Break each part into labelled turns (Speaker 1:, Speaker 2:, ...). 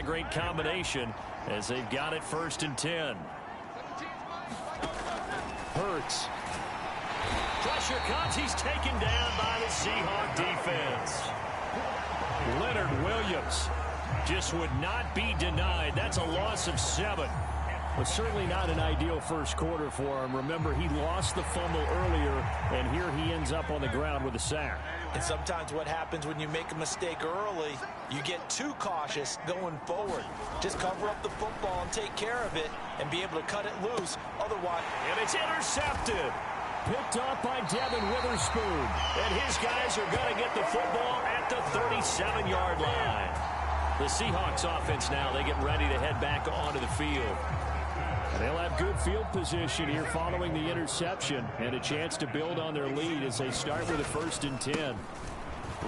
Speaker 1: a great combination as they've got it 1st and 10. Hurts. Pressure comes. He's taken down by the Seahawk defense. Leonard Williams just would not be denied. That's a loss of 7. But certainly not an ideal first quarter for him. Remember, he lost the fumble earlier, and here he ends up on the ground with a sack.
Speaker 2: And sometimes what happens when you make a mistake early, you get too cautious going forward. Just cover up the football and take care of it and be able to cut it loose. Otherwise,
Speaker 1: and it's intercepted. Picked off by Devin Witherspoon. And his guys are going to get the football at the 37-yard line. The Seahawks offense now, they get ready to head back onto the field. They'll have good field position here following the interception and a chance to build on their lead as they start with a 1st and 10.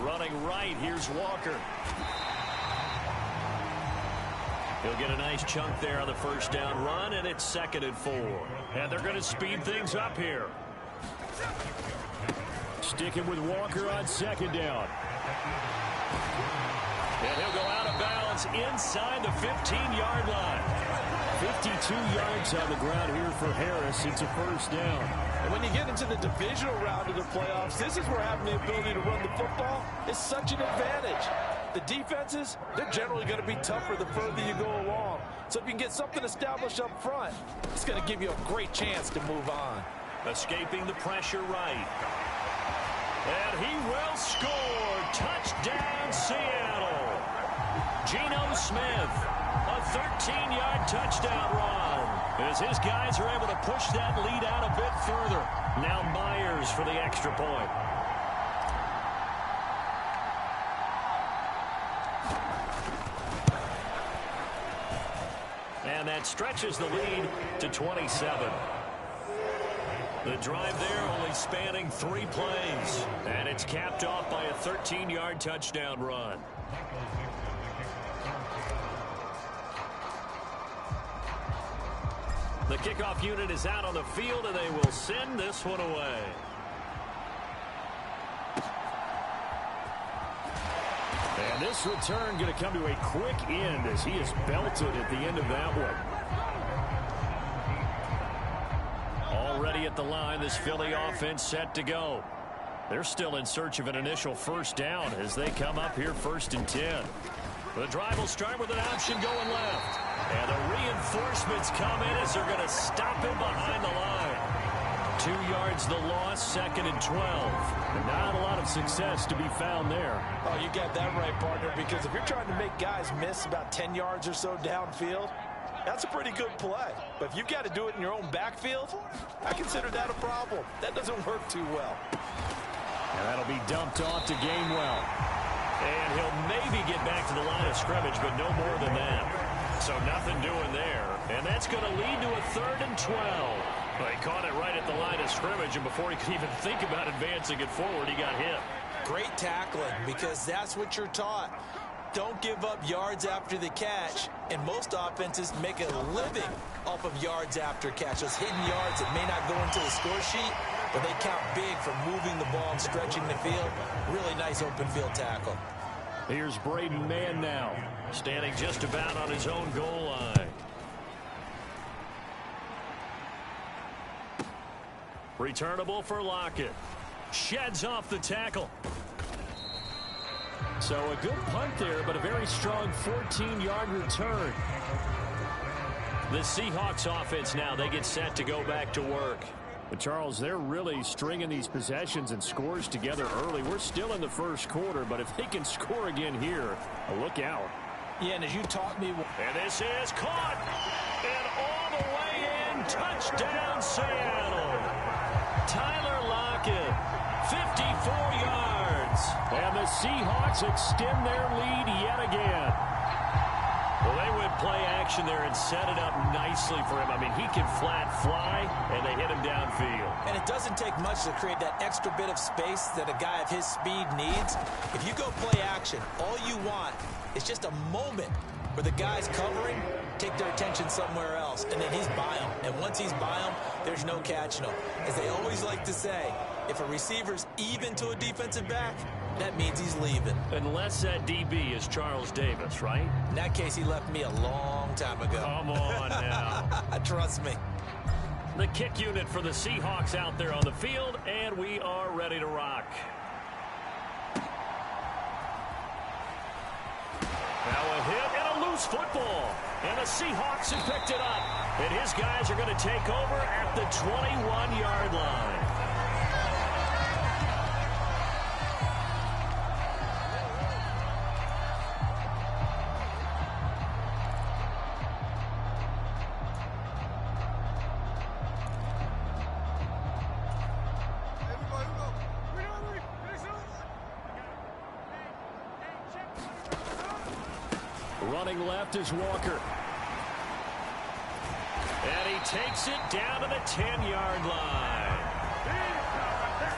Speaker 1: Running right, here's Walker. He'll get a nice chunk there on the 1st down run, and it's 2nd and 4. And they're going to speed things up here. Sticking with Walker on 2nd down. And he'll go out of bounds inside the 15-yard line. 52 yards on the ground here for Harris. It's a 1st down.
Speaker 2: And when you get into the divisional round of the playoffs, this is where having the ability to run the football is such an advantage. The defenses, they're generally going to be tougher the further you go along. So if you can get something established up front, it's going to give you a great chance to move on.
Speaker 1: Escaping the pressure right. And he will score. Touchdown, Seattle. Geno Smith. A 13-yard touchdown run as his guys are able to push that lead out a bit further. Now Myers for the extra point. And that stretches the lead to 27. The drive there only spanning 3 plays. And it's capped off by a 13-yard touchdown run. The kickoff unit is out on the field, and they will send this one away. And this return going to come to a quick end as he is belted at the end of that one. Already at the line, this Philly offense set to go. They're still in search of an initial 1st down as they come up here 1st and 10. The drive will start with an option going left. And the reinforcements come in as they're going to stop him behind the line. 2 yards the loss, 2nd and 12. And not a lot of success to be found there.
Speaker 2: Oh, you got that right, partner, because if you're trying to make guys miss about 10 yards or so downfield, that's a pretty good play. But if you've got to do it in your own backfield, I consider that a problem. That doesn't work too well.
Speaker 1: And that'll be dumped off to Gainwell. And he'll maybe get back to the line of scrimmage, but no more than that. So nothing doing there. And that's going to lead to a 3rd and 12. Well, he caught it right at the line of scrimmage, and before he could even think about advancing it forward, he got hit.
Speaker 2: Great tackling, because that's what you're taught. Don't give up yards after the catch. And most offenses make a living off of yards after catch. Those hidden yards that may not go into the score sheet, but they count big for moving the ball and stretching the field. Really nice open field tackle.
Speaker 1: Here's Braden Mann now, standing just about on his own goal line. Returnable for Lockett. Sheds off the tackle. So a good punt there, but a very strong 14-yard return. The Seahawks offense now, they get set to go back to work. But Charles, they're really stringing these possessions and scores together early. We're still in the 1st quarter, but if they can score again here, look out.
Speaker 2: Yeah, and as you taught me.
Speaker 1: And this is caught. And all the way in. Touchdown, Seattle. Tyler Lockett, 54 yards. And the Seahawks extend their lead yet again. Well, they went play action there and set it up nicely for him. I mean, he can flat fly, and they hit him downfield.
Speaker 2: And it doesn't take much to create that extra bit of space that a guy of his speed needs. If you go play action, all you want is just a moment where the guys covering take their attention somewhere else, and then he's by him. And once he's by him, there's no catching him. As they always like to say, if a receiver's even to a defensive back, that means he's leaving.
Speaker 1: Unless that DB is Charles Davis, right?
Speaker 2: In that case, he left me a long time ago.
Speaker 1: Come on now.
Speaker 2: Trust me.
Speaker 1: The kick unit for the Seahawks out there on the field, and we are ready to rock. Now a hit and a loose football. And the Seahawks have picked it up. And his guys are going to take over at the 21-yard line. Running left is Walker. And he takes it down to the 10-yard line.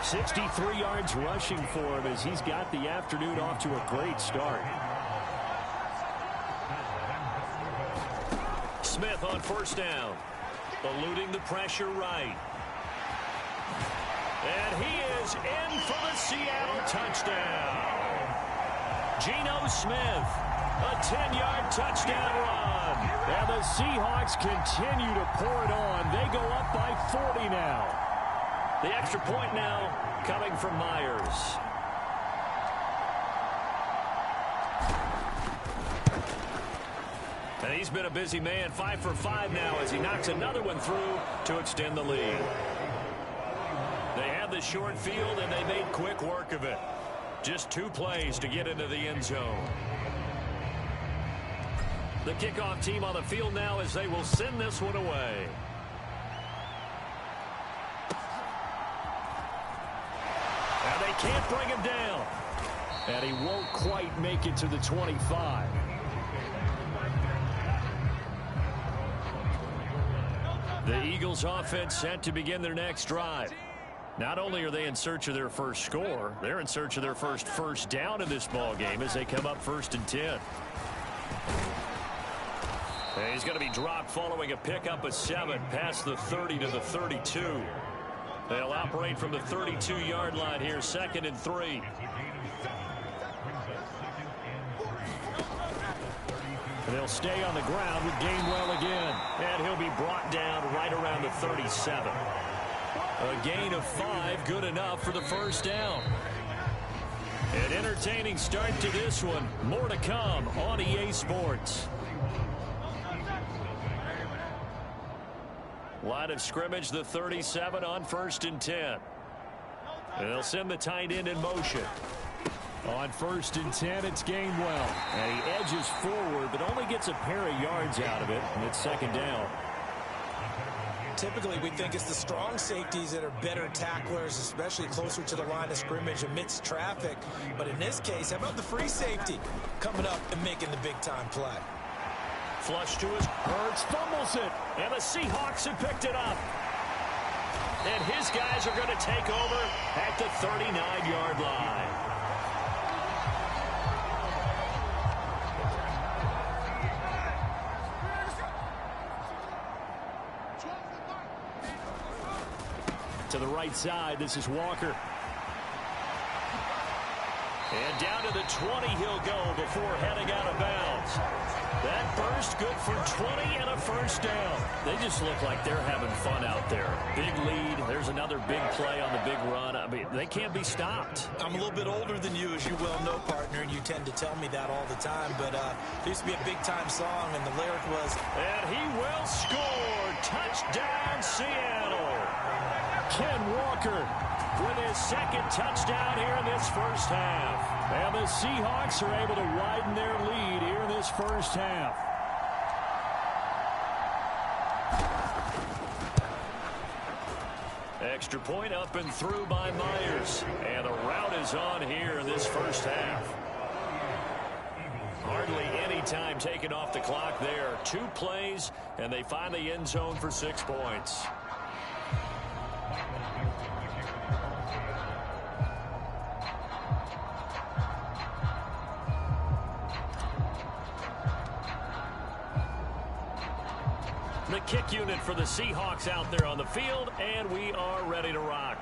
Speaker 1: 63 yards rushing for him as he's got the afternoon off to a great start. Smith on first down. Eluding the pressure right. And he is in for the Seattle touchdown. Geno Smith. A 10-yard touchdown run. And the Seahawks continue to pour it on. They go up by 40 now. The extra point now coming from Myers. And he's been a busy man. 5 for 5 now as he knocks another one through to extend the lead. They had the short field and they made quick work of it. Just 2 plays to get into the end zone. The kickoff team on the field now as they will send this one away. And they can't bring him down. And he won't quite make it to the 25. The Eagles offense set to begin their next drive. Not only are they in search of their first score, they're in search of their first down in this ball game as they come up 1st and 10. And he's going to be dropped following a pickup of 7 past the 30 to the 32. They'll operate from the 32-yard line here, 2nd and 3. They'll stay on the ground with Gainwell again. And he'll be brought down right around the 37. A gain of 5, good enough for the first down. An entertaining start to this one. More to come on EA Sports. Line of scrimmage, the 37 on 1st and 10. And they'll send the tight end in motion. On 1st and 10, it's Gainwell. And he edges forward, but only gets a pair of yards out of it, and it's 2nd down.
Speaker 2: Typically, we think it's the strong safeties that are better tacklers, especially closer to the line of scrimmage amidst traffic. But in this case, how about the free safety coming up and making the big-time play?
Speaker 1: Flush to his Hurts, fumbles it, and the Seahawks have picked it up. And his guys are going to take over at the 39-yard line. To the right side, this is Walker. And down to the 20 he'll go before heading out of bounds. That burst good for 20 and a first down. They just look like they're having fun out there. Big lead. There's another big play on the big run. I mean, they can't be stopped.
Speaker 2: I'm a little bit older than you, as you well know, partner, and you tend to tell me that all the time. But there used to be a big-time song, and the lyric was,
Speaker 1: and he will score. Touchdown, Seattle. Ken Walker with his 2nd touchdown here in this first half. And the Seahawks are able to widen their lead here in this first half. Extra point up and through by Myers. And the route is on here in this first half. Hardly any time taken off the clock there. 2 plays, and they find the end zone for 6 points. The kick unit for the Seahawks out there on the field, and we are ready to rock.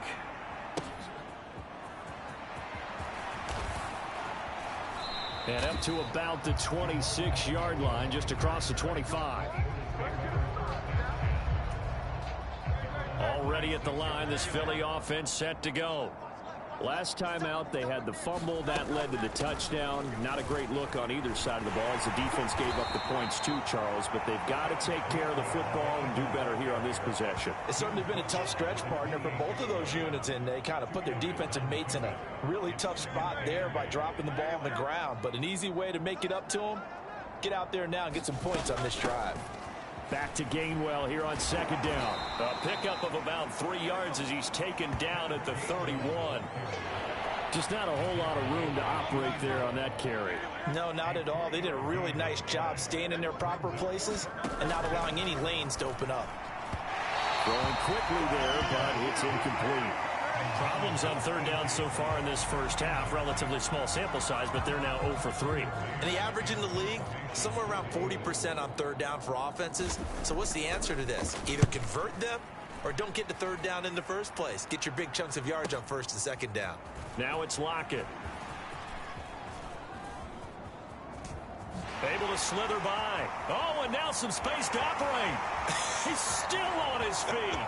Speaker 1: And up to about the 26-yard line, just across the 25. Already at the line, this Philly offense set to go. Last time out, they had the fumble. That led to the touchdown. Not a great look on either side of the ball as the defense gave up the points too, Charles. But they've got to take care of the football and do better here on this possession.
Speaker 2: It's certainly been a tough stretch, partner, for both of those units, and they kind of put their defensive mates in a really tough spot there by dropping the ball on the ground. But an easy way to make it up to them, get out there now and get some points on this drive.
Speaker 1: Back to Gainwell here on second down. A pickup of about 3 yards as he's taken down at the 31. Just not a whole lot of room to operate there on that carry.
Speaker 2: No, not at all. They did a really nice job staying in their proper places and not allowing any lanes to open up.
Speaker 1: Going quickly there, but it's incomplete. Problems on third down so far in this first half. Relatively small sample size, but they're now 0 for 3.
Speaker 2: And the average in the league, somewhere around 40% on third down for offenses. So what's the answer to this? Either convert them or don't get to third down in the first place. Get your big chunks of yards on first and second down.
Speaker 1: Now it's Lockett. Able to slither by. Oh, and now some space to operate. He's still on his feet.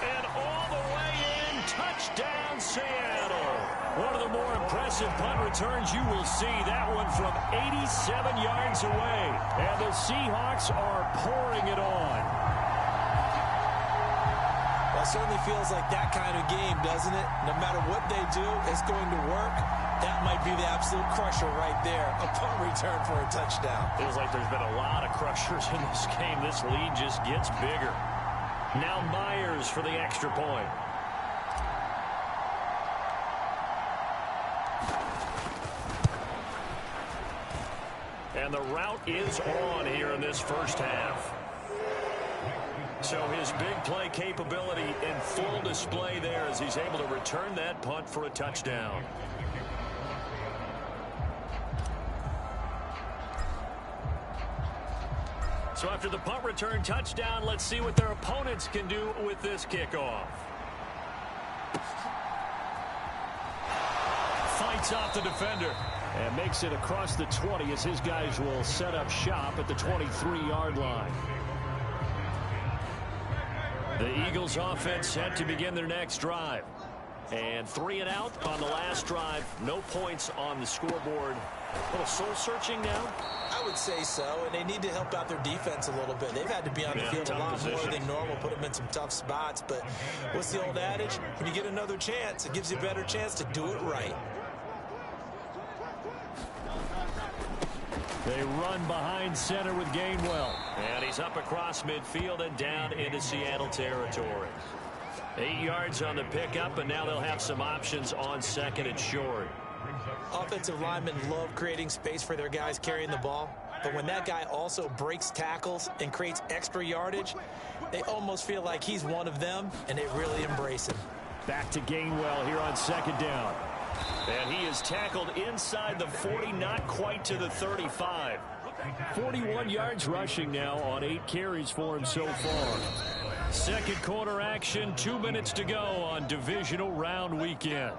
Speaker 1: And all the way in, touchdown Seattle. One of the more impressive punt returns you will see. That one from 87 yards away. And the Seahawks are pouring it on.
Speaker 2: Well, it certainly feels like that kind of game, doesn't it? No matter what they do, it's going to work. That might be the absolute crusher right there. A punt return for a touchdown.
Speaker 1: Feels like there's been a lot of crushers in this game. This lead just gets bigger. Now Myers for the extra point. And the route is on here in this first half. So his big play capability in full display there as he's able to return that punt for a touchdown. So after the punt return touchdown, let's see what their opponents can do with this kickoff. Fights off the defender. And makes it across the 20 as his guys will set up shop at the 23-yard line. The Eagles offense set to begin their next drive. And 3 and out on the last drive. No points on the scoreboard. A little soul-searching now?
Speaker 2: I would say so, and they need to help out their defense a little bit. They've had to be on the field a lot more than normal, put them in some tough spots. But what's the old adage? When you get another chance, it gives you a better chance to do it right.
Speaker 1: They run behind center with Gainwell. And he's up across midfield and down into Seattle territory. 8 yards on the pickup, and now they'll have some options on second and short.
Speaker 2: Offensive linemen love creating space for their guys carrying the ball. But when that guy also breaks tackles and creates extra yardage, they almost feel like he's one of them, and they really embrace him.
Speaker 1: Back to Gainwell here on second down. And he is tackled inside the 40, not quite to the 35. 41 yards rushing now on 8 carries for him so far. Second quarter action, 2 minutes to go on divisional round weekend.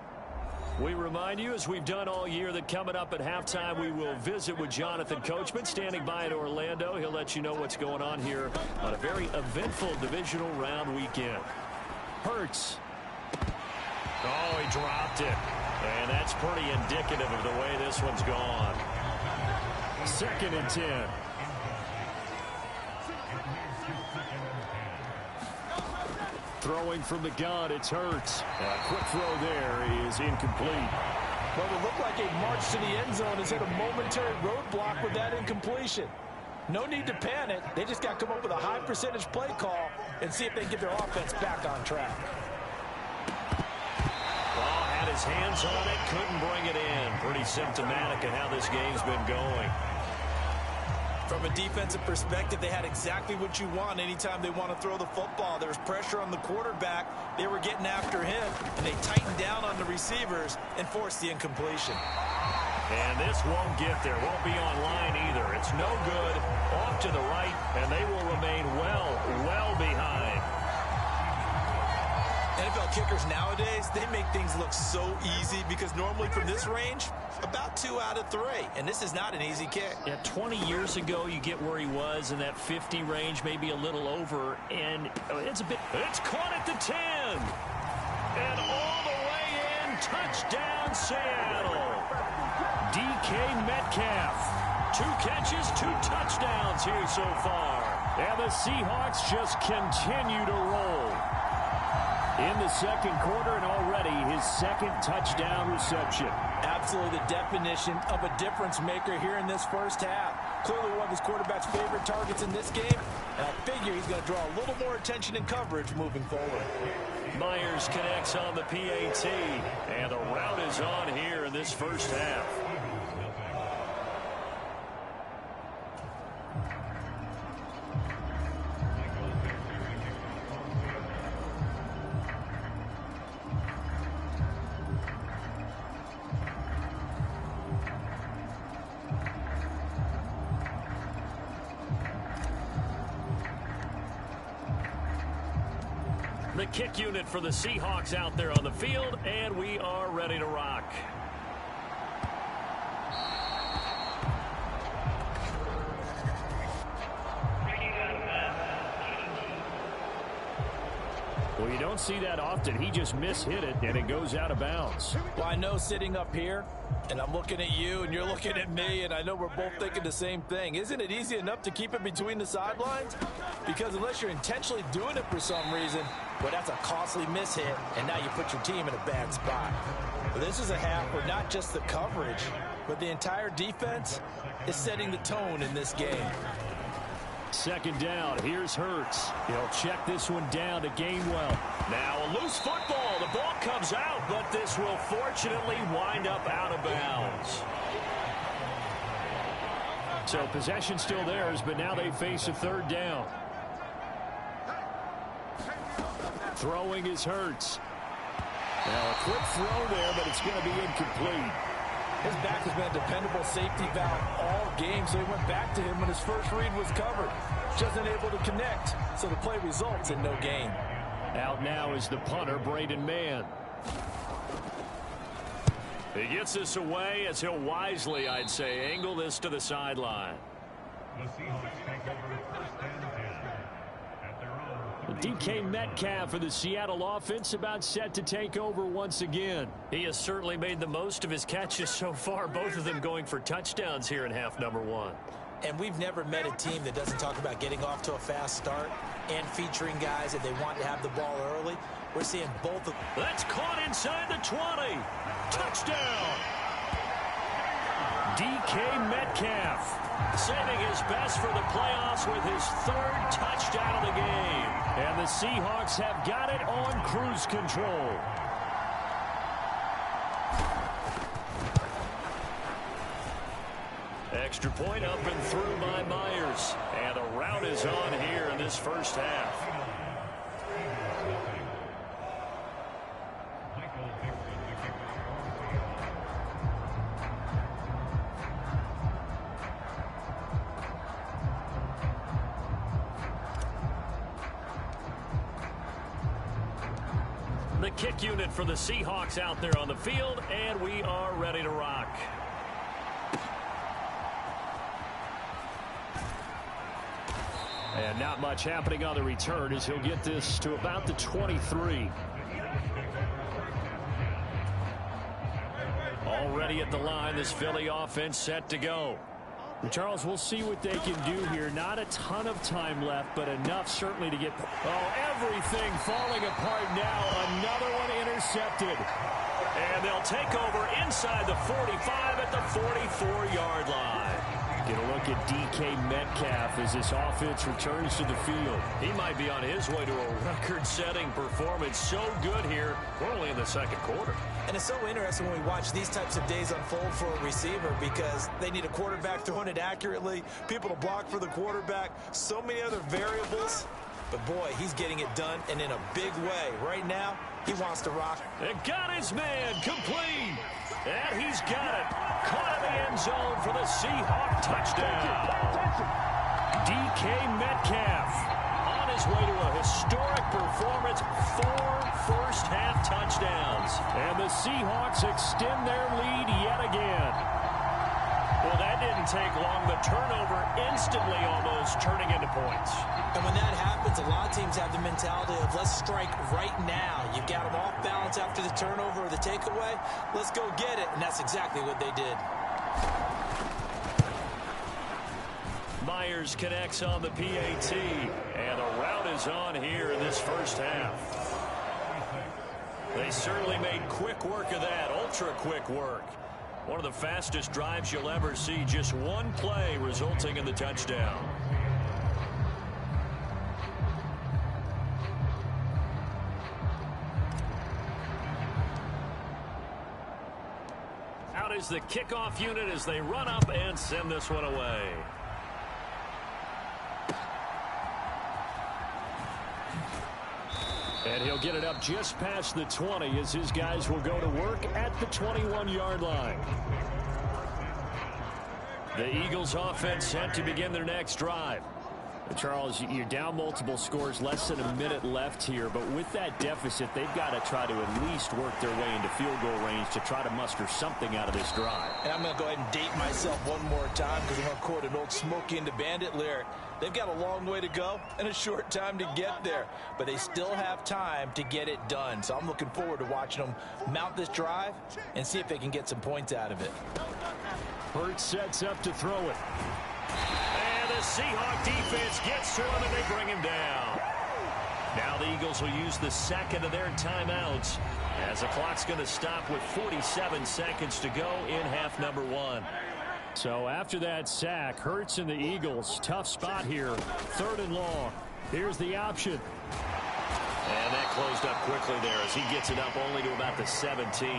Speaker 1: We remind you, as we've done all year, that coming up at halftime, we will visit with Jonathan Coachman standing by in Orlando. He'll let you know what's going on here on a very eventful divisional round weekend. Hurts. Oh, he dropped it. And that's pretty indicative of the way this one's gone. 2nd and 10. Throwing from the gun, it's Hurts. A quick throw there is incomplete.
Speaker 2: Well, it looked like a march to the end zone has hit a momentary roadblock with that incompletion. No need to panic. They just got to come up with a high percentage play call and see if they can get their offense back on track.
Speaker 1: Well, had his hands on it, couldn't bring it in. Pretty symptomatic of how this game's been going.
Speaker 2: From a defensive perspective, they had exactly what you want anytime they want to throw the football. There was pressure on the quarterback. They were getting after him, and they tightened down on the receivers and forced the incompletion.
Speaker 1: And this won't get there. Won't be online either. It's no good. Off to the right, and they will remain well behind.
Speaker 2: NFL kickers nowadays, they make things look so easy because normally from this range, about 2 out of 3. And this is not an easy kick.
Speaker 1: Yeah, 20 years ago, you get where he was in that 50 range, maybe a little over. And it's caught at the 10. And all the way in, touchdown Seattle. DK Metcalf. 2 catches, 2 touchdowns here so far. And the Seahawks just continue to roll. In the second quarter, and already his 2nd touchdown reception.
Speaker 2: Absolutely the definition of a difference maker here in this first half. Clearly one of his quarterback's favorite targets in this game, and I figure he's going to draw a little more attention and coverage moving forward.
Speaker 1: Myers connects on the PAT, and the route is on here in this first half. The kick unit for the Seahawks out there on the field, and we are ready to rock. Well, you don't see that often. He just mishit it, and it goes out of bounds.
Speaker 2: Well, I know sitting up here, and I'm looking at you, and you're looking at me, and I know we're both thinking the same thing. Isn't it easy enough to keep it between the sidelines? Because unless you're intentionally doing it for some reason, well, that's a costly mishit, and now you put your team in a bad spot. But this is a half where not just the coverage, but the entire defense is setting the tone in this game.
Speaker 1: Second down, here's Hurts. He'll check this one down to Gainwell. Now a loose football. The ball comes out, but this will fortunately wind up out of bounds. So possession still theirs, but now they face a 3rd down. Throwing is Hurts. Now a quick throw there, but it's going to be incomplete.
Speaker 2: His back has been a dependable safety valve all game, so he went back to him when his first read was covered. Just unable to connect, so the play results in no gain.
Speaker 1: Out now is the punter, Braden Mann. He gets this away as he'll wisely, I'd say, angle this to the sideline.
Speaker 3: The Seahawks take over 1st and 10 at their own.
Speaker 1: DK Metcalf for the Seattle offense about set to take over once again. He has certainly made the most of his catches so far, both of them going for touchdowns here in half number 1.
Speaker 2: And we've never met a team that doesn't talk about getting off to a fast start and featuring guys that they want to have the ball early. We're seeing both of them.
Speaker 1: That's caught inside the 20. Touchdown. DK Metcalf saving his best for the playoffs with his 3rd touchdown of the game. And the Seahawks have got it on cruise control. Extra point up and through by Myers. And a route is on here in this first half. The kick unit for the Seahawks out there on the field, and we are ready to rock. And not much happening on the return as he'll get this to about the 23. Already at the line, this Philly offense set to go. Charles, we'll see what they can do here. Not a ton of time left, but enough certainly to get... Oh, everything falling apart now. Another one intercepted. And they'll take over inside the 45 at the 44-yard line. Get a look at DK Metcalf as this offense returns to the field. He might be on his way to a record-setting performance. So good here. We're only in the second quarter.
Speaker 2: And it's so interesting when we watch these types of days unfold for a receiver because they need a quarterback throwing it accurately, people to block for the quarterback, so many other variables. But, boy, he's getting it done and in a big way. Right now, he wants to rock.
Speaker 1: And got his man complete. And he's got it. Caught in the end zone for the Seahawk touchdown. DK Metcalf on his way to a historic performance, 4 first-half touchdowns. And the Seahawks extend their lead yet again. Well, that didn't take long. The turnover instantly almost turning into points.
Speaker 2: And when that happens, a lot of teams have the mentality of let's strike right now. You've got them off balance after the turnover or the takeaway. Let's go get it. And that's exactly what they did.
Speaker 1: Myers connects on the PAT. And the route is on here in this first half. They certainly made quick work of that. Ultra quick work. One of the fastest drives you'll ever see. Just one play resulting in the touchdown. Out is the kickoff unit as they run up and send this one away. And he'll get it up just past the 20 as his guys will go to work at the 21-yard line. The Eagles offense set to begin their next drive. Charles, you're down multiple scores, less than a minute left here, but with that deficit, they've got to try to at least work their way into field goal range to try to muster something out of this drive.
Speaker 2: And I'm going to go ahead and date myself one more time because I'm going to quote an old Smokey and the Bandit lyric. They've got a long way to go and a short time to get there, but they still have time to get it done. So I'm looking forward to watching them mount this drive and see if they can get some points out of it.
Speaker 1: Hurts sets up to throw it. And the Seahawk defense gets to him and they bring him down. Now the Eagles will use the second of their timeouts as the clock's going to stop with 47 seconds to go in half number 1. So after that sack, Hurts and the Eagles, tough spot here. 3rd and long. Here's the option. And that closed up quickly there as he gets it up only to about the 17.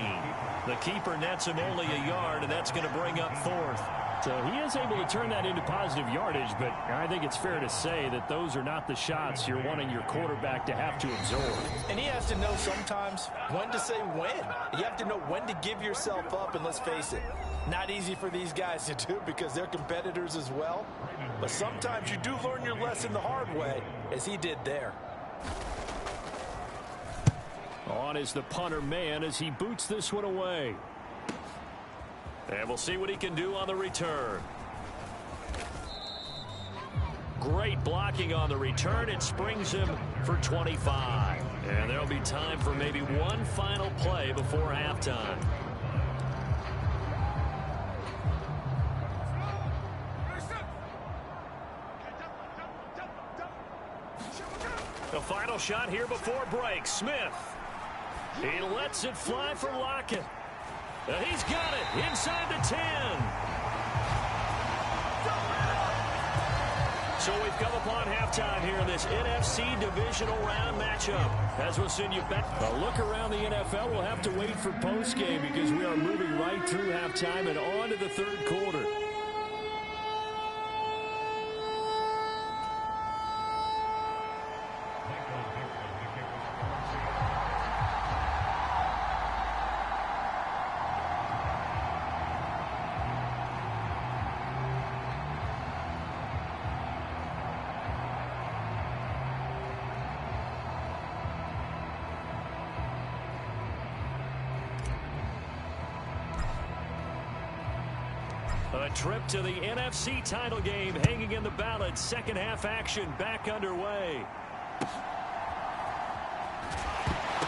Speaker 1: The keeper nets him only a yard, and that's going to bring up 4th. So he is able to turn that into positive yardage, but I think it's fair to say that those are not the shots you're wanting your quarterback to have to absorb.
Speaker 2: And he has to know sometimes when to say when. You have to know when to give yourself up, and let's face it, not easy for these guys to do because they're competitors as well. But sometimes you do learn your lesson the hard way, as he did there.
Speaker 1: On is the punter man as he boots this one away. And we'll see what he can do on the return. Great blocking on the return. It springs him for 25. And there'll be time for maybe one final play before halftime. The final shot here before break. Smith. He lets it fly for Lockett. And he's got it inside the 10. So we've come upon halftime here in this NFC divisional round matchup. As we'll send you back. A look around the NFL. We'll have to wait for postgame because we are moving right through halftime and on to the 3rd quarter. A trip to the NFC title game hanging in the balance. Second half action back underway.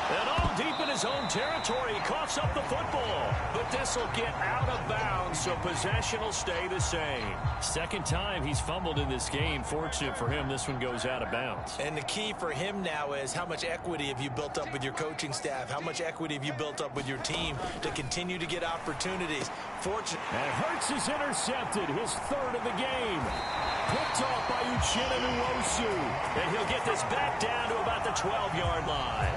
Speaker 1: And all deep in his own territory. He coughs up the football. But this will get out of bounds, so possession will stay the same. Second time he's fumbled in this game. Fortunate for him, this one goes out of bounds.
Speaker 2: And the key for him now is how much equity have you built up with your coaching staff? How much equity have you built up with your team to continue to get opportunities?
Speaker 1: And Hurts is intercepted, his 3rd of the game. Picked off by Uchenna Nwosu. And he'll get this back down to about the 12-yard line.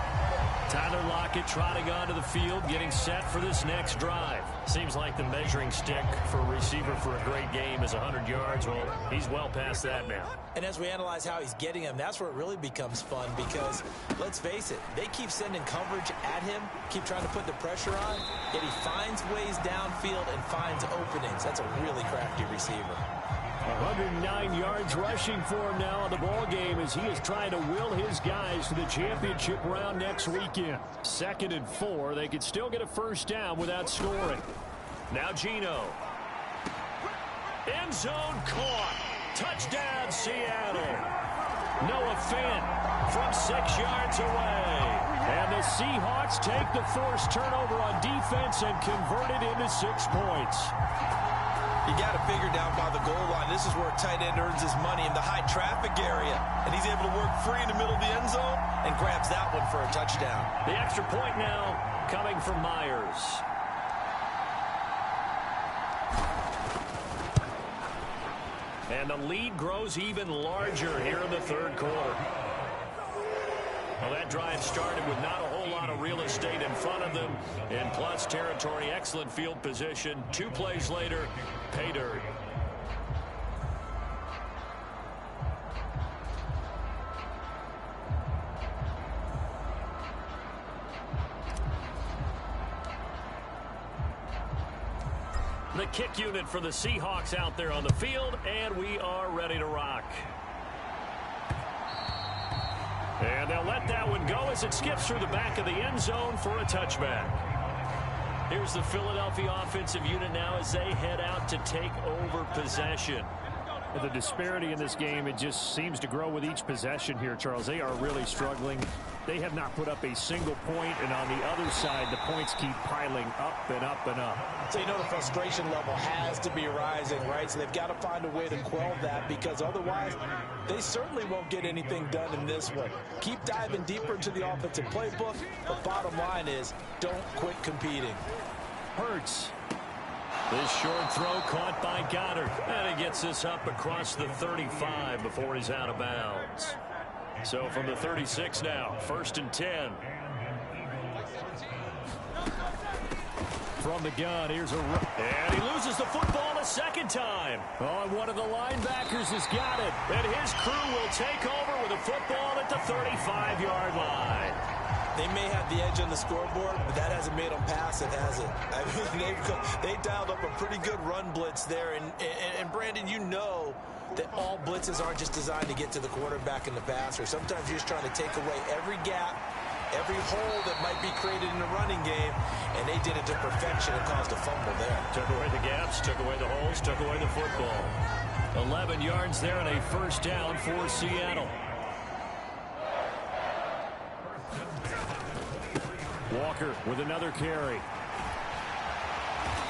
Speaker 1: Tyler Lockett trotting onto the field, getting set for this next drive. Seems like the measuring stick for a receiver for a great game is 100 yards. Well, he's well past that now.
Speaker 2: And as we analyze how he's getting them, that's where it really becomes fun because, let's face it, they keep sending coverage at him, keep trying to put the pressure on, yet he finds ways downfield and finds openings. That's a really crafty receiver.
Speaker 1: 109 yards rushing for him now in the ball game as he is trying to will his guys to the championship round next weekend. 2nd and 4. They could still get a first down without scoring. Now Geno. End zone caught. Touchdown, Seattle. Noah Fant from 6 yards away. And the Seahawks take the forced turnover on defense and convert it into 6 points.
Speaker 2: You got to figure down by the goal line. This is where a tight end earns his money in the high traffic area. And he's able to work free in the middle of the end zone and grabs that one for a touchdown.
Speaker 1: The extra point now coming from Myers. And the lead grows even larger here in the 3rd quarter. Well, that drive started with not a whole lot of real estate in front of them. In plus territory, excellent field position. 2 plays later, pay dirt. The kick unit for the Seahawks out there on the field, and we are ready to rock. And they'll let that one go as it skips through the back of the end zone for a touchback. Here's the Philadelphia offensive unit now as they head out to take over possession.
Speaker 4: The disparity in this game, it just seems to grow with each possession here, Charles. They are really struggling. They have not put up a single point, and on the other side, the points keep piling up and up and up.
Speaker 2: So you know the frustration level has to be rising, right? So they've got to find a way to quell that, because otherwise they certainly won't get anything done in this one. Keep diving deeper into the offensive playbook. The bottom line is don't quit competing.
Speaker 1: Hurts. This short throw caught by Goddard. And he gets this up across the 35 before he's out of bounds. So from the 36 now, 1st and 10. From the gun, here's and he loses the football a 2nd time. Oh, and one of the linebackers has got it. And his crew will take over with a football at the 35-yard line.
Speaker 2: They may have the edge on the scoreboard, but that hasn't made them pass it, has it? I mean, they dialed up a pretty good run blitz there. And Brandon, you know that all blitzes aren't just designed to get to the quarterback in the passer. Sometimes you're just trying to take away every gap, every hole that might be created in the running game, and they did it to perfection and caused a fumble there.
Speaker 1: Took away the gaps, took away the holes, took away the football. 11 yards there and a first down for Seattle. Walker with another carry.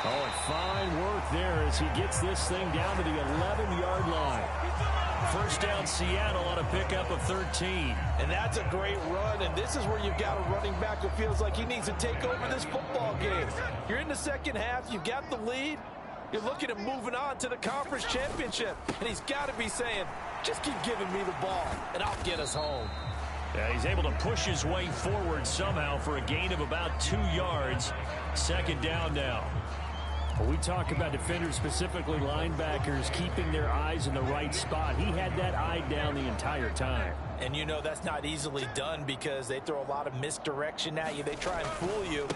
Speaker 1: Oh, and fine work there as he gets this thing down to the 11-yard line. First down Seattle on a pickup of 13.
Speaker 2: And that's a great run, and this is where you've got a running back who feels like he needs to take over this football game. You're in the 2nd half, you've got the lead, you're looking at moving on to the conference championship, and he's got to be saying, just keep giving me the ball, and I'll get us home.
Speaker 1: Yeah, he's able to push his way forward somehow for a gain of about 2 yards. 2nd down now.
Speaker 4: We talk about defenders, specifically linebackers, keeping their eyes in the right spot. He had that eye down the entire time.
Speaker 2: And you know that's not easily done because they throw a lot of misdirection at you. They try and fool you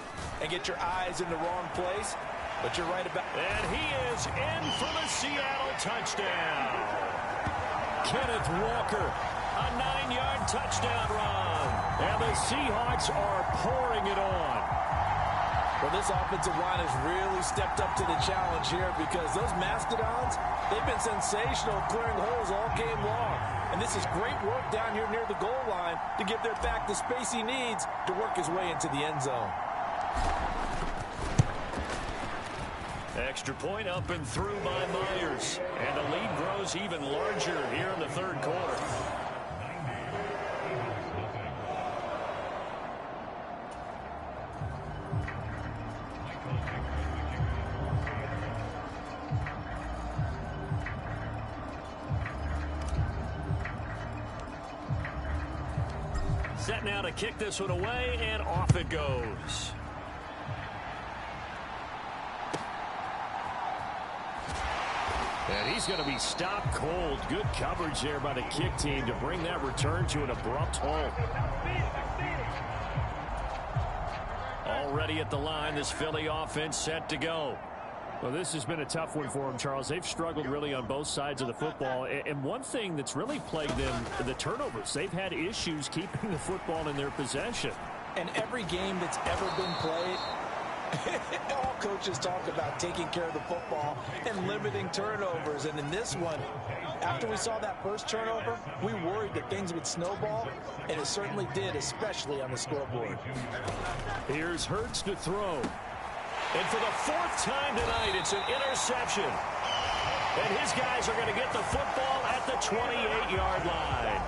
Speaker 2: and get your eyes in the wrong place. But you're right about...
Speaker 1: And he is in for the Seattle touchdown. Kenneth Walker, a 9-yard touchdown run. And the Seahawks are pouring it on.
Speaker 2: Well, this offensive line has really stepped up to the challenge here because those Mastodons, they've been sensational clearing holes all game long. And this is great work down here near the goal line to give their back the space he needs to work his way into the end zone.
Speaker 1: Extra point up and through by Myers. And the lead grows even larger here in the 3rd quarter. Set now to kick this one away, and off it goes. And he's going to be stopped cold. Good coverage there by the kick team to bring that return to an abrupt halt. Already at the line, this Philly offense set to go.
Speaker 4: Well, this has been a tough one for them, Charles. They've struggled really on both sides of the football. And one thing that's really plagued them, the turnovers. They've had issues keeping the football in their possession.
Speaker 2: And every game that's ever been played, all coaches talk about taking care of the football and limiting turnovers. And in this one, after we saw that first turnover, we worried that things would snowball, and it certainly did, especially on the scoreboard.
Speaker 4: Here's Hurts to throw.
Speaker 1: And for the fourth time tonight, it's an interception. And his guys are going to get the football at the 28-yard line.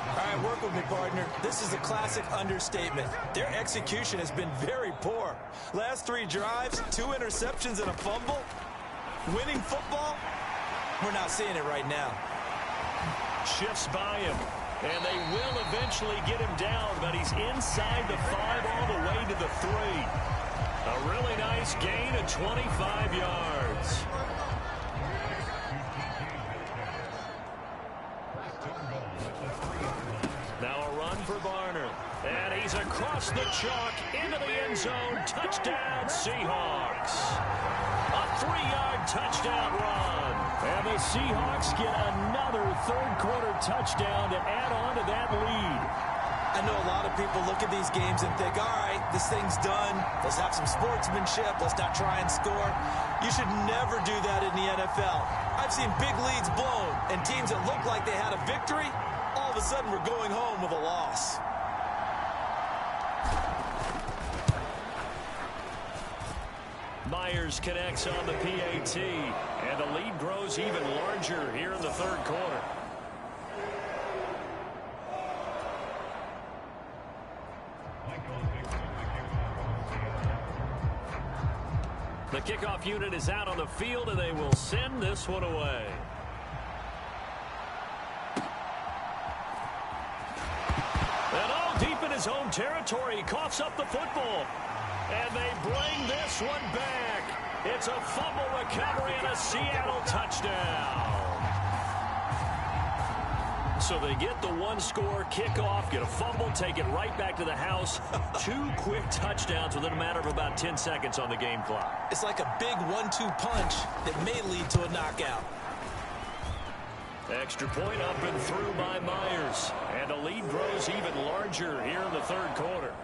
Speaker 2: All right, work with me, partner. This is a classic understatement. Their execution has been very poor. Last 3 drives, 2 interceptions and a fumble. Winning football? We're not seeing it right now.
Speaker 1: Shifts by him. And they will eventually get him down, but he's inside the 5 all the way to the 3. A really nice gain of 25 yards. Now a run for Barner. And he's across the chalk into the end zone. Touchdown, Seahawks. A 3-yard touchdown run. And the Seahawks get another third-quarter touchdown to add on to that lead.
Speaker 2: I know a lot of people look at these games and think, all right, this thing's done. Let's have some sportsmanship. Let's not try and score. You should never do that in the NFL. I've seen big leads blown, and teams that look like they had a victory, all of a sudden we're going home with a loss.
Speaker 1: Myers connects on the PAT, and the lead grows even larger here in the third quarter. The kickoff unit is out on the field, and they will send this one away. And all deep in his own territory, he coughs up the football. And they bring this one back. It's a fumble recovery and a Seattle touchdown. So they get the one-score kickoff, get a fumble, take it right back to the house. 2 quick touchdowns within a matter of about 10 seconds on the game clock.
Speaker 2: It's like a big 1-2 punch that may lead to a knockout.
Speaker 1: Extra point up and through by Myers. And the lead grows even larger here in the third quarter.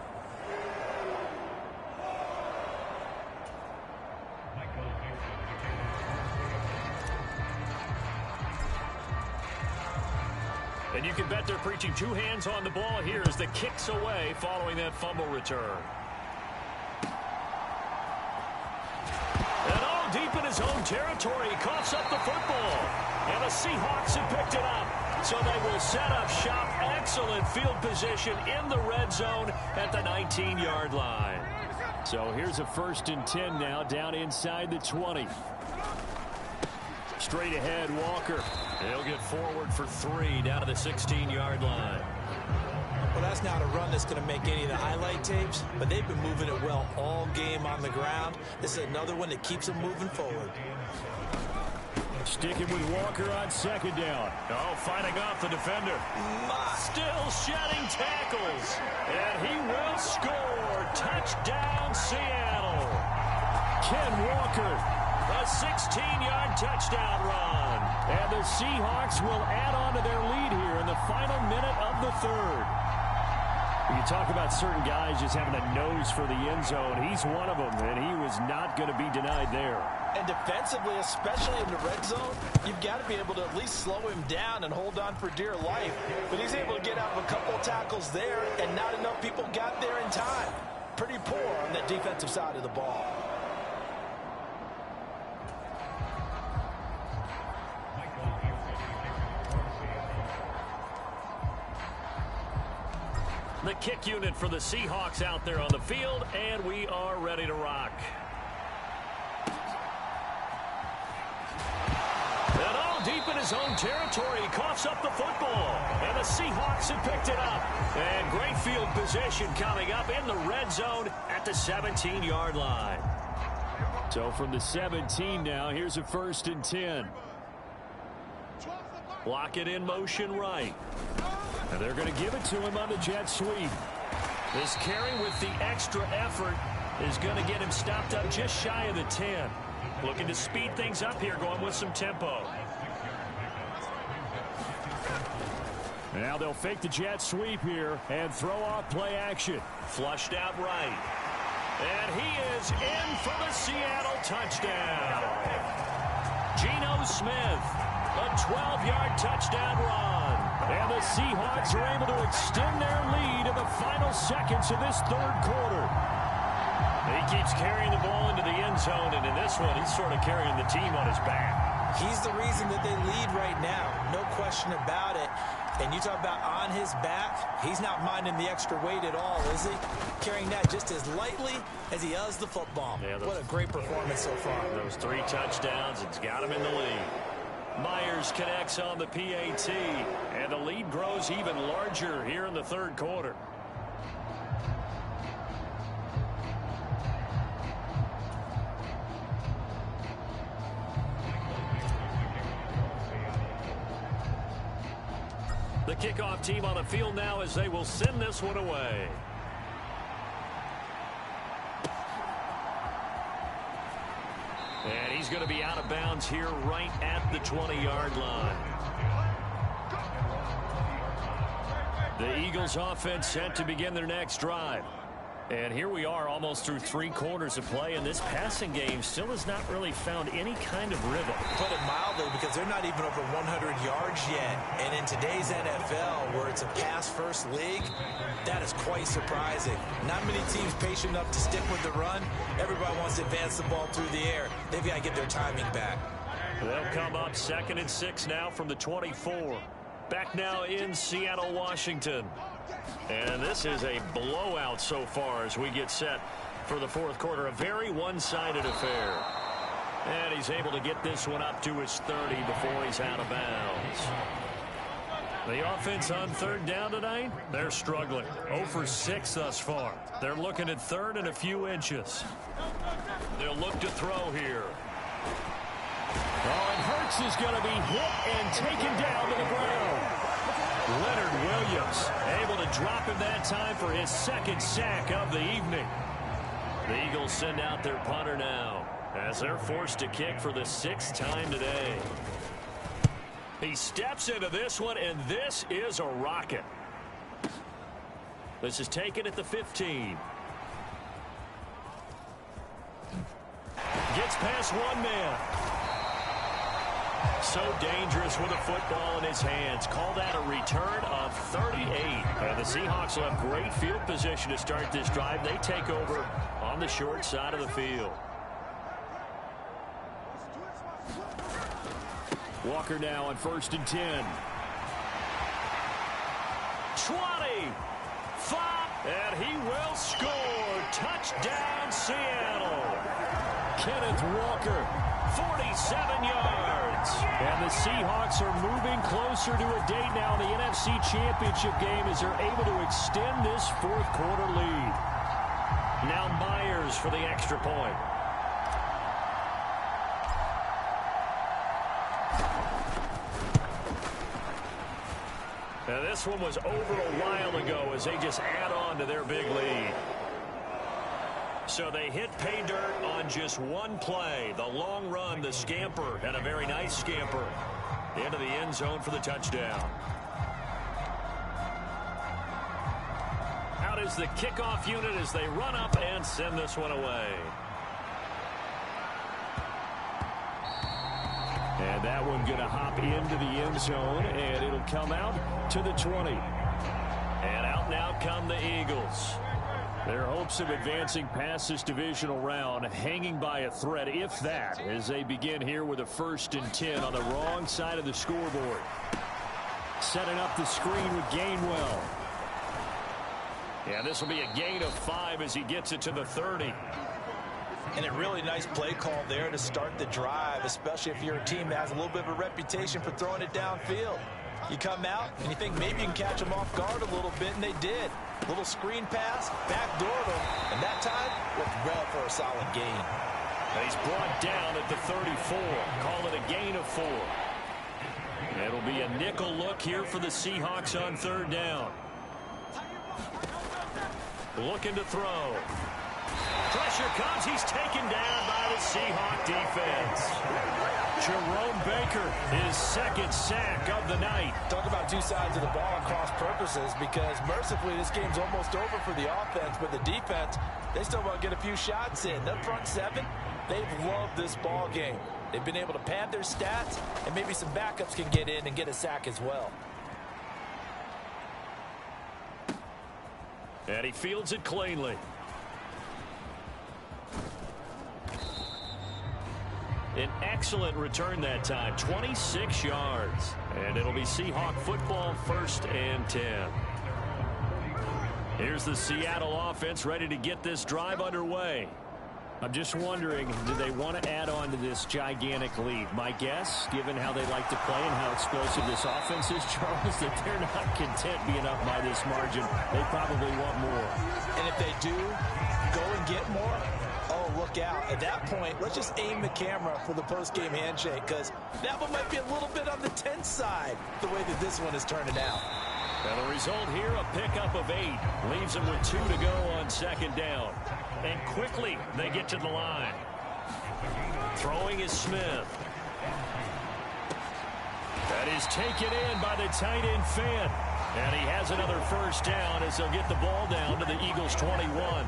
Speaker 1: And you can bet they're preaching 2 hands on the ball here as the kick's away following that fumble return. And all deep in his own territory, he coughs up the football. And the Seahawks have picked it up. So they will set up shop. Excellent field position in the red zone at the 19-yard line.
Speaker 4: So here's a 1st and 10 now, down inside the 20. Straight ahead, Walker.
Speaker 1: He'll get forward for 3 down to the 16-yard line.
Speaker 2: Well, that's not a run that's going to make any of the highlight tapes, but they've been moving it well all game on the ground. This is another one that keeps them moving forward.
Speaker 4: Sticking with Walker on 2nd down.
Speaker 1: Oh, fighting off the defender. Still shedding tackles. And he will score. Touchdown, Seattle.
Speaker 4: Ken Walker.
Speaker 1: A 16-yard touchdown run.
Speaker 4: And the Seahawks will add on to their lead here in the final minute of the third. You talk about certain guys just having a nose for the end zone. He's one of them, and he was not going to be denied there.
Speaker 2: And defensively, especially in the red zone, you've got to be able to at least slow him down and hold on for dear life. But he's able to get out of a couple of tackles there, and not enough people got there in time. Pretty poor on that defensive side of the ball.
Speaker 1: The kick unit for the Seahawks out there on the field, and we are ready to rock. And all deep in his own territory, he coughs up the football. And the Seahawks have picked it up. And great field position coming up in the red zone at the 17-yard line.
Speaker 4: So from the 17 now, here's a 1st and 10.
Speaker 1: Block it in motion right.
Speaker 4: And they're going to give it to him on the jet sweep.
Speaker 1: This carry with the extra effort is going to get him stopped up just shy of the 10. Looking to speed things up here, going with some tempo.
Speaker 4: Now they'll fake the jet sweep here and throw off play action.
Speaker 1: Flushed out right. And he is in for the Seattle touchdown. Geno Smith, a 12-yard touchdown run. And the Seahawks are able to extend their lead in the final seconds of this third quarter. He keeps carrying the ball into the end zone, and in this one, he's sort of carrying the team on his back.
Speaker 2: He's the reason that they lead right now. No question about it. And you talk about on his back, he's not minding the extra weight at all, is he? Carrying that just as lightly as he does the football.
Speaker 1: Yeah,
Speaker 2: what a great performance so far.
Speaker 1: Those 3 touchdowns, it's got him in the lead. Myers connects on the PAT, and the lead grows even larger here in the third quarter. The kickoff team on the field now as they will send this one away. And he's going to be out of bounds here right at the 20-yard line. The Eagles offense set to begin their next drive. And here we are almost through 3 quarters of play, and this passing game still has not really found any kind of rhythm.
Speaker 2: Put it mildly, because they're not even over 100 yards yet. And in today's NFL, where it's a pass-first league, that is quite surprising. Not many teams patient enough to stick with the run. Everybody wants to advance the ball through the air. They've got to get their timing back.
Speaker 1: They'll come up 2nd and 6 now from the 24. Back now in Seattle, Washington. And this is a blowout so far as we get set for the fourth quarter. A very one-sided affair. And he's able to get this one up to his 30 before he's out of bounds. The offense on third down tonight, they're struggling. 0 for 6 thus far. They're looking at third and a few inches. They'll look to throw here.
Speaker 4: Oh, and Hurts is going to be hit and taken down to the ground. Leonard Williams able to drop him that time for his 2nd sack of the evening.
Speaker 1: The Eagles send out their punter now as they're forced to kick for the 6th time today. He steps into this one, and this is a rocket. This is taken at the 15. Gets past one man. So dangerous with a football in his hands. Call that a return of 38. And the Seahawks will have great field position to start this drive. They take over on the short side of the field.
Speaker 4: Walker now on 1st and 10.
Speaker 1: 20. 5. And he will score. Touchdown, Seattle.
Speaker 4: Kenneth Walker.
Speaker 1: 47 yards.
Speaker 4: And the Seahawks are moving closer to a date now in the NFC Championship game as they're able to extend this fourth quarter lead.
Speaker 1: Now Myers for the extra point. Now this one was over a while ago as they just add on to their big lead. So they hit pay dirt on just one play. The long run, the scamper, and a very nice scamper into the end zone for the touchdown. Out is the kickoff unit as they run up and send this one away.
Speaker 4: And that one going to hop into the end zone, and it'll come out to the 20.
Speaker 1: And out now come the Eagles.
Speaker 4: Their hopes of advancing past this divisional round hanging by a thread, if that, as they begin here with a 1st and 10 on the wrong side of the scoreboard. Setting up the screen with Gainwell.
Speaker 1: Yeah, this will be a gain of 5 as he gets it to the 30.
Speaker 2: And a really nice play call there to start the drive, especially if you're a team that has a little bit of a reputation for throwing it downfield. You come out and you think maybe you can catch them off guard a little bit, and they did. Little screen pass, backdoored them, and that time worked well for a solid gain.
Speaker 1: He's brought down at the 34. Call it a gain of 4. It'll be a nickel look here for the Seahawks on third down. Looking to throw. Pressure comes. He's taken down by the Seahawk defense. Jerome Baker, his second sack of the night.
Speaker 2: Talk about two sides of the ball and cross purposes, because mercifully this game's almost over for the offense, but the defense, they still want to get a few shots in. Their front seven, they've loved this ball game. They've been able to pad their stats, and maybe some backups can get in and get a sack as well.
Speaker 1: And he fields it cleanly. An excellent return that time, 26 yards. And it'll be Seahawk football, 1st and 10. Here's the Seattle offense ready to get this drive underway. I'm just wondering, do they want to add on to this gigantic lead? My guess, given how they like to play and how explosive this offense is, Charles, that they're not content being up by this margin. They probably want more.
Speaker 2: And if they do go and get more, oh, look out. At that point, let's just aim the camera for the post-game handshake, because that one might be a little bit on the tense side, the way that this one is turning out.
Speaker 1: And the result here, a pickup of 8. Leaves them with 2 to go on 2nd down. And quickly, they get to the line. Throwing is Smith. That is taken in by the tight end Fant. And he has another 1st down as they'll get the ball down to the Eagles' 21.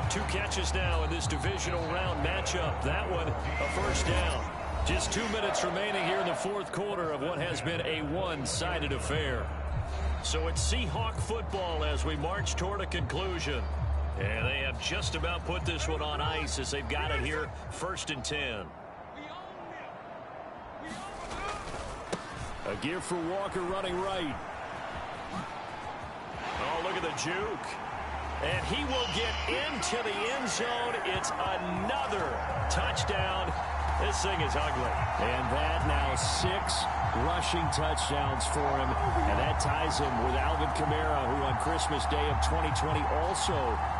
Speaker 1: 2 catches now in this divisional round matchup. That one, a 1st down. Just 2 minutes remaining here in the 4th quarter of what has been a one-sided affair. So it's Seahawk football as we march toward a conclusion. And they have just about put this one on ice as they've got it here, 1st and 10. A give for Walker running right. Oh, look at the juke. And he will get into the end zone. It's another touchdown. This thing is ugly. And that now 6 rushing touchdowns for him. And that ties him with Alvin Kamara, who on Christmas Day of 2020 also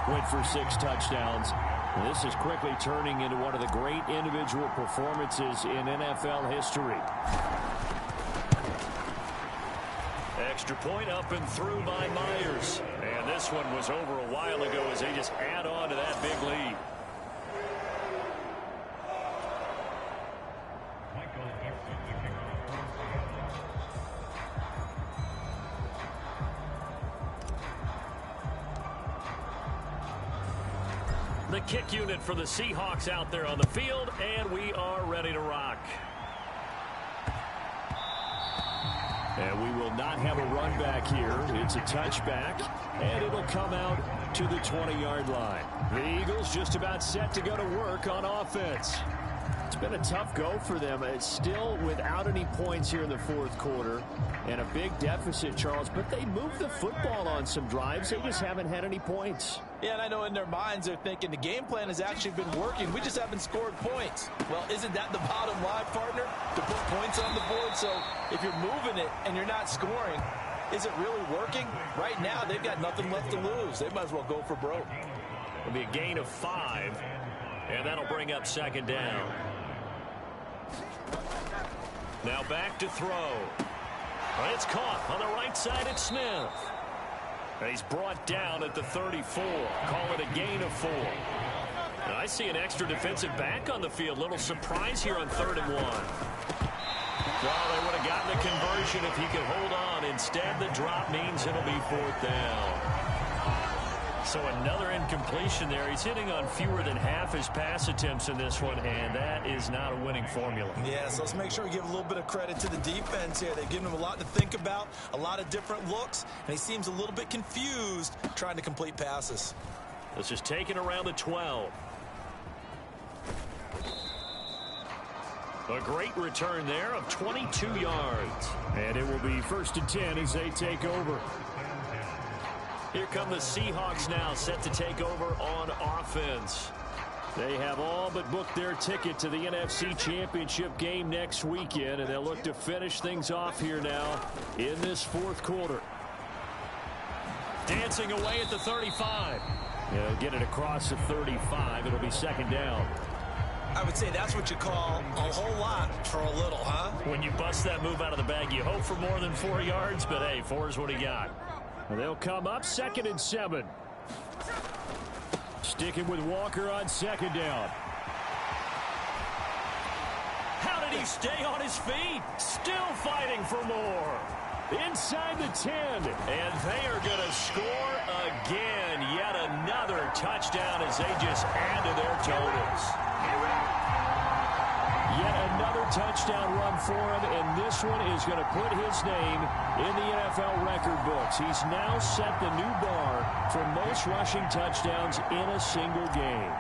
Speaker 1: went for 6 touchdowns. And this is quickly turning into one of the great individual performances in NFL history. Extra point up and through by Myers. And this one was over a while ago as they just add on to that big lead. The kick unit for the Seahawks out there on the field, and we are ready to rock. And we will not have a run back here. It's a touchback, and it'll come out to the 20-yard line. The Eagles just about set to go to work on offense. It's been a tough go for them. It's still without any points here in the 4th quarter and a big deficit, Charles, but they moved the football on some drives. They just haven't had any points.
Speaker 2: Yeah, and I know in their minds they're thinking the game plan has actually been working. We just haven't scored points. Well, isn't that the bottom line, partner? To put points on the board. So if you're moving it and you're not scoring, is it really working? Right now, they've got nothing left to lose. They might as well go for broke.
Speaker 1: It'll be a gain of 5, and that'll bring up 2nd down. Now back to throw. It's caught on the right side at Smith. And he's brought down at the 34. Call it a gain of 4. Now I see an extra defensive back on the field. Little surprise here on 3rd and 1. Well, they would have gotten the conversion if he could hold on. Instead, the drop means it'll be 4th down. So another incompletion there. He's hitting on fewer than half his pass attempts in this one, and that is not a winning formula.
Speaker 2: Yeah, so let's make sure we give a little bit of credit to the defense here. They've given him a lot to think about, a lot of different looks, and he seems a little bit confused trying to complete passes.
Speaker 1: This is taken around the 12. A great return there of 22 yards.
Speaker 4: And it will be 1st and 10 as they take over.
Speaker 1: Here come the Seahawks now, set to take over on offense.
Speaker 4: They have all but booked their ticket to the NFC Championship game next weekend, and they'll look to finish things off here now in this 4th quarter.
Speaker 1: Dancing away at the 35.
Speaker 4: They'll get it across the 35. It'll be 2nd down.
Speaker 2: I would say that's what you call a whole lot for a little, huh?
Speaker 1: When you bust that move out of the bag, you hope for more than 4 yards, but hey, 4 is what he got.
Speaker 4: They'll come up 2nd and 7. Sticking with Walker on second down.
Speaker 1: How did he stay on his feet? Still fighting for more.
Speaker 4: Inside the 10.
Speaker 1: And they are going to score again. Yet another touchdown as they just add to their totals.
Speaker 4: Yet another touchdown run for him, and this one is going to put his name in the NFL record books. He's now set the new bar for most rushing touchdowns in a single game.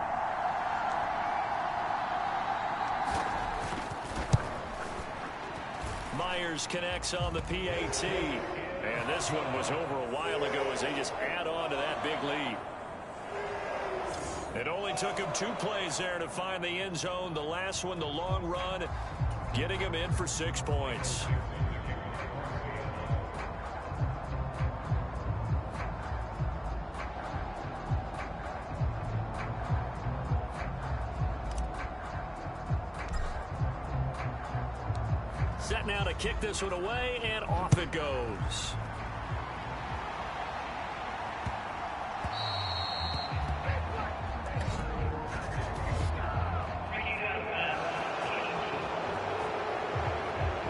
Speaker 1: Myers connects on the PAT. And this one was over a while ago as they just add on to that big lead. It only took him 2 plays there to find the end zone. The last one, the long run, getting him in for 6 points. Set now to kick this one away, and off it goes.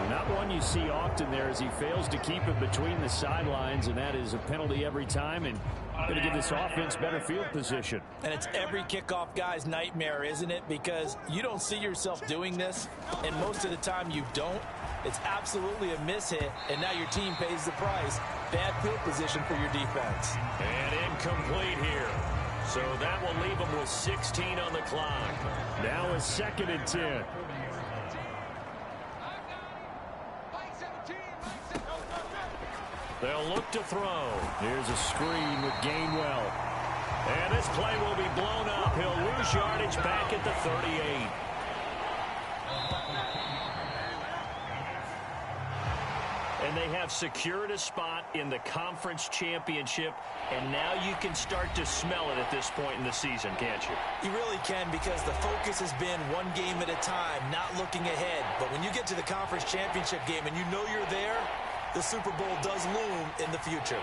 Speaker 4: Not one you see often there as he fails to keep it between the sidelines, and that is a penalty every time, and going to give this offense better field position.
Speaker 2: And it's every kickoff guy's nightmare, isn't it? Because you don't see yourself doing this, and most of the time you don't. It's absolutely a mishit, and now your team pays the price. Bad field position for your defense.
Speaker 1: And incomplete here. So that will leave them with 16 on the clock.
Speaker 4: Now a 2nd and 10.
Speaker 1: They'll look to throw.
Speaker 4: Here's a screen with Gainwell.
Speaker 1: And this play will be blown up. He'll lose yardage back at the 38. And they have secured a spot in the conference championship, and now you can start to smell it at this point in the season, can't you?
Speaker 2: You really can, because the focus has been one game at a time, not looking ahead. But when you get to the conference championship game and you know you're there, the Super Bowl does loom in the future.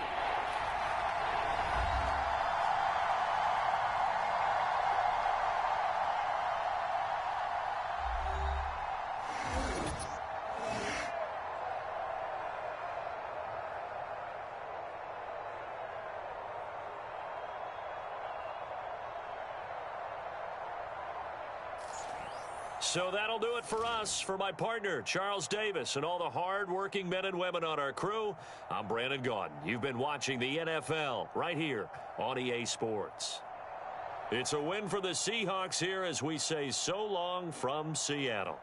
Speaker 1: So that'll do it for us. For my partner, Charles Davis, and all the hard-working men and women on our crew, I'm Brandon Gaudin. You've been watching the NFL right here on EA Sports. It's a win for the Seahawks here as we say so long from Seattle.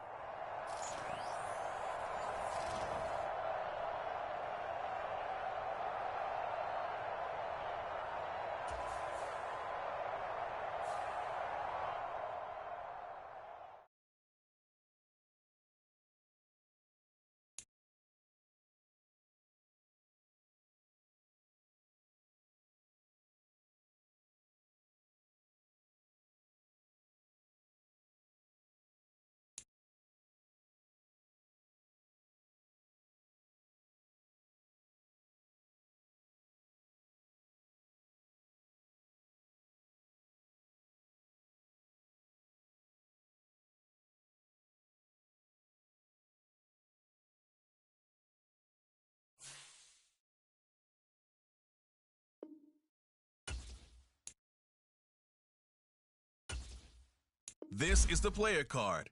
Speaker 5: This is the player card.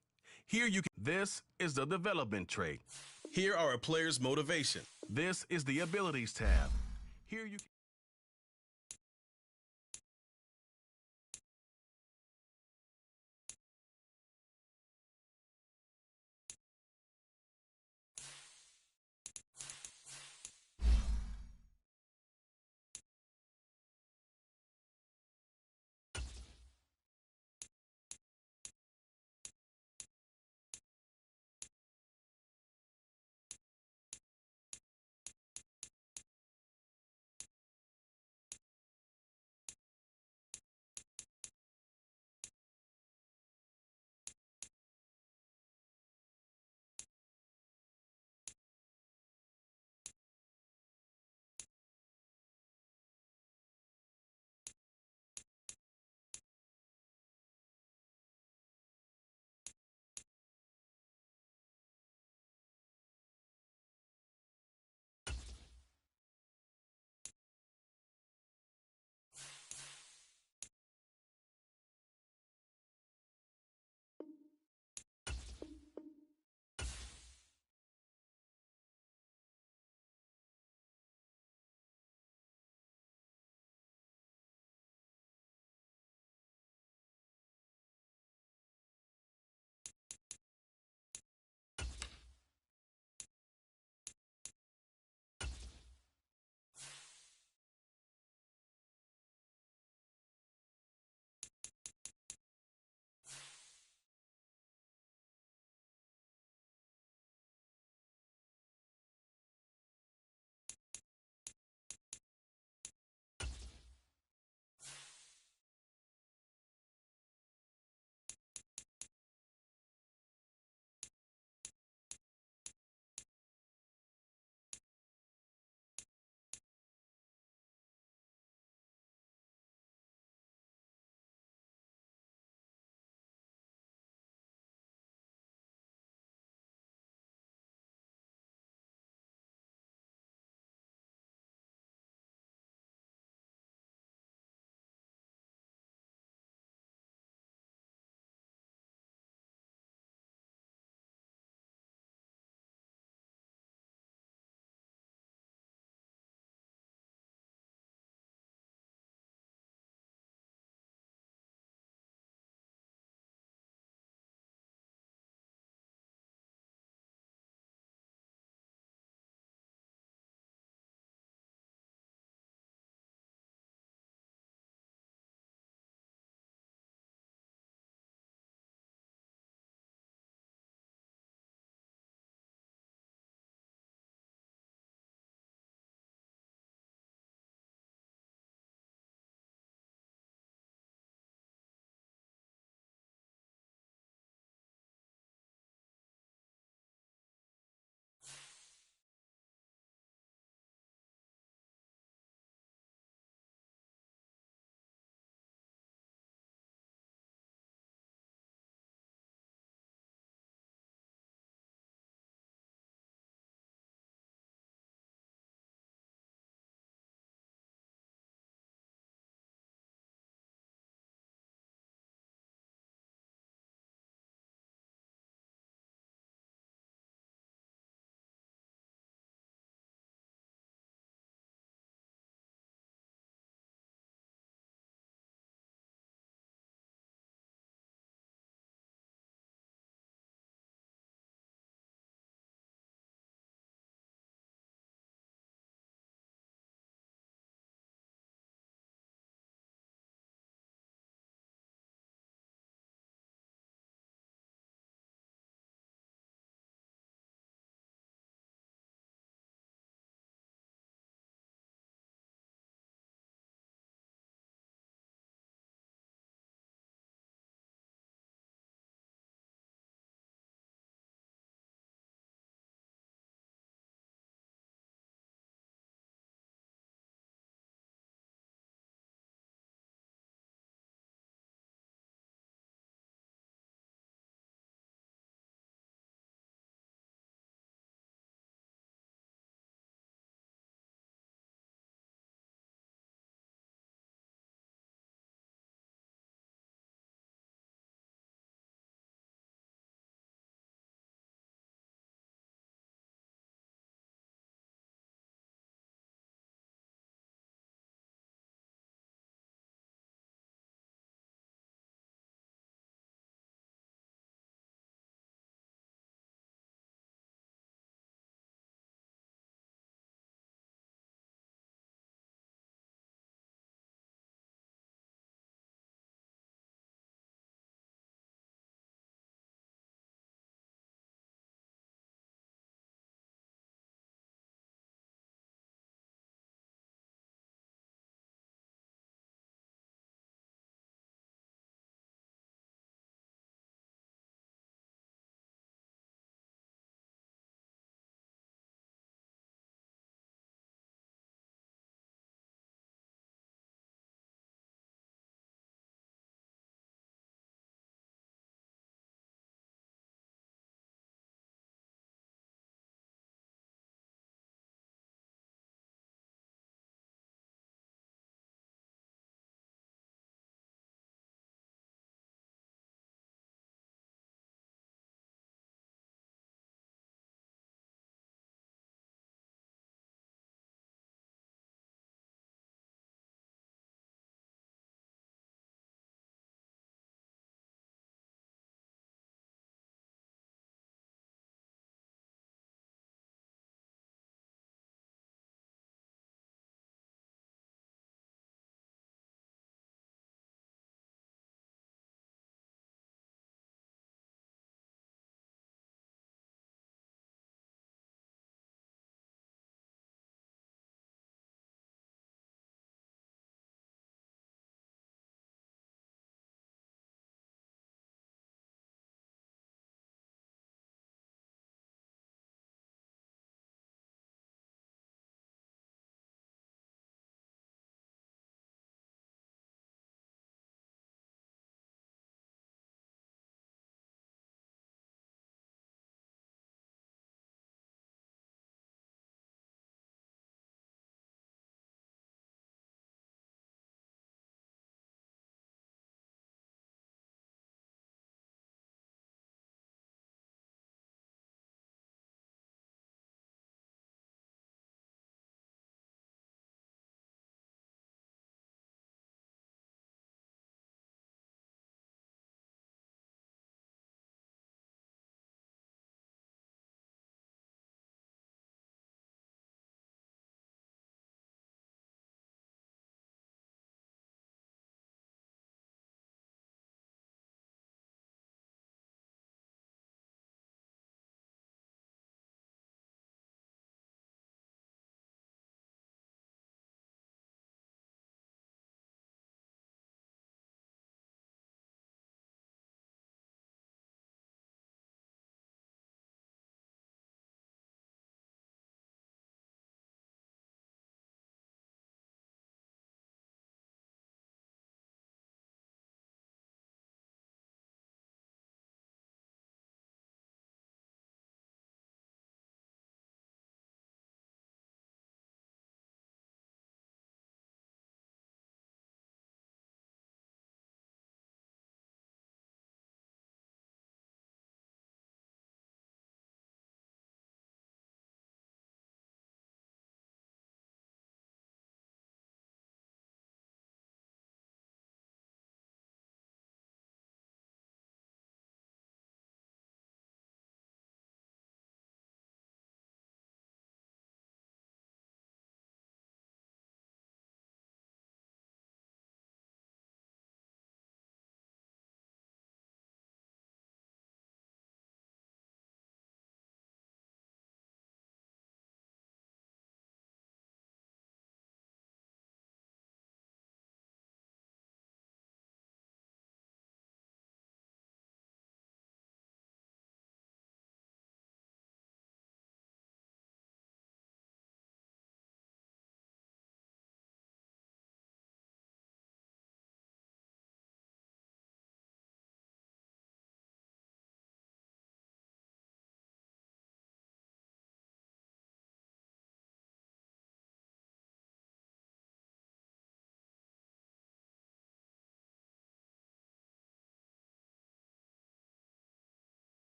Speaker 5: Here you can. This is the development trait. Here are a player's motivation. This is the abilities tab. Here you can.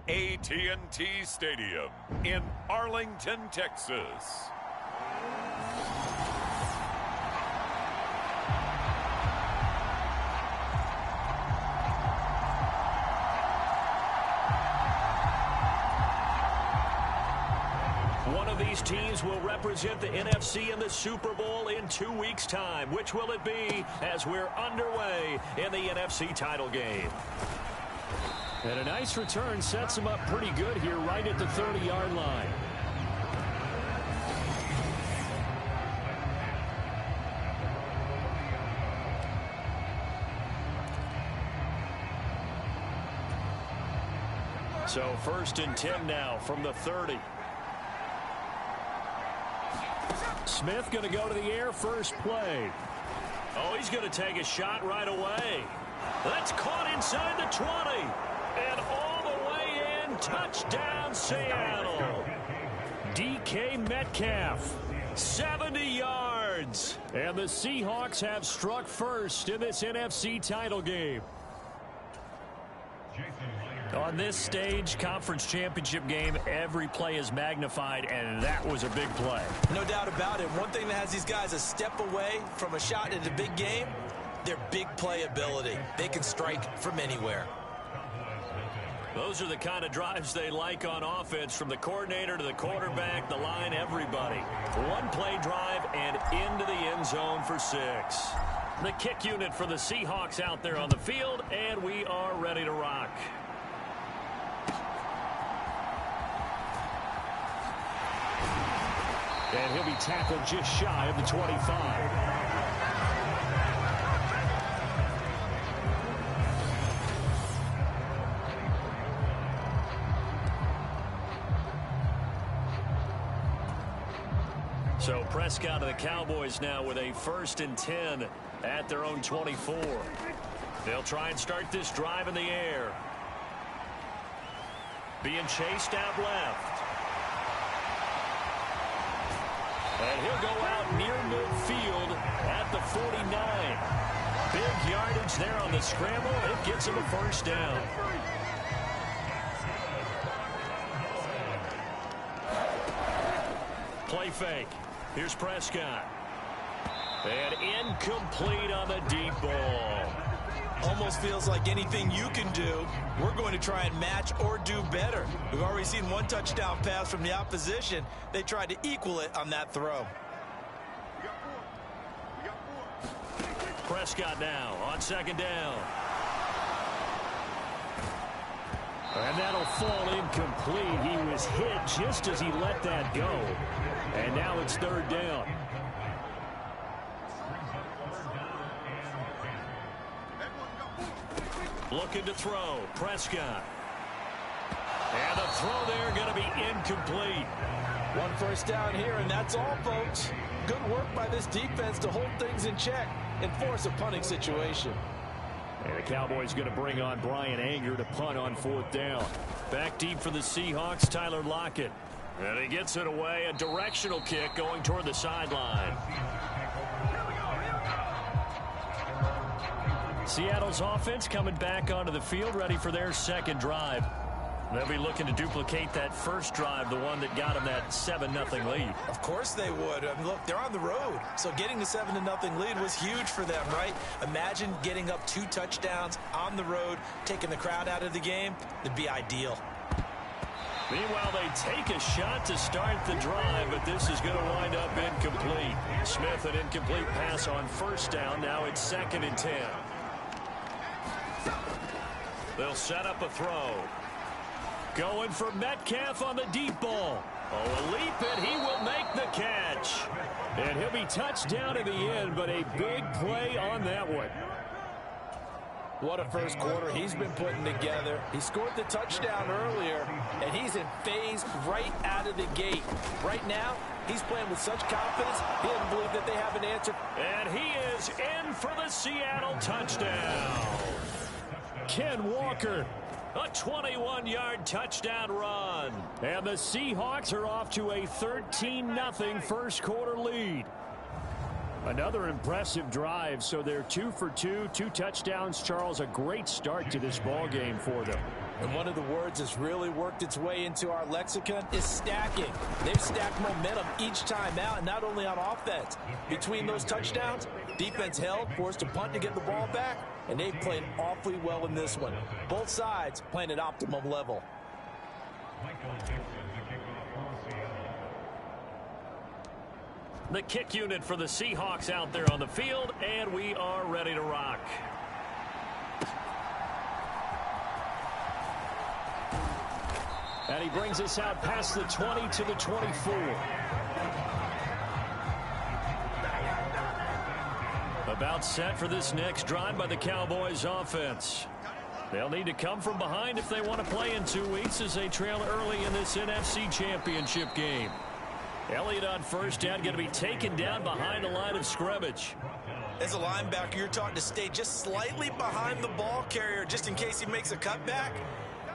Speaker 6: AT&T Stadium in Arlington, Texas.
Speaker 1: One of these teams will represent the NFC in the Super Bowl in 2 weeks' time. Which will it be as we're underway in the NFC title game?
Speaker 4: And a nice return sets him up pretty good here right at the 30-yard line. So 1st and 10 now from the 30. Smith going to go to the air first play.
Speaker 1: Oh, he's going to take a shot right away. That's caught inside the 20. And all the way in, touchdown Seattle. DK Metcalf, 70 yards. And the Seahawks have struck first in this NFC title game. On this stage, conference championship game, every play is magnified, and that was a big play.
Speaker 2: No doubt about it. One thing that has these guys a step away from a shot in a big game, their big play ability. They can strike from anywhere.
Speaker 1: Those are the kind of drives they like on offense, from the coordinator to the quarterback, the line, everybody. One play drive and into the end zone for 6. The kick unit for the Seahawks out there on the field, and we are ready to rock.
Speaker 4: And he'll be tackled just shy of the 25.
Speaker 1: So Prescott of the Cowboys now with a 1st and 10 at their own 24. They'll try and start this drive in the air. Being chased out left. And he'll go out near midfield at the 49. Big yardage there on the scramble. It gets him a 1st down. Play fake. Here's Prescott. And incomplete on the deep ball.
Speaker 2: Almost feels like anything you can do, we're going to try and match or do better. We've already seen one touchdown pass from the opposition. They tried to equal it on that throw.
Speaker 1: Prescott now on 2nd down.
Speaker 4: And that'll fall incomplete. He was hit just as he let that go. And now it's 3rd down.
Speaker 1: Looking to throw. Prescott. And the throw there going to be incomplete.
Speaker 2: 1 1st down here, and that's all, folks. Good work by this defense to hold things in check and force a punting situation.
Speaker 4: And the Cowboys going to bring on Brian Anger to punt on 4th down.
Speaker 1: Back deep for the Seahawks, Tyler Lockett. And he gets it away, a directional kick going toward the sideline. Seattle's offense coming back onto the field, ready for their 2nd drive. They'll be looking to duplicate that first drive, the one that got them that 7-0 lead.
Speaker 2: Of course they would. I mean, look, they're on the road. So getting the 7-0 lead was huge for them, right? Imagine getting up 2 touchdowns on the road, taking the crowd out of the game. It'd be ideal.
Speaker 1: Meanwhile, they take a shot to start the drive, but this is going to wind up incomplete. Smith, an incomplete pass on 1st down. Now it's 2nd and 10. They'll set up a throw. Going for Metcalf on the deep ball. Oh, a leap, and he will make the catch.
Speaker 4: And he'll be touched down in the end, but a big play on that one.
Speaker 2: What a first quarter he's been putting together. He scored the touchdown earlier, and he's in phase right out of the gate. Right now, he's playing with such confidence, he doesn't believe that they have an answer.
Speaker 1: And he is in for the Seattle touchdown.
Speaker 4: Ken Walker.
Speaker 1: A 21-yard touchdown run.
Speaker 4: And the Seahawks are off to a 13-0 first quarter lead. Another impressive drive, so they're 2 for 2, 2 touchdowns. Charles, a great start to this ball game for them.
Speaker 2: And one of the words that's really worked its way into our lexicon is stacking. They've stacked momentum each time out, and not only on offense. Between those touchdowns, defense held, forced a punt to get the ball back, and they've played awfully well in this one. Both sides playing at optimum level.
Speaker 1: The kick unit for the Seahawks out there on the field, and we are ready to rock. And he brings us out past the 20 to the 24. About set for this next drive by the Cowboys offense. They'll need to come from behind if they want to play in 2 weeks as they trail early in this NFC Championship game. Elliott on first down, going to be taken down behind the line of scrimmage.
Speaker 2: As a linebacker, you're taught to stay just slightly behind the ball carrier just in case he makes a cutback.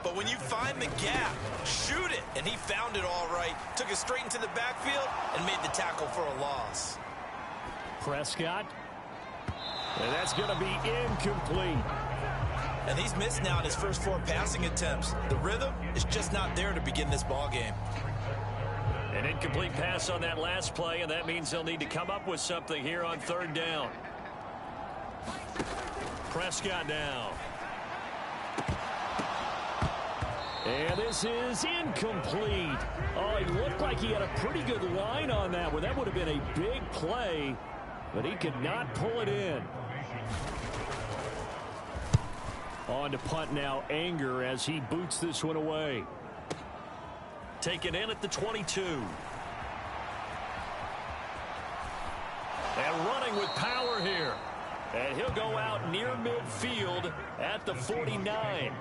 Speaker 2: But when you find the gap, shoot it. And he found it all right. Took it straight into the backfield and made the tackle for a loss.
Speaker 4: Prescott. And that's going to be incomplete.
Speaker 2: And he's missed now in his first 4 passing attempts. The rhythm is just not there to begin this ball game.
Speaker 1: An incomplete pass on that last play, and that means they'll need to come up with something here on 3rd down. Prescott now. And this is incomplete. Oh, he looked like he had a pretty good line on that one. That would have been a big play, but he could not pull it in. On to punt now, Anger, as he boots this one away. Taken in at the 22. And running with power here. And he'll go out near midfield at the 49.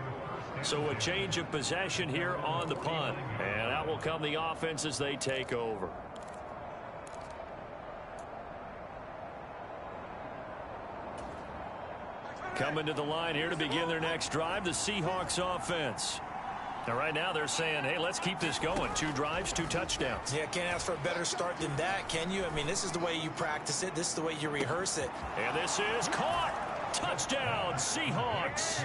Speaker 1: So a change of possession here on the punt. And out will come the offense as they take over. Coming to the line here to begin their next drive, the Seahawks offense. Now, right now they're saying, hey, let's keep this going. 2 drives, 2 touchdowns.
Speaker 2: Yeah, can't ask for a better start than that, can you? I mean, this is the way you practice it. This is the way you rehearse it.
Speaker 1: And this is caught. Touchdown, Seahawks.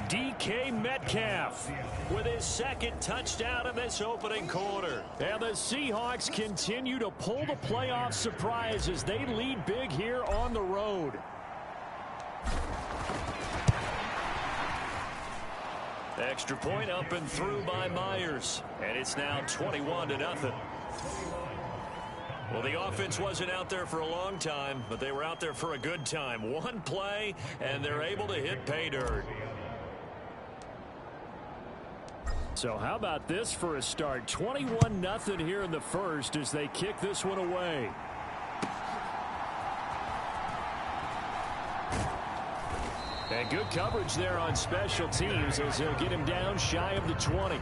Speaker 1: DK Metcalf with his 2nd touchdown of this opening quarter. And the Seahawks continue to pull the playoff surprise as they lead big here on the road. Extra point up and through by Myers. And it's now 21-0. Well, the offense wasn't out there for a long time, but they were out there for a good time. 1 play, and they're able to hit pay dirt. So how about this for a start? 21-0 here in the first as they kick this one away. And good coverage there on special teams as they'll get him down shy of the 20.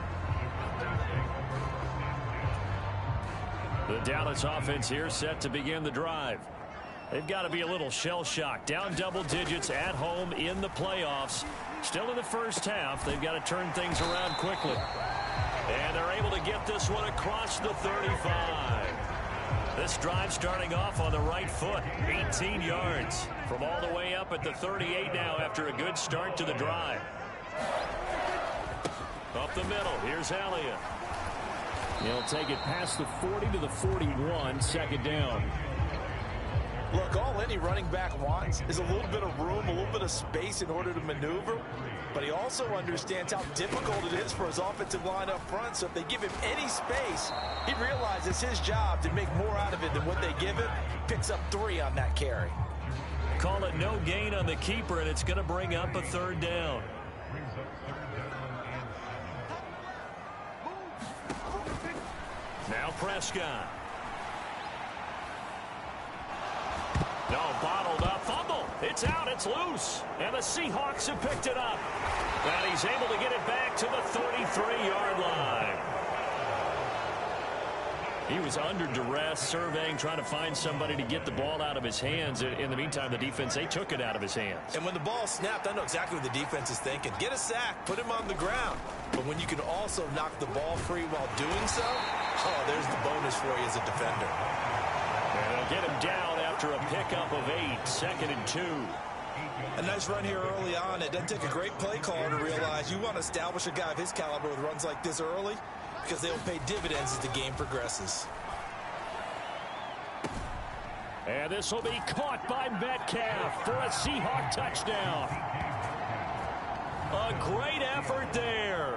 Speaker 1: The Dallas offense here set to begin the drive. They've got to be a little shell-shocked. Down double digits at home in the playoffs. Still in the first half. They've got to turn things around quickly. And they're able to get this one across the 35. This drive starting off on the right foot. 18 yards from all the way up at the 38 now after a good start to the drive. Up the middle. Here's Elliott. He'll take it past the 40 to the 41. 2nd down.
Speaker 2: Look, all any running back wants is a little bit of room, a little bit of space in order to maneuver. But he also understands how difficult it is for his offensive line up front. So if they give him any space, he realizes his job to make more out of it than what they give him. Picks up 3 on that carry.
Speaker 1: Call it no gain on the keeper, and it's going to bring up a 3rd down. Now Prescott. No, bottled up. Fumble. It's out. It's loose. And the Seahawks have picked it up. And he's able to get it back to the 33-yard line. He was under duress, surveying, trying to find somebody to get the ball out of his hands. In the meantime, the defense, they took it out of his hands.
Speaker 2: And when the ball snapped, I know exactly what the defense is thinking. Get a sack, put him on the ground. But when you can also knock the ball free while doing so, oh, there's the bonus for you as a defender.
Speaker 1: And they'll get him down after a pickup of 8, 2nd and 2.
Speaker 2: A nice run here early on. It doesn't take a great play caller to realize you want to establish a guy of his caliber with runs like this early because they'll pay dividends as the game progresses.
Speaker 4: And this will be caught by Metcalf for a Seahawk touchdown. A great effort there.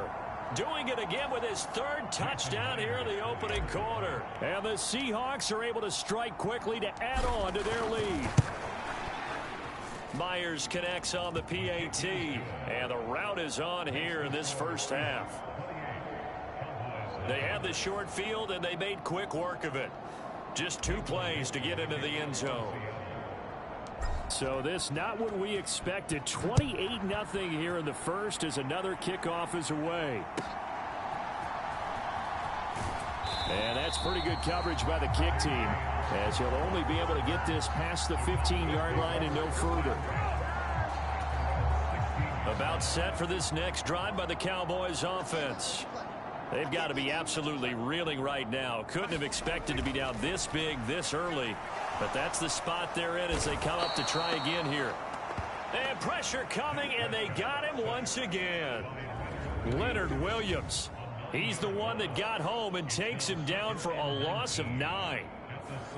Speaker 4: Doing it again with his third touchdown here in the opening quarter. And the Seahawks are able to strike quickly to add on to their lead. Myers connects on the PAT. And the route is on here in this first half. They had the short field, and they made quick work of it. Just 2 plays to get into the end zone. So this not what we expected. 28-0 here in the first as another kickoff is away. And that's pretty good coverage by the kick team, as he'll only be able to get this past the 15-yard line and no further. About set for this next drive by the Cowboys offense. They've got to be absolutely reeling right now. Couldn't have expected to be down this big this early. But that's the spot they're in as they come up to try again here. And pressure coming, and they got him once again. Leonard Williams. He's the one that got home and takes him down for a loss of 9.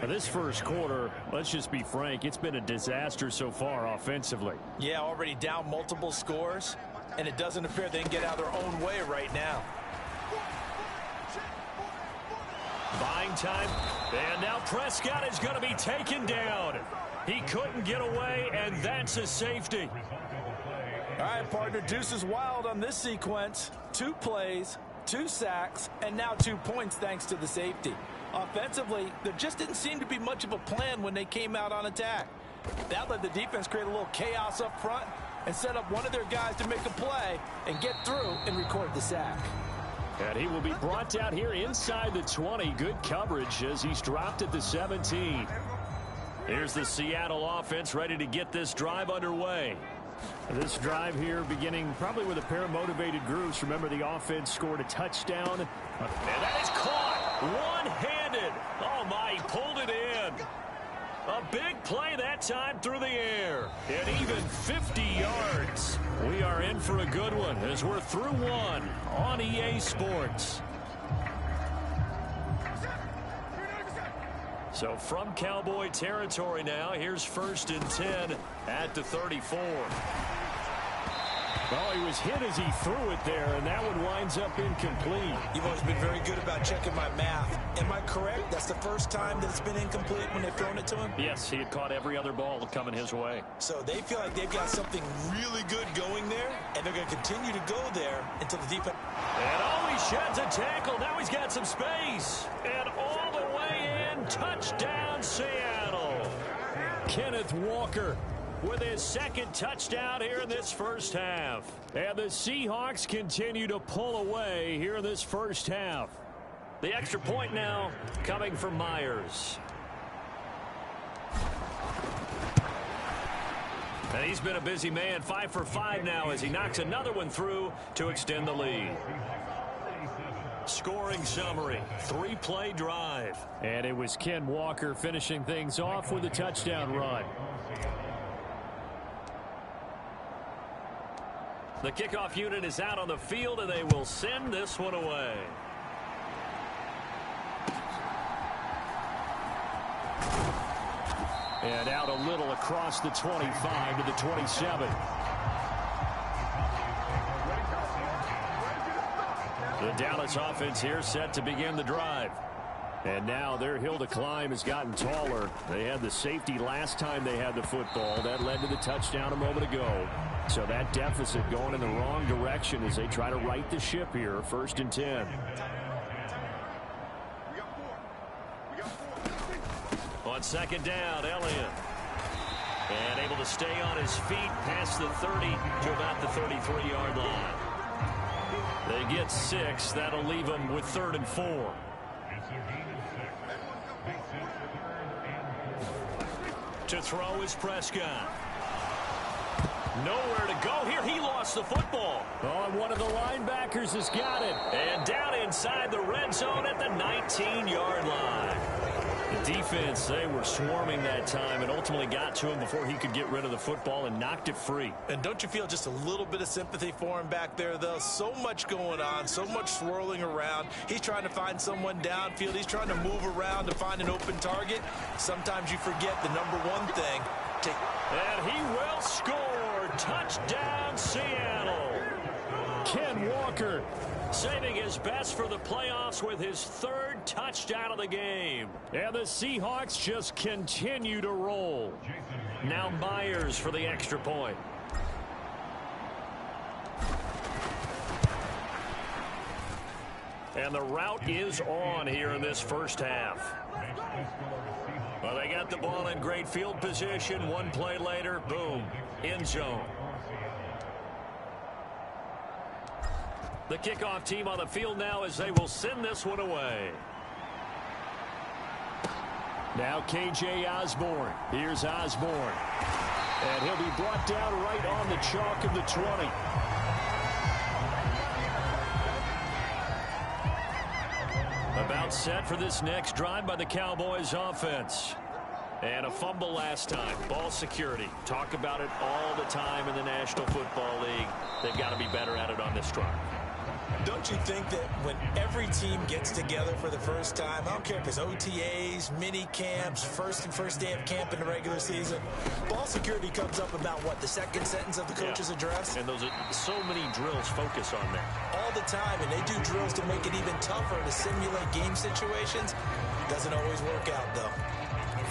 Speaker 4: Now this first quarter, let's just be frank, it's been a disaster so far offensively.
Speaker 2: Yeah, already down multiple scores, and it doesn't appear they can get out of their own way right now.
Speaker 4: Buying time, and now Prescott is going to be taken down. He couldn't get away, and that's a safety.
Speaker 2: All right, partner, deuce is wild on this sequence. 2 plays, 2 sacks, and now 2 points thanks to the safety. Offensively, there just didn't seem to be much of a plan when they came out on attack. That let the defense create a little chaos up front and set up one of their guys to make a play and get through and record the sack.
Speaker 4: And he will be brought down here inside the 20. Good coverage as he's dropped at the 17. Here's the Seattle offense ready to get this drive underway. This drive here beginning probably with a pair of motivated groups. Remember, the offense scored a touchdown. And that is caught one-handed. Oh, my, he pulled it in. A big play that time through the air. And even 50 yards. We are in for a good one as we're through one on EA Sports. So from Cowboy territory now, here's 1st and 10 at the 34. Well, he was hit as he threw it there, and that one winds up incomplete.
Speaker 2: You've always been very good about checking my math. Am I correct? That's the first time that it's been incomplete when they've thrown it to him?
Speaker 4: Yes, he had caught every other ball coming his way.
Speaker 2: So they feel like they've got something really good going there, and they're going to continue to go there until the defense.
Speaker 4: And oh, he sheds a tackle. Now he's got some space. And all the way in, touchdown Seattle. Kenneth Walker with his 2nd touchdown here in this first half. And the Seahawks continue to pull away here in this first half. The extra point now coming from Myers. And he's been a busy man, 5 for 5 now as he knocks another one through to extend the lead. Scoring summary, 3-play drive. And it was Ken Walker finishing things off with a touchdown run. The kickoff unit is out on the field, and they will send this one away. And out a little across the 25 to the 27. The Dallas offense here set to begin the drive. And now their hill to climb has gotten taller. They had the safety last time they had the football. That led to the touchdown a moment ago. So that deficit going in the wrong direction as they try to right the ship here. 1st and 10. On 2nd down, Elliott. And able to stay on his feet past the 30 to about the 33-yard line. They get 6. That'll leave them with 3rd and 4. To throw is Prescott. Nowhere to go here. He lost the football. Oh, and one of the linebackers has got it. And down inside the red zone at the 19-yard line.
Speaker 1: The defense, they were swarming that time and ultimately got to him before he could get rid of the football and knocked it free.
Speaker 2: And don't you feel just a little bit of sympathy for him back there, though? So much going on, so much swirling around. He's trying to find someone downfield. He's trying to move around to find an open target. Sometimes you forget the number one thing.
Speaker 1: And he will score. Touchdown, Seattle. Ken Walker saving his best for the playoffs with his third touchdown of the game. And the Seahawks just continue to roll. Now Myers for the extra point. And the route is on here in this first half. Well, they got the ball in great field position. One play later, boom, end zone. The kickoff team on the field now as they will send this one away.
Speaker 4: Now KJ Osborne. Here's Osborne. And he'll be brought down right on the chalk of the 20.
Speaker 1: About set for this next drive by the Cowboys offense. And a fumble last time. Ball security. Talk about it all the time in the National Football League. They've got to be better at it on this drive.
Speaker 2: Don't you think that when every team gets together for the first time, I don't care if it's OTAs, mini camps, first day of camp in the regular season, ball security comes up about what, the second sentence of the coach's address?
Speaker 1: And those are so many drills focus on that.
Speaker 2: All the time, and they do drills to make it even tougher to simulate game situations. Doesn't always work out, though.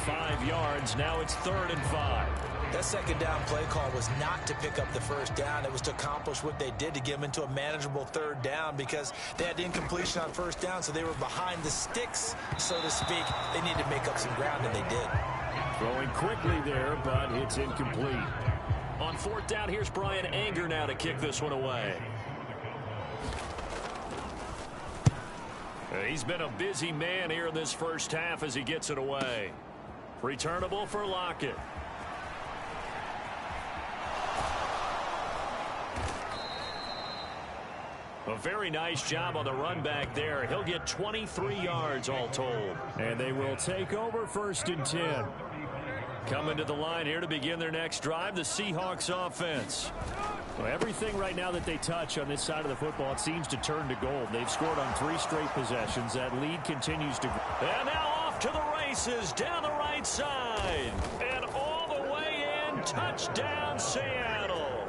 Speaker 1: 5 yards, now it's 3rd and 5.
Speaker 2: That second down play call was not to pick up the first down. It was to accomplish what they did to get them into a manageable 3rd down because they had incompletion on first down, so they were behind the sticks, so to speak. They needed to make up some ground, and they did.
Speaker 4: Throwing quickly there, but it's incomplete.
Speaker 1: On 4th down, here's Brian Anger now to kick this one away. He's been a busy man here in this first half as he gets it away. Returnable for Lockett. A very nice job on the run back there. He'll get 23 yards all told.
Speaker 4: And they will take over 1st and 10.
Speaker 1: Coming to the line here to begin their next drive, the Seahawks offense.
Speaker 4: Well, everything right now that they touch on this side of the football, it seems to turn to gold. They've scored on 3 straight possessions. That lead continues to grow.
Speaker 1: And now off to the races down the right side. And all the way in, touchdown Seattle.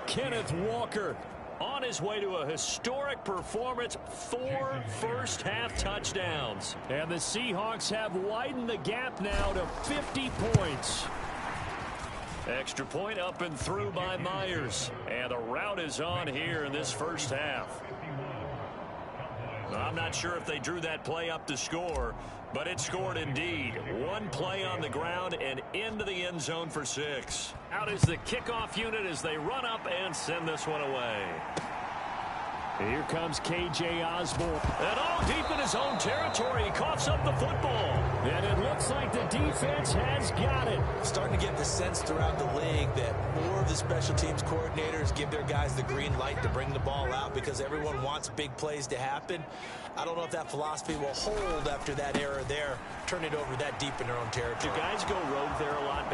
Speaker 1: Kenneth Walker on his way to a historic performance, 4 first-half touchdowns.
Speaker 4: And the Seahawks have widened the gap now to 50 points.
Speaker 1: Extra point up and through by Myers. And the route is on here in this first half. I'm not sure if they drew that play up to score, but it scored indeed. One play on the ground and into the end zone for 6. Out is the kickoff unit as they run up and send this one away.
Speaker 4: Here comes KJ Osborne.
Speaker 1: And all deep in his own territory, he coughs up the football.
Speaker 4: And it looks like the defense has got it.
Speaker 2: Starting to get the sense throughout the league that more of the special teams coordinators give their guys the green light to bring the ball out because everyone wants big plays to happen. I don't know if that philosophy will hold after that error there. Turn it over that deep in their own territory.
Speaker 1: Do guys go rogue there a lot?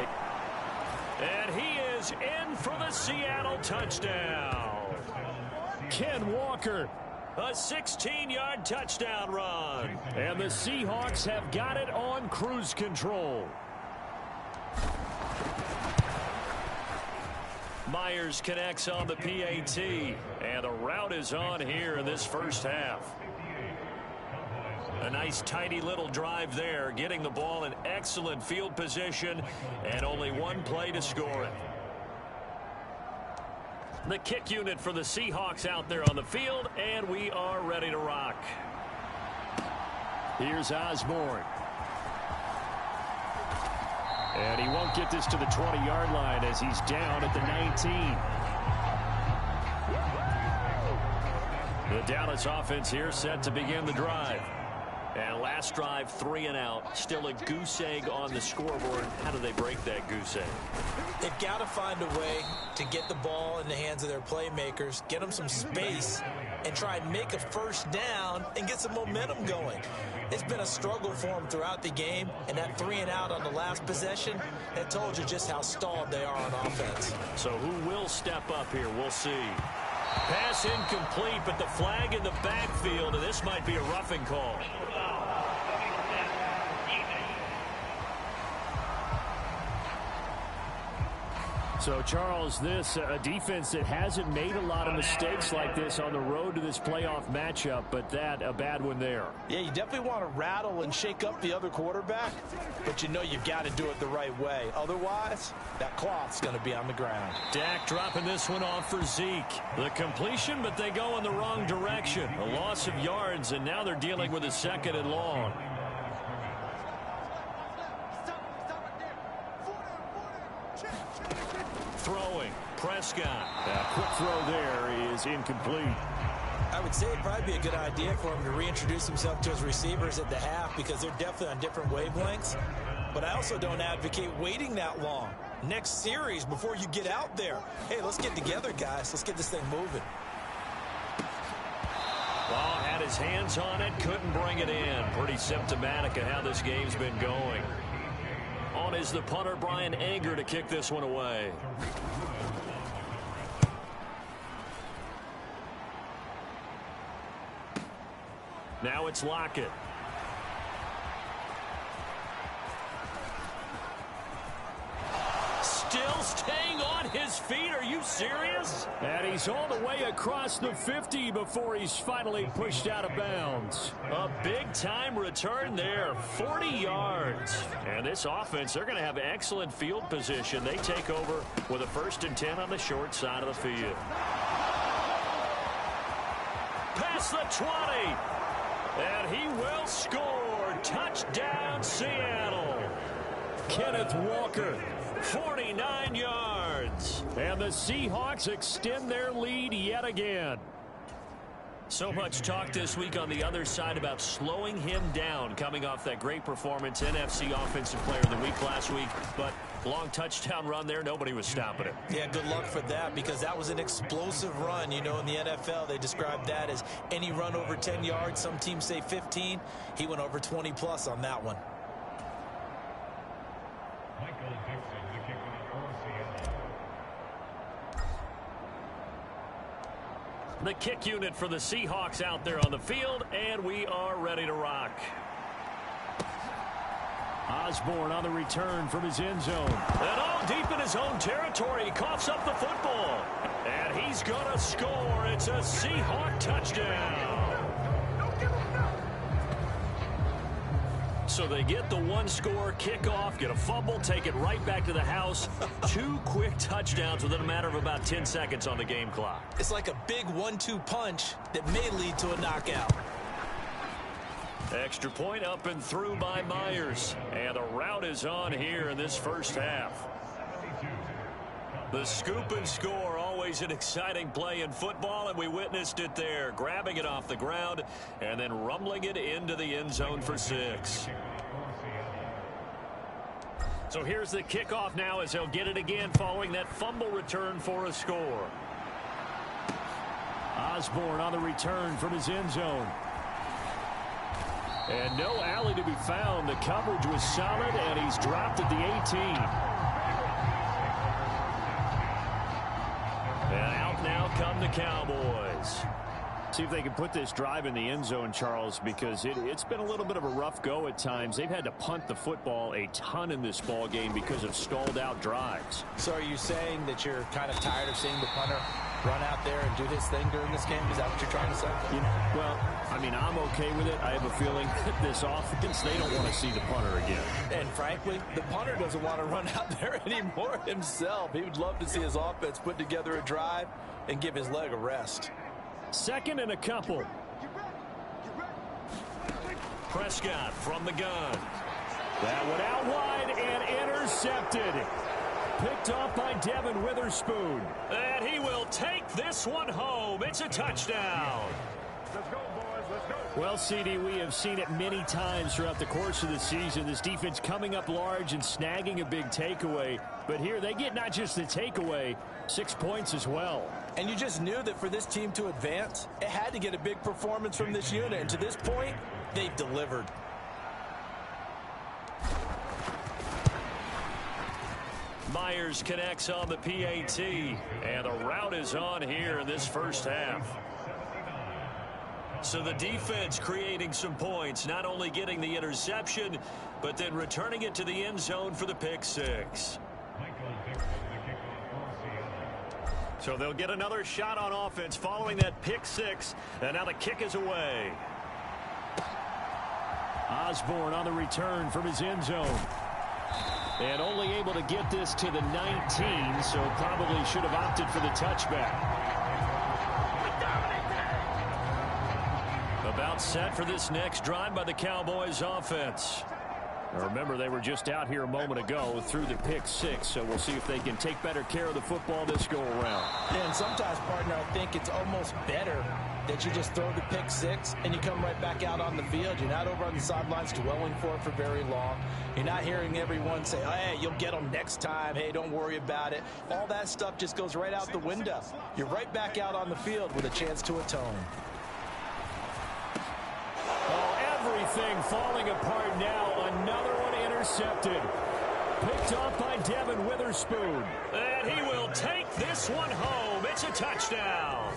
Speaker 1: And he is in for the Seattle touchdown.
Speaker 4: Ken Walker.
Speaker 1: A 16-yard touchdown run.
Speaker 4: And the Seahawks have got it on cruise control.
Speaker 1: Myers connects on the PAT. And the route is on here in this first half. A nice, tidy little drive there, getting the ball in excellent field position, and only one play to score it. The kick unit for the Seahawks out there on the field, and we are ready to rock.
Speaker 4: Here's Osborne. And he won't get this to the 20-yard line as he's down at the 19. The Dallas offense here set to begin the drive.
Speaker 1: And last drive, 3 and out. Still a goose egg on the scoreboard. How do they break that goose egg?
Speaker 2: They've got to find a way to get the ball in the hands of their playmakers, get them some space, and try and make a first down and get some momentum going. It's been a struggle for them throughout the game, and that 3 and out on the last possession, that told you just how stalled they are on offense.
Speaker 1: So who will step up here? We'll see. Pass incomplete, but the flag in the backfield, and this might be a roughing call.
Speaker 4: So, Charles, this a defense that hasn't made a lot of mistakes like this on the road to this playoff matchup, but that a bad one there.
Speaker 2: Yeah, you definitely want to rattle and shake up the other quarterback, but you know you've got to do it the right way. Otherwise, that cloth's going to be on the ground.
Speaker 1: Dak dropping this one off for Zeke. The completion, but they go in the wrong direction. A loss of yards, and now they're dealing with a 2nd and long. Throwing, Prescott.
Speaker 4: A quick throw there is incomplete.
Speaker 2: I would say it'd probably be a good idea for him to reintroduce himself to his receivers at the half because they're definitely on different wavelengths. But I also don't advocate waiting that long. Next series before you get out there. Hey, let's get together, guys. Let's get this thing moving.
Speaker 1: Ball had his hands on it, couldn't bring it in. Pretty symptomatic of how this game's been going. On is the punter, Brian Anger, to kick this one away. Now it's Lockett. Still staying on his feet. Are you serious?
Speaker 4: And he's all the way across the 50 before he's finally pushed out of bounds.
Speaker 1: A big-time return there, 40 yards. And this offense, they're going to have excellent field position. They take over with a 1st and 10 on the short side of the field. Past the 20. And he will score. Touchdown, Seattle. Kenneth Walker, 49 yards.
Speaker 4: And the Seahawks extend their lead yet again.
Speaker 1: So much talk this week on the other side about slowing him down coming off that great performance, NFC Offensive Player of the Week last week. But long touchdown run there, nobody was stopping it.
Speaker 2: Yeah, good luck for that because that was an explosive run. You know, in the NFL, they describe that as any run over 10 yards. Some teams say 15. He went over 20-plus on that one.
Speaker 1: The kick unit for the Seahawks out there on the field, and we are ready to rock.
Speaker 4: Osborne on the return from his end zone.
Speaker 1: And all deep in his own territory, he coughs up the football. And he's going to score. It's a Seahawk touchdown. So they get the one-score kickoff, get a fumble, take it right back to the house. 2 quick touchdowns within a matter of about 10 seconds on the game clock.
Speaker 2: It's like a big 1-2 punch that may lead to a knockout.
Speaker 1: Extra point up and through by Myers. And a rout is on here in this first half. The scoop and score, always an exciting play in football, and we witnessed it there. Grabbing it off the ground and then rumbling it into the end zone for 6. So here's the kickoff now as they'll get it again following that fumble return for a score.
Speaker 4: Osborne on the return from his end zone. And no alley to be found. The coverage was solid, and he's dropped at the 18.
Speaker 1: And out now come the Cowboys.
Speaker 4: See if they can put this drive in the end zone, Charles, because it's been a little bit of a rough go at times. They've had to punt the football a ton in this ball game because of stalled out drives.
Speaker 2: So are you saying that you're kind of tired of seeing the punter run out there and do his thing during this game? Is that what you're trying to say?
Speaker 4: Well, I mean, I'm okay with it. I have a feeling that this offense, they don't want to see the punter again.
Speaker 2: And frankly, the punter doesn't want to run out there anymore himself. He would love to see his offense put together a drive and give his leg a rest.
Speaker 4: 2nd and a couple.
Speaker 1: Prescott from the gun.
Speaker 4: That one out wide and intercepted. Picked off by Devin Witherspoon.
Speaker 1: And he will take this one home. It's a touchdown.
Speaker 3: Let's go, boys. Let's go.
Speaker 4: Well, CD, we have seen it many times throughout the course of the season. This defense coming up large and snagging a big takeaway. But here they get not just the takeaway, 6 points as well.
Speaker 2: And you just knew that for this team to advance, it had to get a big performance from this unit. And to this point, they've delivered.
Speaker 1: Myers connects on the PAT, and the route is on here in this first half. So the defense creating some points, not only getting the interception, but then returning it to the end zone for the pick six.
Speaker 4: So they'll get another shot on offense following that pick six, and now the kick is away. Osborne on the return from his end zone. And only able to get this to the 19, so probably should have opted for the touchback. About set for this next drive by the Cowboys offense. Now remember, they were just out here a moment ago through the pick six, so we'll see if they can take better care of the football this go around.
Speaker 2: And sometimes, partner, I think it's almost better that you just throw the pick six and you come right back out on the field. You're not over on the sidelines dwelling for it for very long. You're not hearing everyone say, hey, you'll get them next time. Hey, don't worry about it. All that stuff just goes right out the window. You're right back out on the field with a chance to atone.
Speaker 4: Oh, everything falling apart now. Another one intercepted. Picked off by Devin Witherspoon.
Speaker 1: And he will take this one home. It's a touchdown.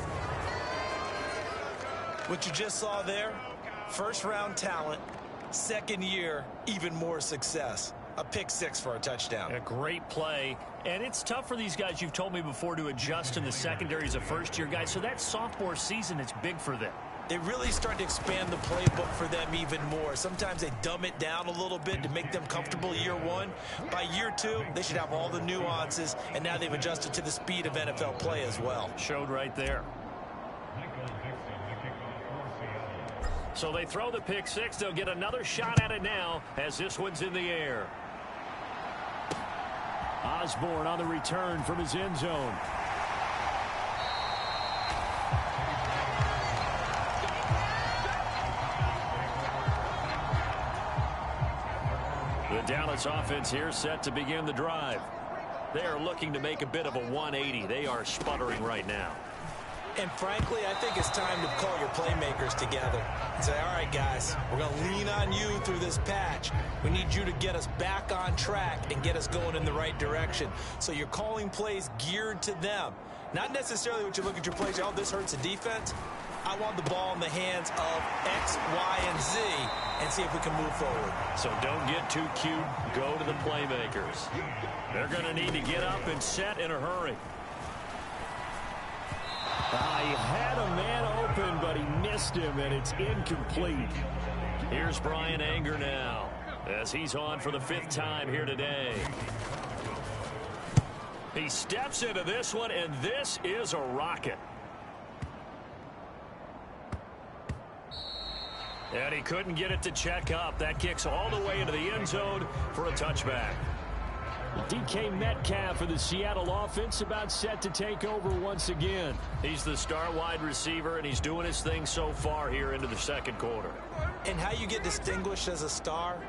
Speaker 2: What you just saw there, first-round talent, second year, even more success. A pick six for a touchdown.
Speaker 1: A great play. And it's tough for these guys, you've told me before, to adjust in the secondary as a first-year guy. So that sophomore season, it's big for them.
Speaker 2: They really start to expand the playbook for them even more. Sometimes they dumb it down a little bit to make them comfortable year one. By year two, they should have all the nuances, and now they've adjusted to the speed of NFL play as well.
Speaker 1: Showed right there. So they throw the pick six. They'll get another shot at it now as this one's in the air.
Speaker 4: Osborne on the return from his end zone. The Dallas offense here set to begin the drive. They are looking to make a bit of a 180. They are sputtering right now.
Speaker 2: And frankly, I think it's time to call your playmakers together and say, all right, guys, we're going to lean on you through this patch. We need you to get us back on track and get us going in the right direction. So you're calling plays geared to them. Not necessarily what you look at your plays, oh, this hurts the defense. I want the ball in the hands of X, Y, and Z and see if we can move forward.
Speaker 1: So don't get too cute. Go to the playmakers. They're going to need to get up and set in a hurry.
Speaker 4: He had a man open, but he missed him, and it's incomplete.
Speaker 1: Here's Brian Anger now as he's on for the 5th time here today. He steps into this one, and this is a rocket. And he couldn't get it to check up. That kicks all the way into the end zone for a touchback.
Speaker 4: DK Metcalf for the Seattle offense about set to take over once again.
Speaker 1: He's the star wide receiver, and he's doing his thing so far here into the second quarter.
Speaker 2: And how you get distinguished as a star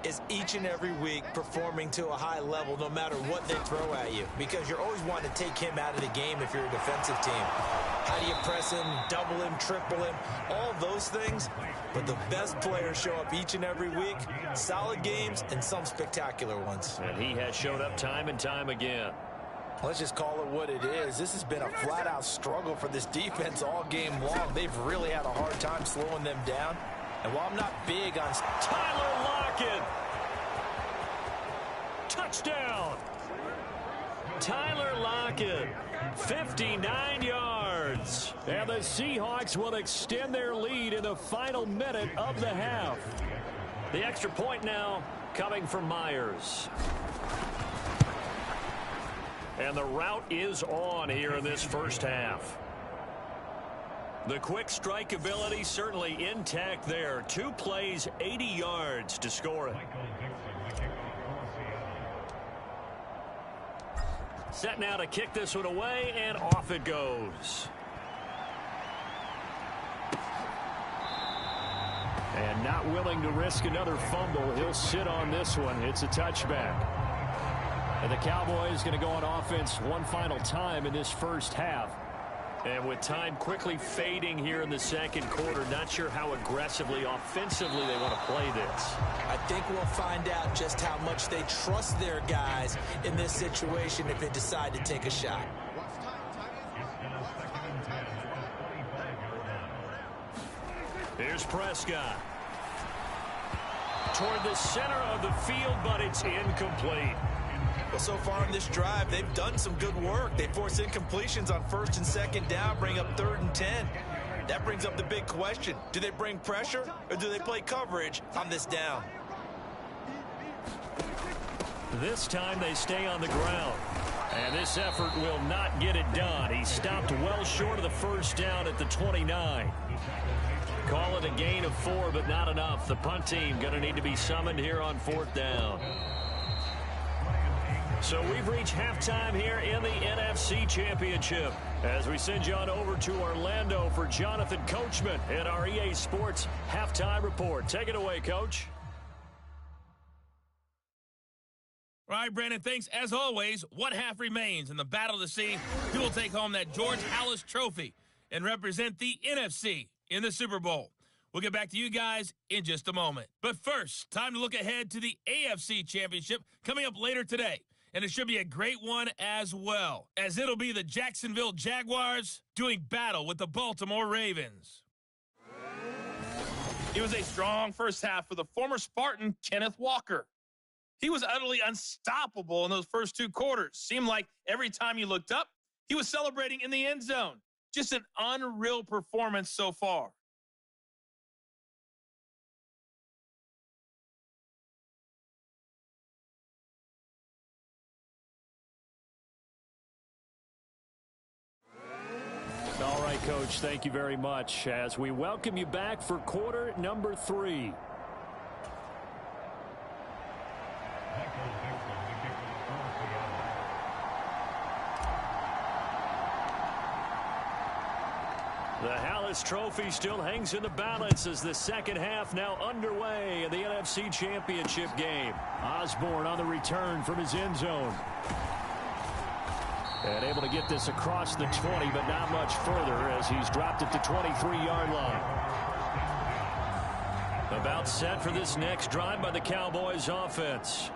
Speaker 2: is each and every week performing to a high level no matter what they throw at you, because you're always wanting to take him out of the game if you're a defensive team. How do you press him, double him, triple him, all those things? But the best players show up each and every week, solid games and some spectacular ones.
Speaker 1: And he has showed up time and time again.
Speaker 2: Let's just call it what it is. This has been a flat-out struggle for this defense all game long. They've really had a hard time slowing them down. And while I'm not big on
Speaker 1: Tyler Lockett, touchdown. Tyler Lockett, 59 yards.
Speaker 4: And the Seahawks will extend their lead in the final minute of the half.
Speaker 1: The extra point now coming from Myers. And the route is on here in this first half. The quick strike ability certainly intact there. 2 plays, 80 yards to score it. Set now to kick this one away, and off it goes.
Speaker 4: And not willing to risk another fumble. He'll sit on this one. It's a touchback. And the Cowboys going to go on offense one final time in this first half. And with time quickly fading here in the second quarter, not sure how aggressively, offensively they want to play this.
Speaker 2: I think we'll find out just how much they trust their guys in this situation if they decide to take a shot.
Speaker 1: Here's Prescott. Toward the center of the field, but it's incomplete.
Speaker 2: Well, so far in this drive, they've done some good work. They force incompletions on first and second down, bring up 3rd and 10. That brings up the big question. Do they bring pressure or do they play coverage on this down?
Speaker 1: This time they stay on the ground. And this effort will not get it done. He stopped well short of the first down at the 29. Call it a gain of 4, but not enough. The punt team going to need to be summoned here on 4th down. So we've reached halftime here in the NFC Championship as we send you on over to Orlando for Jonathan Coachman in our EA Sports Halftime Report. Take it away, Coach.
Speaker 7: All right, Brandon, thanks. As always, one half remains in the battle to see who will take home that George Halas Trophy and represent the NFC in the Super Bowl. We'll get back to you guys in just a moment. But first, time to look ahead to the AFC Championship coming up later today. And it should be a great one as well, as it'll be the Jacksonville Jaguars doing battle with the Baltimore Ravens. It was a strong first half for the former Spartan, Kenneth Walker. He was utterly unstoppable in those first 2 quarters. Seemed like every time you looked up, he was celebrating in the end zone. Just an unreal performance so far.
Speaker 4: All right, Coach, thank you very much as we welcome you back for quarter number 3. The Halas Trophy still hangs in the balance as the second half now underway in the NFC Championship game. Osborne on the return from his end zone. And able to get this across the 20, but not much further as he's dropped at the 23-yard line. About set for this next drive by the Cowboys offense.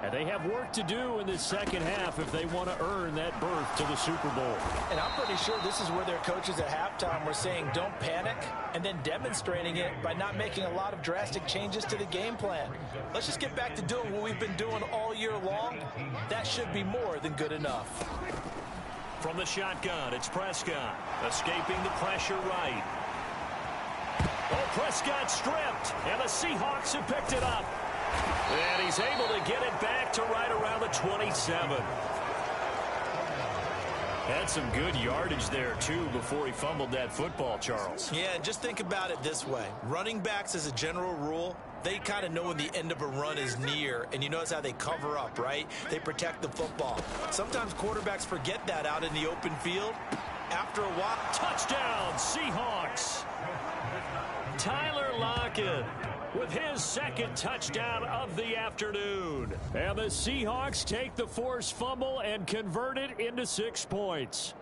Speaker 4: And they have work to do in this second half if they want to earn that berth to the Super Bowl.
Speaker 2: And I'm pretty sure this is where their coaches at halftime were saying don't panic, and then demonstrating it by not making a lot of drastic changes to the game plan. Let's just get back to doing what we've been doing all year long. That should be more than good enough.
Speaker 1: From the shotgun, it's Prescott. Escaping the pressure right. Oh, Prescott stripped, and the Seahawks have picked it up. And he's able to get it back to right around the 27. Had some good yardage there, too, before he fumbled that football, Charles.
Speaker 2: Yeah, just think about it this way. Running backs, as a general rule, they kind of know when the end of a run is near, and you notice how they cover up, right? They protect the football. Sometimes quarterbacks forget that out in the open field. After a while,
Speaker 1: touchdown, Seahawks. Tyler Lockett with his second touchdown of the afternoon. And the Seahawks take the forced fumble and convert it into 6 points.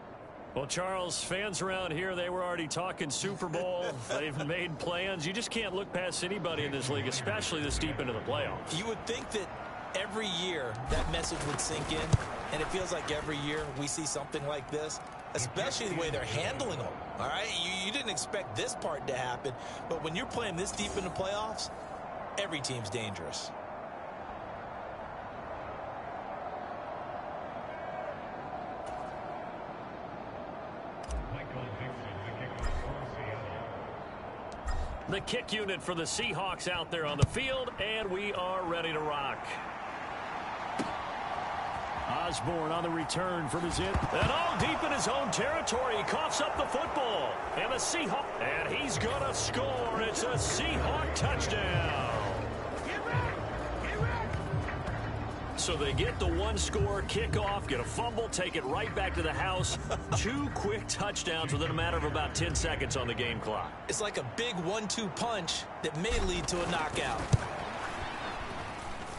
Speaker 1: Well, Charles, fans around here, they were already talking Super Bowl. They've made plans. You just can't look past anybody in this league, especially this deep into the playoffs.
Speaker 2: You would think that every year that message would sink in, and it feels like every year we see something like this, especially the way they're handling them. All right, you didn't expect this part to happen, but when you're playing this deep in the playoffs, every team's dangerous.
Speaker 1: The kick unit for the Seahawks out there on the field, and we are ready to rock.
Speaker 4: Osborne on the return from his end.
Speaker 1: And all deep in his own territory, he coughs up the football. And the Seahawk, and he's going to score. It's a Seahawk touchdown. So So they get the one-score kickoff, get a fumble, take it right back to the house. 2 quick touchdowns within a matter of about 10 seconds on the game clock.
Speaker 2: It's like a big 1-2 punch that may lead to a knockout.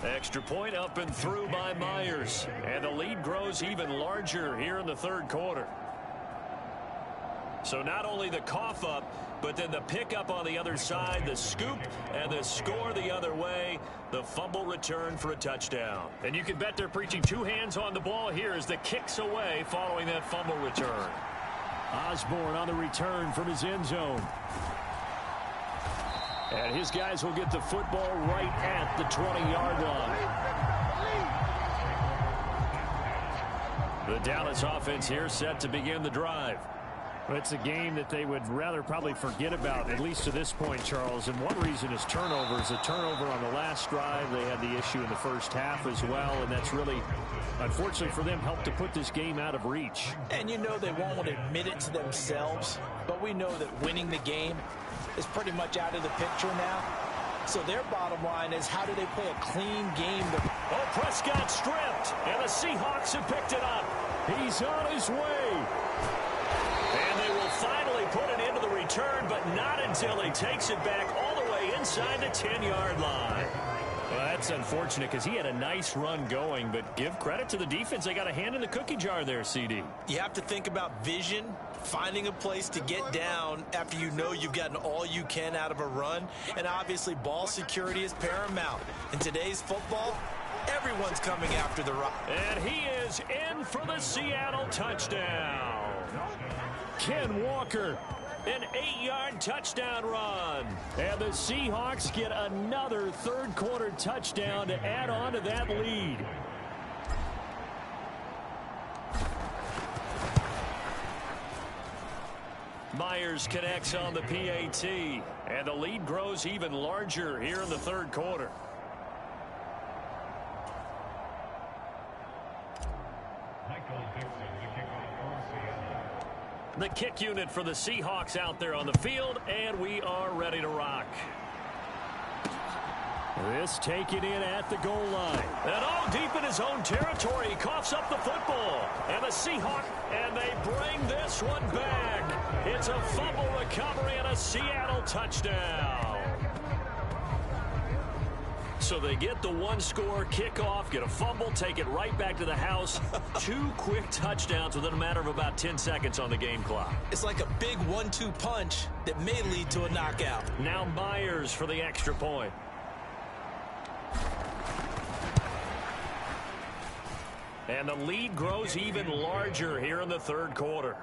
Speaker 1: Extra point up and through by Myers. And the lead grows even larger here in the third quarter. So not only the cough up, but then the pickup on the other side, the scoop, and the score the other way. The fumble return for a touchdown. And you can bet they're preaching 2 hands on the ball here as the kicks away following that fumble return.
Speaker 4: Osborne on the return from his end zone. And his guys will get the football right at the 20-yard line.
Speaker 1: The Dallas offense here set to begin the drive.
Speaker 4: It's a game that they would rather probably forget about, at least to this point, Charles. And one reason is turnovers. A turnover on the last drive. They had the issue in the first half as well, and that's really, unfortunately for them, helped to put this game out of reach.
Speaker 2: And you know they won't admit it to themselves, but we know that winning the game is pretty much out of the picture now. So their bottom line is, how do they play a clean game?
Speaker 1: Oh, Prescott stripped, and the Seahawks have picked it up.
Speaker 4: He's on his way.
Speaker 1: And they will finally put it into the return, but not until he takes it back all the way inside the 10-yard line.
Speaker 4: Well, that's unfortunate because he had a nice run going, but give credit to the defense. They got a hand in the cookie jar there, CD.
Speaker 2: You have to think about vision, finding a place to get down after you know you've gotten all you can out of a run, and obviously ball security is paramount. In today's football, everyone's coming after the rock.
Speaker 1: And he is in for the Seattle touchdown.
Speaker 4: Ken Walker,
Speaker 1: an 8-yard touchdown run.
Speaker 4: And the Seahawks get another third-quarter touchdown to add on to that lead.
Speaker 1: Myers connects on the PAT, and the lead grows even larger here in the third quarter. The kick unit for the Seahawks out there on the field, and we are ready to rock.
Speaker 4: This taken in at the goal line.
Speaker 1: And all deep in his own territory, he coughs up the football. And the Seahawks, and they bring this one back. It's a fumble recovery and a Seattle touchdown. So they get the one-score kickoff, get a fumble, take it right back to the house. 2 quick touchdowns within a matter of about 10 seconds on the game clock.
Speaker 2: It's like a big 1-2 punch that may lead to a knockout.
Speaker 1: Now Myers for the extra point. And the lead grows even larger here in the third quarter.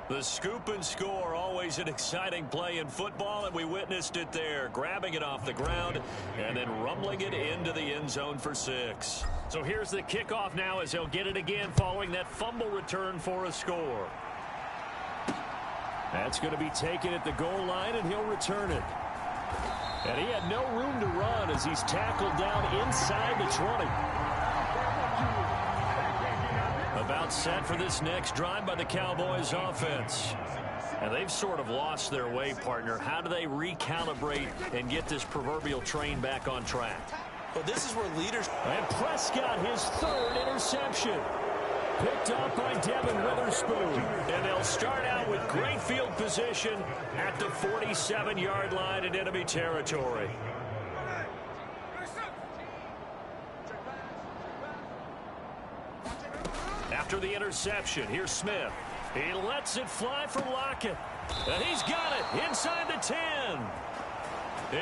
Speaker 1: The scoop and score, always an exciting play in football, and we witnessed it there, grabbing it off the ground and then rumbling it into the end zone for 6. So here's the kickoff now as he'll get it again following that fumble return for a score.
Speaker 4: That's going to be taken at the goal line, and he'll return it. And he had no room to run as he's tackled down inside the 20. About set for this next drive by the Cowboys offense. And they've sort of lost their way, partner. How do they recalibrate and get this proverbial train back on track?
Speaker 2: Well, this is where leaders...
Speaker 4: And Prescott, his 3rd interception. Picked up by Devin Witherspoon.
Speaker 1: And they'll start out with great field position at the 47-yard line in enemy territory. After the interception, here's Smith. He lets it fly for Lockett. And he's got it inside the 10.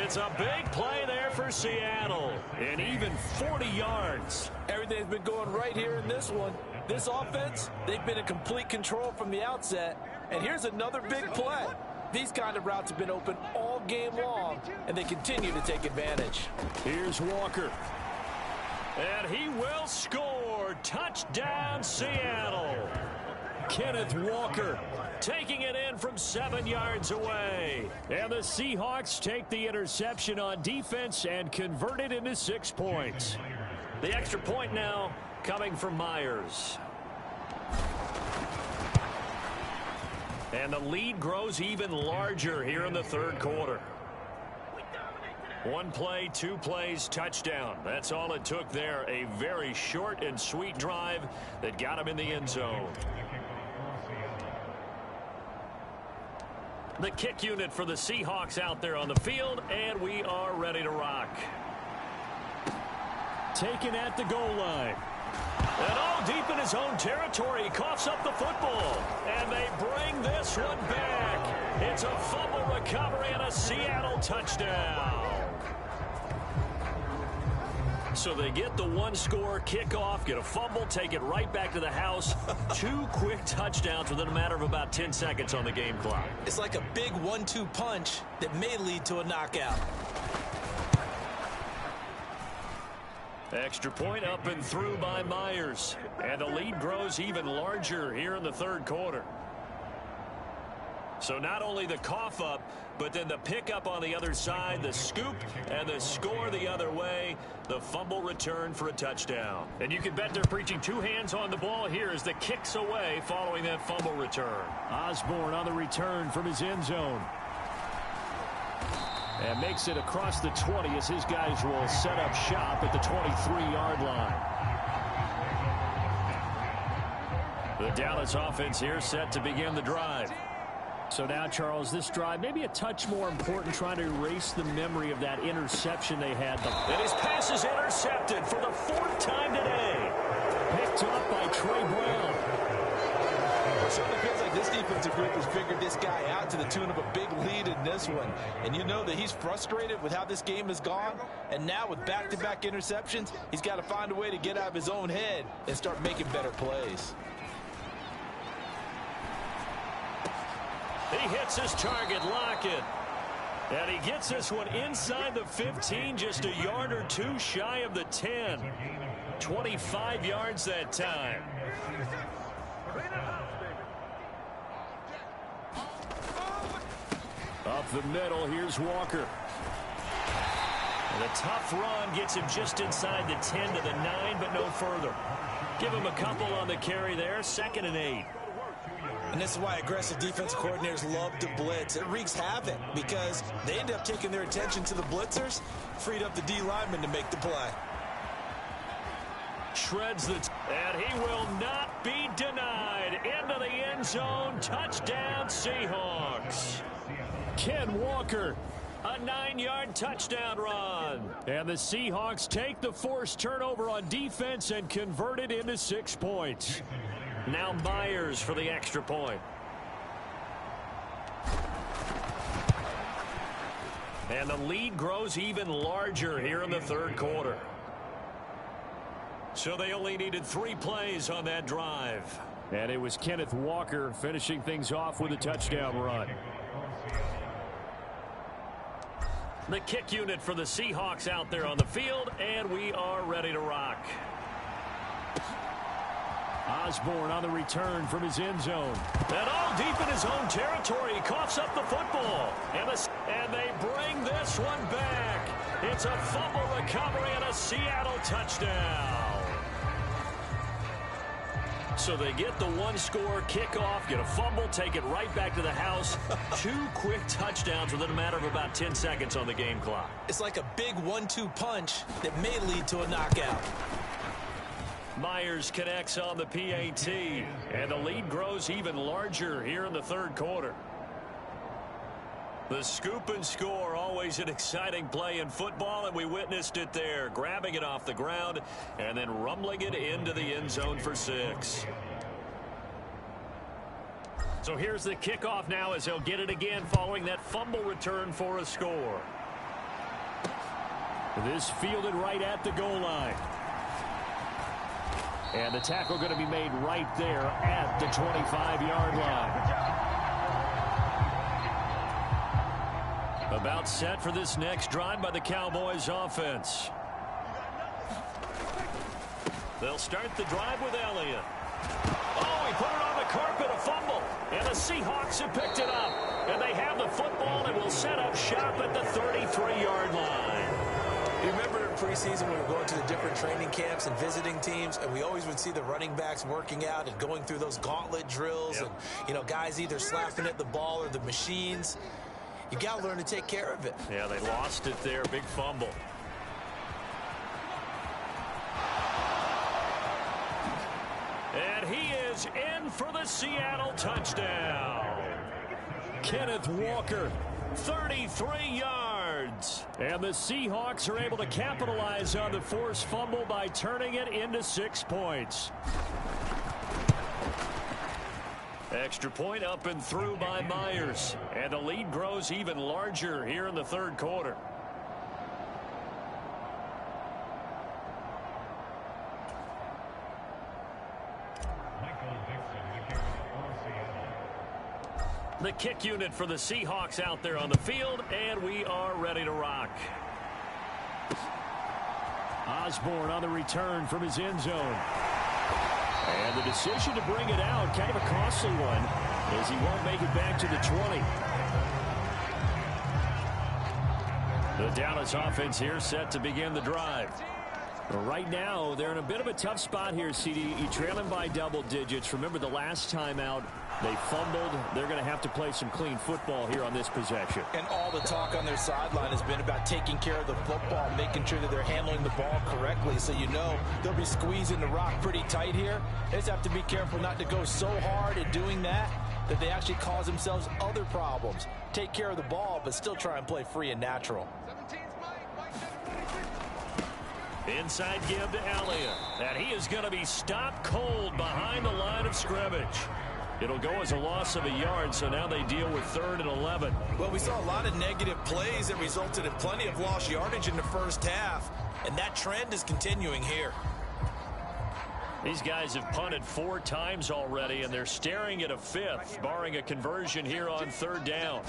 Speaker 1: It's a big play there for Seattle. And even 40 yards.
Speaker 2: Everything's been going right here in this one. This offense, they've been in complete control from the outset. And here's another big play. These kind of routes have been open all game long, and they continue to take advantage.
Speaker 4: Here's Walker.
Speaker 1: And he will score. Touchdown, Seattle.
Speaker 4: Kenneth Walker
Speaker 1: taking it in from 7 yards away.
Speaker 4: And the Seahawks take the interception on defense and convert it into 6 points.
Speaker 1: The extra point now coming from Myers. And the lead grows even larger here in the third quarter. One play, 2 plays, touchdown. That's all it took there. A very short and sweet drive that got him in the end zone. The kick unit for the Seahawks out there on the field, and we are ready to rock.
Speaker 4: Taken at the goal line.
Speaker 1: And all deep in his own territory, he coughs up the football. And they bring this one back. It's a fumble recovery and a Seattle touchdown. So they get the one-score kickoff, get a fumble, take it right back to the house. 2 quick touchdowns within a matter of about 10 seconds on the game clock.
Speaker 2: It's like a big 1-2 punch that may lead to a knockout.
Speaker 1: Extra point up and through by Myers. And the lead grows even larger here in the third quarter. So not only the cough up, but then the pickup on the other side, the scoop, and the score the other way, the fumble return for a touchdown. And you can bet they're preaching 2 hands on the ball here as the kick's away following that fumble return.
Speaker 4: Osborne on the return from his end zone. And makes it across the 20 as his guys will set up shop at the 23-yard line.
Speaker 1: The Dallas offense here set to begin the drive.
Speaker 4: So now, Charles, this drive maybe a touch more important, trying to erase the memory of that interception they had.
Speaker 1: And his pass is intercepted for the 4th time today.
Speaker 4: Picked up by Trey Brown.
Speaker 2: It certainly feels like this defensive group has figured this guy out to the tune of a big lead in this one. And you know that he's frustrated with how this game has gone. And now with back-to-back interceptions, he's got to find a way to get out of his own head and start making better plays.
Speaker 1: He hits his target, Lockett. And he gets this one inside the 15, just a yard or 2 shy of the 10. 25 yards that time.
Speaker 4: Up the middle, here's Walker.
Speaker 1: And a tough run gets him just inside the 10 to the 9, but no further. Give him a couple on the carry there, 2nd and 8.
Speaker 2: And this is why aggressive defensive coordinators love to blitz. It wreaks havoc because they end up taking their attention to the blitzers, freed up the D lineman to make the play.
Speaker 1: Shreds the and he will not be denied. Into the end zone. Touchdown, Seahawks.
Speaker 4: Ken Walker.
Speaker 1: A 9-yard touchdown run.
Speaker 4: And the Seahawks take the forced turnover on defense and convert it into 6 points.
Speaker 1: Now Myers for the extra point. And the lead grows even larger here in the third quarter. So they only needed 3 plays on that drive.
Speaker 4: And it was Kenneth Walker finishing things off with a touchdown run.
Speaker 1: The kick unit for the Seahawks out there on the field, and we are ready to rock.
Speaker 4: Osborne on the return from his end zone.
Speaker 1: And all deep in his own territory, he coughs up the football. And they bring this one back. It's a fumble recovery and a Seattle touchdown. So they get the 1-score kickoff, get a fumble, take it right back to the house. 2 quick touchdowns within a matter of about 10 seconds on the game clock.
Speaker 2: It's like a big 1-2 punch that may lead to a knockout.
Speaker 1: Myers connects on the PAT, and the lead grows even larger here in the third quarter. The scoop and score, always an exciting play in football, and we witnessed it there, grabbing it off the ground and then rumbling it into the end zone for 6. So here's the kickoff now as he'll get it again following that fumble return for a score.
Speaker 4: This fielded right at the goal line. And the tackle going to be made right there at the 25-yard line.
Speaker 1: About set for this next drive by the Cowboys offense. They'll start the drive with Elliott. Oh, he put it on the carpet, a fumble. And the Seahawks have picked it up. And they have the football and will set up shop at the 33-yard line.
Speaker 2: You remember in preseason we were going to the different training camps and visiting teams, and we always would see the running backs working out and going through those gauntlet drills, and, you know, guys either slapping at the ball or the machines. You got to learn to take care of it.
Speaker 1: Yeah, they lost it there. Big fumble. And he is in for the Seattle touchdown. Kenneth Walker, 33 yards. And the Seahawks are able to capitalize on the forced fumble by turning it into 6 points. Extra point up and through by Myers. And the lead grows even larger here in the third quarter. The kick unit for the Seahawks out there on the field, and we are ready to rock.
Speaker 4: Osborne on the return from his end zone. And the decision to bring it out, kind of a costly one, as he won't make it back to the 20. The Dallas offense here set to begin the drive. Right now, they're in a bit of a tough spot here, CD. You trail them by double digits. Remember the last time out, they fumbled. They're going to have to play some clean football here on this possession.
Speaker 2: And all the talk on their sideline has been about taking care of the football, making sure that they're handling the ball correctly. So you know they'll be squeezing the rock pretty tight here. They just have to be careful not to go so hard in doing that they actually cause themselves other problems. Take care of the ball, but still try and play free and natural.
Speaker 1: Inside give to Elliott. And he is going to be stopped cold behind the line of scrimmage. It'll go as a loss of a yard, so now they deal with 3rd and 11.
Speaker 2: Well, we saw a lot of negative plays that resulted in plenty of lost yardage in the first half, and that trend is continuing here.
Speaker 1: These guys have punted 4 times already, and they're staring at a 5th, barring a conversion here on 3rd down.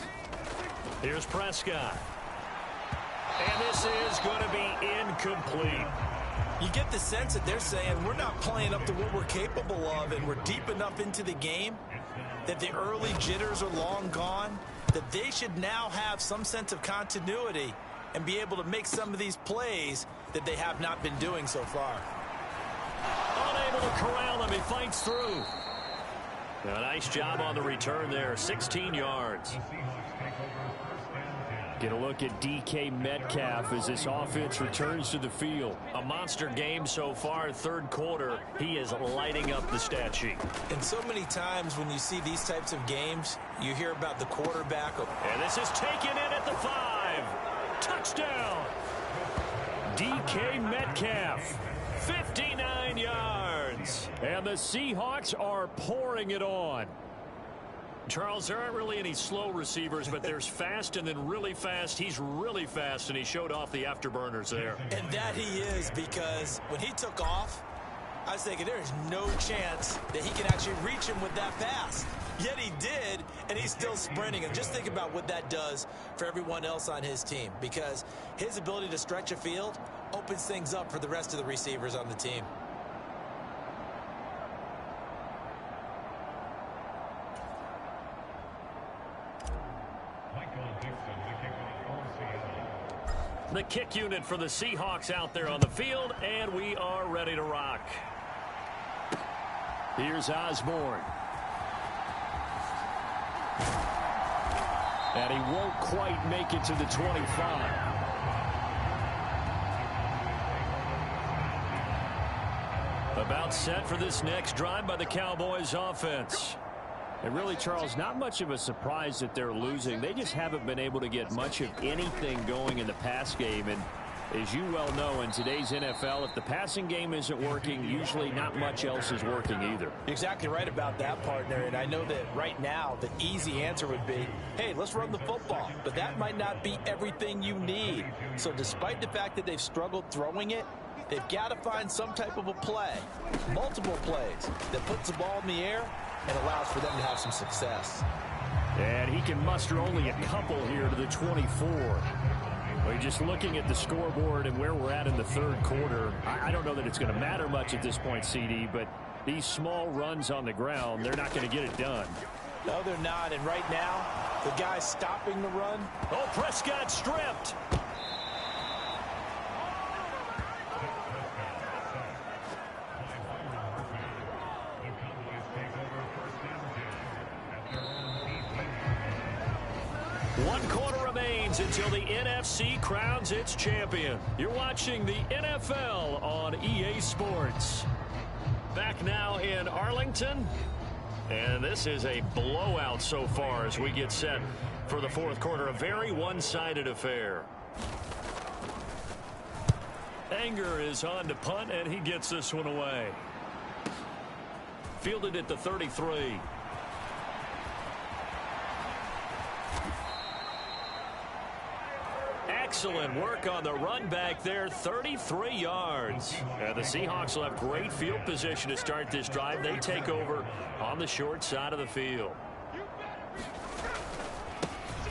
Speaker 1: Here's Prescott. And this is going to be incomplete.
Speaker 2: You get the sense that they're saying we're not playing up to what we're capable of, and we're deep enough into the game that the early jitters are long gone, that they should now have some sense of continuity and be able to make some of these plays that they have not been doing so far.
Speaker 1: Unable to corral him. He fights through. A nice job on the return there. 16 yards.
Speaker 4: Get a look at DK Metcalf as this offense returns to the field.
Speaker 1: A monster game so far, third quarter. He is lighting up the stat sheet.
Speaker 2: And so many times when you see these types of games, you hear about the quarterback.
Speaker 1: And this is taken in at the 5. Touchdown. DK Metcalf. 59 yards.
Speaker 4: And the Seahawks are pouring it on.
Speaker 1: Charles, there aren't really any slow receivers, but there's fast and then really fast. He's really fast, and he showed off the afterburners there.
Speaker 2: And that he is, because when he took off, I was thinking there is no chance that he can actually reach him with that pass. Yet he did, and he's still sprinting. And just think about what that does for everyone else on his team, because his ability to stretch a field opens things up for the rest of the receivers on the team.
Speaker 1: The kick unit for the Seahawks out there on the field, and we are ready to rock.
Speaker 4: Here's Osborne. And he won't quite make it to the 25.
Speaker 1: About set for this next drive by the Cowboys offense.
Speaker 4: And really, Charles, not much of a surprise that they're losing. They just haven't been able to get much of anything going in the pass game. And as you well know, in today's NFL, if the passing game isn't working, usually not much else is working either.
Speaker 2: You're exactly right about that, partner. And I know that right now the easy answer would be, hey, let's run the football. But that might not be everything you need. So despite the fact that they've struggled throwing it, they've got to find some type of a play, multiple plays, that puts the ball in the air and allows for them to have some success.
Speaker 4: And he can muster only a couple here to the 24. Well, just looking at the scoreboard and where we're at in the third quarter, I don't know that it's going to matter much at this point, CD, but these small runs on the ground, they're not going to get it done.
Speaker 2: No, they're not. And right now, the guy stopping the run.
Speaker 1: Oh, Prescott stripped. One quarter games until the NFC crowns its champion. You're watching the NFL on EA Sports. Back now in Arlington. And this is a blowout so far as we get set for the fourth quarter. A very one-sided affair. Anger is on to punt, and he gets this one away. Fielded at the 33. Excellent work on the run back there, 33 yards. And the Seahawks will have great field position to start this drive. They take over on the short side of the field.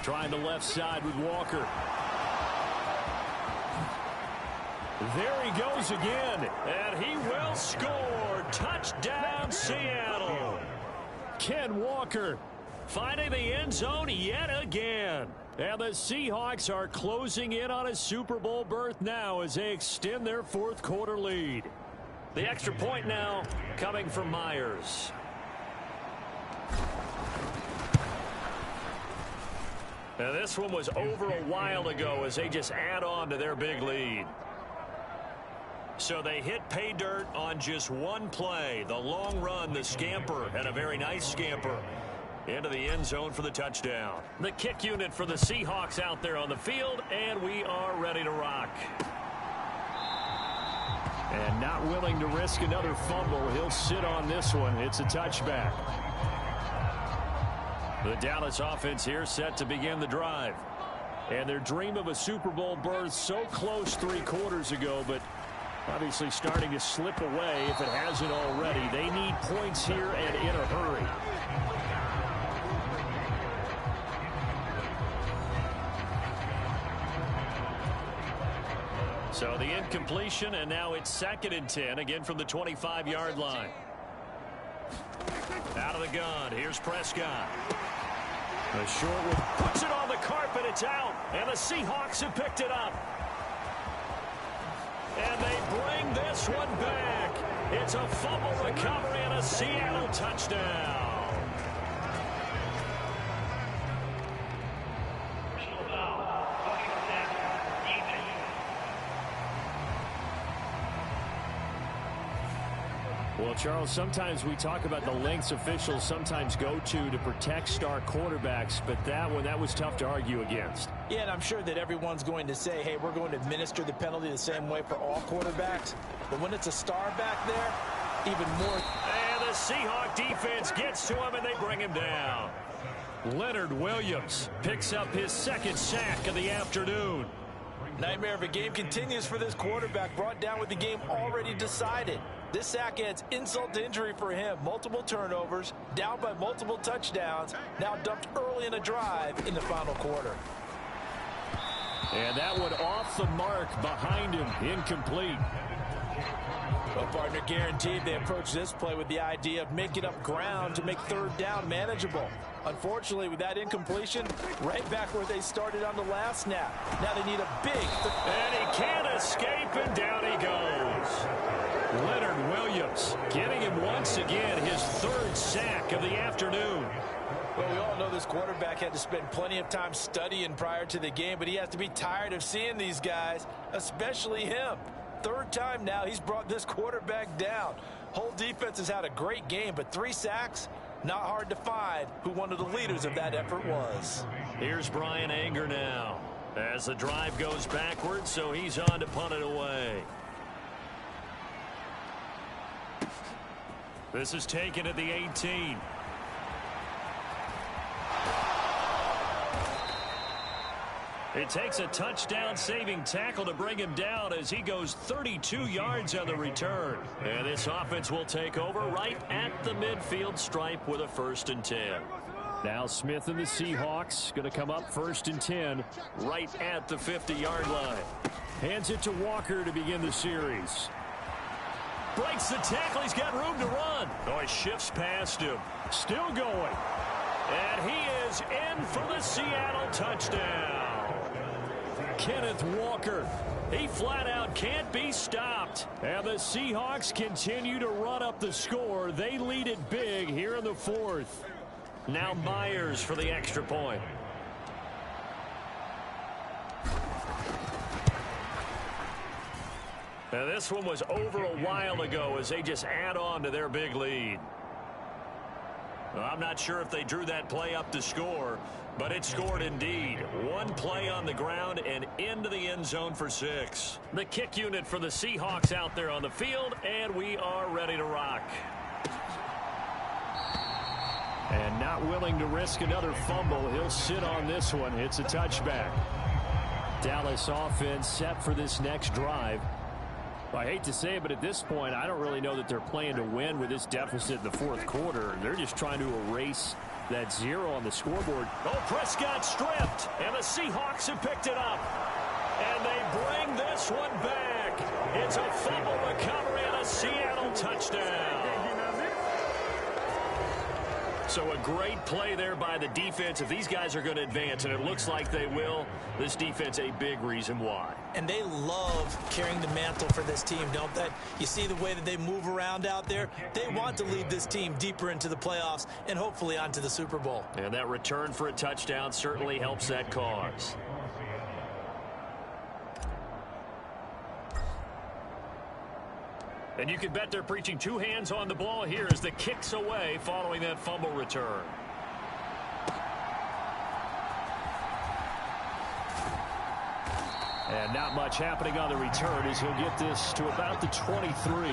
Speaker 1: Trying the left side with Walker. There he goes again, and he will score. Touchdown, Seattle. Ken Walker finding the end zone yet again. And the Seahawks are closing in on a Super Bowl berth now as they extend their fourth quarter lead. The extra point now coming from Myers. And this one was over a while ago as they just add on to their big lead. So they hit pay dirt on just one play. The long run, the scamper, and a very nice scamper into the end zone for the touchdown. The kick unit for the Seahawks out there on the field, and we are ready to rock. And not willing to risk another fumble. He'll sit on this one. It's a touchback. The Dallas offense here set to begin the drive. And their dream of a Super Bowl berth so close 3 quarters ago, but obviously starting to slip away if it hasn't already. They need points here and in a hurry. So the incompletion, and now it's 2nd and 10, again from the 25-yard line. Out of the gun, here's Prescott. The short one puts it on the carpet, it's out, and the Seahawks have picked it up. And they bring this one back. It's a fumble recovery and a Seattle touchdown. Well, Charles, sometimes we talk about the lengths officials sometimes go to protect star quarterbacks, but that was tough to argue against.
Speaker 2: Yeah, and I'm sure that everyone's going to say, hey, we're going to administer the penalty the same way for all quarterbacks. But when it's a star back there, even more.
Speaker 1: And the Seahawk defense gets to him, and they bring him down. Leonard Williams picks up his 2nd sack of the afternoon.
Speaker 2: Nightmare of a game continues for this quarterback, brought down with the game already decided. This sack adds insult to injury for him. Multiple turnovers, down by multiple touchdowns, now dumped early in a drive in the final quarter.
Speaker 1: And that one off the mark behind him, incomplete.
Speaker 2: Well, partner, guaranteed they approach this play with the idea of making up ground to make 3rd down manageable. Unfortunately, with that incompletion, right back where they started on the last snap. Now they need a big...
Speaker 1: And he can't escape, and down he goes. Leonard Williams getting him once again his 3rd sack of the afternoon.
Speaker 2: Well, we all know this quarterback had to spend plenty of time studying prior to the game, but he has to be tired of seeing these guys, especially him. 3rd time now he's brought this quarterback down. Whole defense has had a great game, but 3 sacks, not hard to find who one of the leaders of that effort was.
Speaker 1: Here's Brian Anger now as the drive goes backwards, so he's on to punt it away. This is taken at the 18. It takes a touchdown-saving tackle to bring him down as he goes 32 yards on the return. And this offense will take over right at the midfield stripe with a 1st and 10. Now Smith and the Seahawks going to come up 1st and 10 right at the 50-yard line. Hands it to Walker to begin the series. Breaks the tackle. He's got room to run. Oh, he shifts past him. Still going. And he is in for the Seattle touchdown. Kenneth Walker. He flat out can't be stopped. And the Seahawks continue to run up the score. They lead it big here in the 4th. Now Myers for the extra point. Now, this one was over a while ago as they just add on to their big lead. Well, I'm not sure if they drew that play up to score, but it scored indeed. One play on the ground and into the end zone for 6. The kick unit for the Seahawks out there on the field, and we are ready to rock.
Speaker 4: And not willing to risk another fumble. He'll sit on this one. It's a touchback. Dallas offense set for this next drive. Well, I hate to say it, but at this point, I don't really know that they're playing to win with this deficit in the fourth quarter. They're just trying to erase that 0 on the scoreboard.
Speaker 1: Oh, Prescott stripped, and the Seahawks have picked it up. And they bring this one back. It's a fumble recovery and a Seattle touchdown. So a great play there by the defense. If these guys are going to advance, and it looks like they will, this defense a big reason why.
Speaker 2: And they love carrying the mantle for this team, don't they? You see the way that they move around out there? They want to lead this team deeper into the playoffs and hopefully onto the Super Bowl.
Speaker 1: And that return for a touchdown certainly helps that cause. And you can bet they're preaching 2 hands on the ball here as the kick's away following that fumble return.
Speaker 4: And not much happening on the return as he'll get this to about the 23.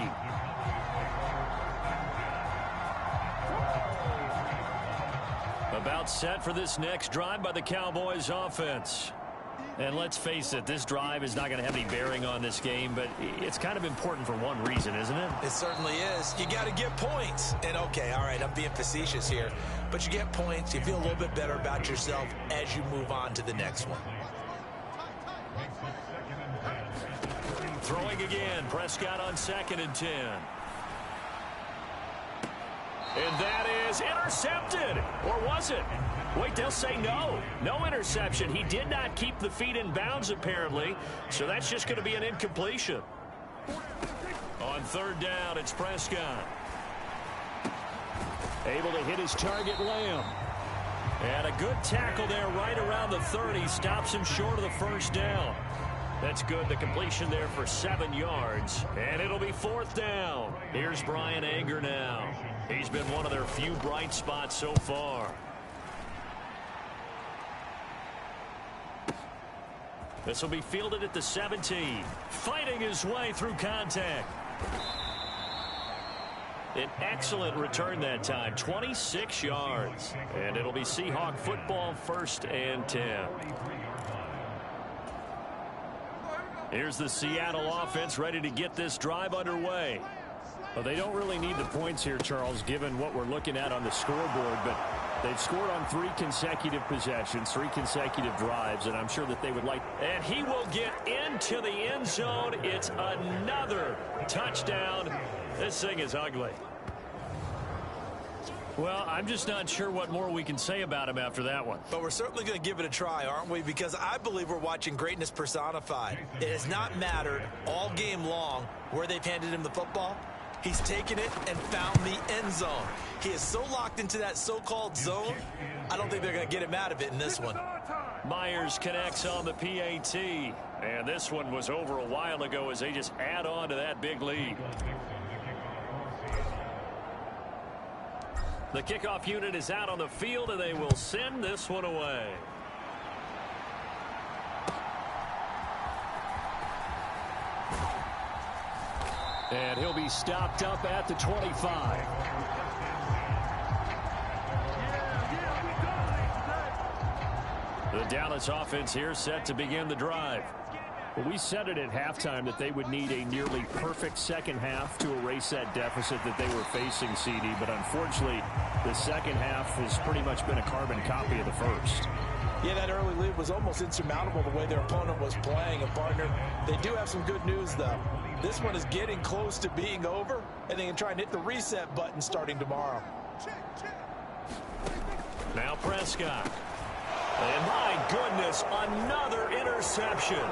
Speaker 1: About set for this next drive by the Cowboys offense. And let's face it, this drive is not going to have any bearing on this game, but it's kind of important for one reason, isn't it?
Speaker 2: It certainly is. You got to get points. And, okay, all right, I'm being facetious here. But you get points, you feel a little bit better about yourself as you move on to the next one.
Speaker 1: Throwing again, Prescott on 2nd and 10. And that is intercepted. Or was it? Wait, they'll say no. No interception. He did not keep the feet in bounds, apparently. So that's just going to be an incompletion. On 3rd down, it's Prescott.
Speaker 4: Able to hit his target, Lamb.
Speaker 1: And a good tackle there right around the 30. Stops him short of the 1st down. That's good. The completion there for 7 yards. And it'll be 4th down. Here's Brian Anger now. He's been one of their few bright spots so far. This will be fielded at the 17. Fighting his way through contact. An excellent return that time. 26 yards. And it'll be Seahawk football, 1st and 10. Here's the Seattle offense ready to get this drive underway.
Speaker 4: Well, they don't really need the points here, Charles, given what we're looking at on the scoreboard, but they've scored on 3 consecutive possessions, 3 consecutive drives, and I'm sure that they would like.
Speaker 1: And he will get into the end zone. It's another touchdown. This thing is ugly. Well, I'm just not sure what more we can say about him after that one.
Speaker 2: But we're certainly going to give it a try, aren't we? Because I believe we're watching greatness personified. It has not mattered all game long where they've handed him the football. He's taken it and found the end zone. He is so locked into that so-called zone, I don't think they're going to get him out of it in this one.
Speaker 1: Myers connects on the PAT. And this one was over a while ago as they just add on to that big lead. The kickoff unit is out on the field, and they will send this one away.
Speaker 4: And he'll be stopped up at the 25.
Speaker 1: The Dallas offense here set to begin the drive.
Speaker 4: Well, we said it at halftime that they would need a nearly perfect second half to erase that deficit that they were facing, CD. But unfortunately, the second half has pretty much been a carbon copy of the first.
Speaker 2: Yeah, that early lead was almost insurmountable the way their opponent was playing. And, partner, they do have some good news, though. This one is getting close to being over, and they can try and hit the reset button starting tomorrow.
Speaker 1: Now Prescott. And my goodness, another interception.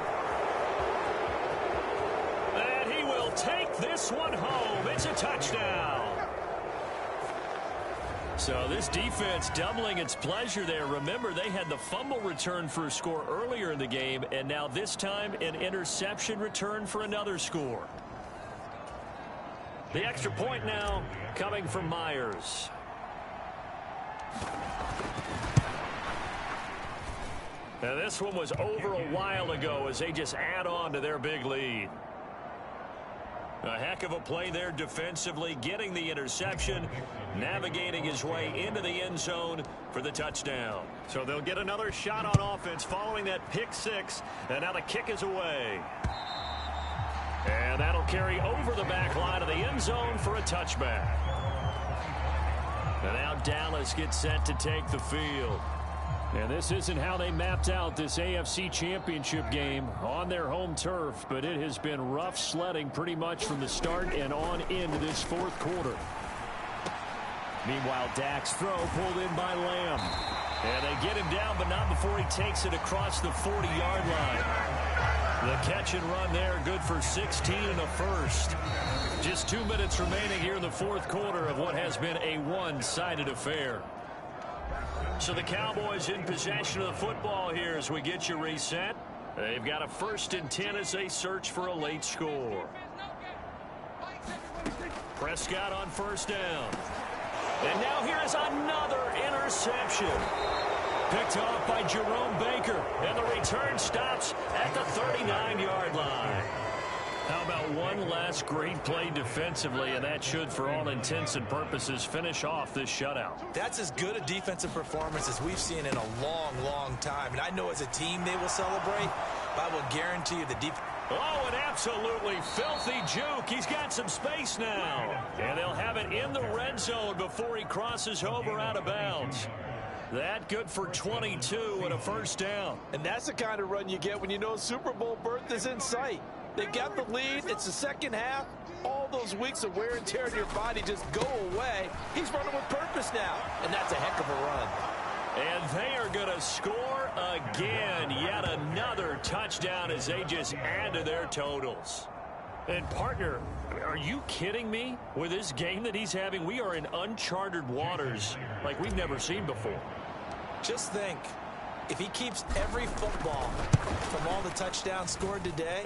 Speaker 1: And he will take this one home. It's a touchdown. So this defense doubling its pleasure there. Remember, they had the fumble return for a score earlier in the game, and now this time an interception return for another score. The extra point now coming from Myers. Now this one was over a while ago as they just add on to their big lead. A heck of a play there defensively, getting the interception, navigating his way into the end zone for the touchdown. So they'll get another shot on offense following that pick six, and now the kick is away. And that'll carry over the back line of the end zone for a touchback. And now Dallas gets set to take the field. And this isn't how they mapped out this AFC Championship game on their home turf, but it has been rough sledding pretty much from the start and on into this fourth quarter. Meanwhile, Dak's throw pulled in by Lamb. And they get him down, but not before he takes it across the 40-yard line. The catch and run there, good for 16 and a first. Just 2 minutes remaining here in the fourth quarter of what has been a one-sided affair. So the Cowboys in possession of the football here as we get you reset. They've got a 1st and 10 as they search for a late score. Prescott on 1st down. And now here is another interception. Picked off by Jerome Baker. And the return stops at the 39-yard line. How about one last great play defensively, and that should, for all intents and purposes, finish off this shutout.
Speaker 2: That's as good a defensive performance as we've seen in a long, long time. And I know as a team they will celebrate, but I will guarantee you the defense.
Speaker 1: Oh, an absolutely filthy juke. He's got some space now. And they'll have it in the red zone before he crosses over out of bounds. That good for 22 and a 1st down.
Speaker 2: And that's the kind of run you get when you know Super Bowl berth is in sight. They got the lead. It's the second half. All those weeks of wear and tear in your body just go away. He's running with purpose now, and that's a heck of a run.
Speaker 1: And they are going to score again. Yet another touchdown as they just add to their totals. And, partner, are you kidding me? With this game that he's having, we are in uncharted waters like we've never seen before.
Speaker 2: Just think, if he keeps every football from all the touchdowns scored today,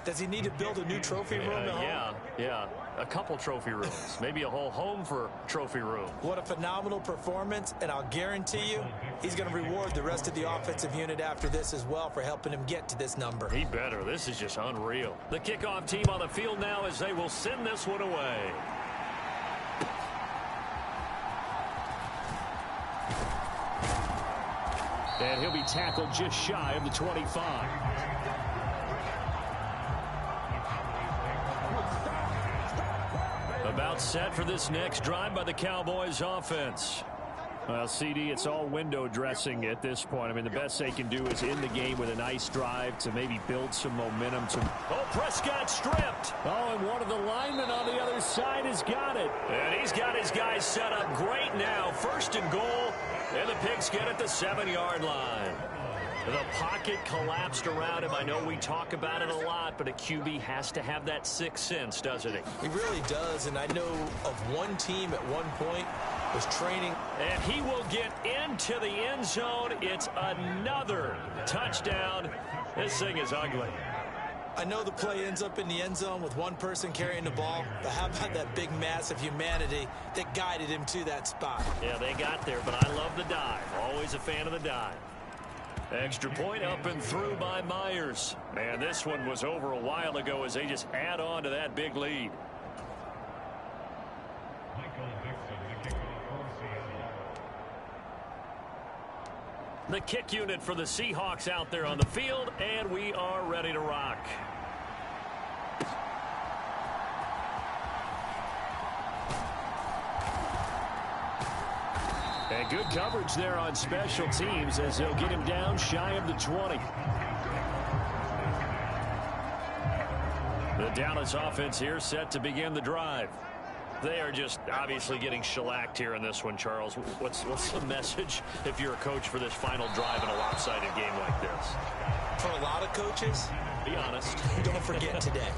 Speaker 2: does he need to build a new trophy room at home?
Speaker 1: Yeah. A couple trophy rooms. Maybe a whole home for trophy room.
Speaker 2: What a phenomenal performance, and I'll guarantee you he's going to reward the rest of the offensive unit after this as well for helping him get to this number.
Speaker 1: He better. This is just unreal. The kickoff team on the field now as they will send this one away. And he'll be tackled just shy of the 25. About set for this next drive by the Cowboys offense. Well, CD, it's all window dressing at this point. I mean, the best they can do is end the game with a nice drive to maybe build some momentum. Oh, Prescott stripped. Oh, and one of the linemen on the other side has got it. And he's got his guys set up great now. 1st and goal, and the Pigs get at the 7-yard line. The pocket collapsed around him. I know we talk about it a lot, but a QB has to have that sixth sense, doesn't he?
Speaker 2: He really does, and I know of one team at one point was training.
Speaker 1: And he will get into the end zone. It's another touchdown. This thing is ugly.
Speaker 2: I know the play ends up in the end zone with one person carrying the ball, but how about that big mass of humanity that guided him to that spot?
Speaker 1: Yeah, they got there, but I love the dive. Always a fan of the dive. Extra point up and through by Myers. Man, this one was over a while ago as they just add on to that big lead. The kick unit for the Seahawks out there on the field, and we are ready to rock. And good coverage there on special teams as they'll get him down shy of the 20. The Dallas offense here set to begin the drive. They are just obviously getting shellacked here in this one, Charles. What's the message if you're a coach for this final drive in a lopsided game like this?
Speaker 2: For a lot of coaches,
Speaker 1: be honest.
Speaker 2: don't forget today.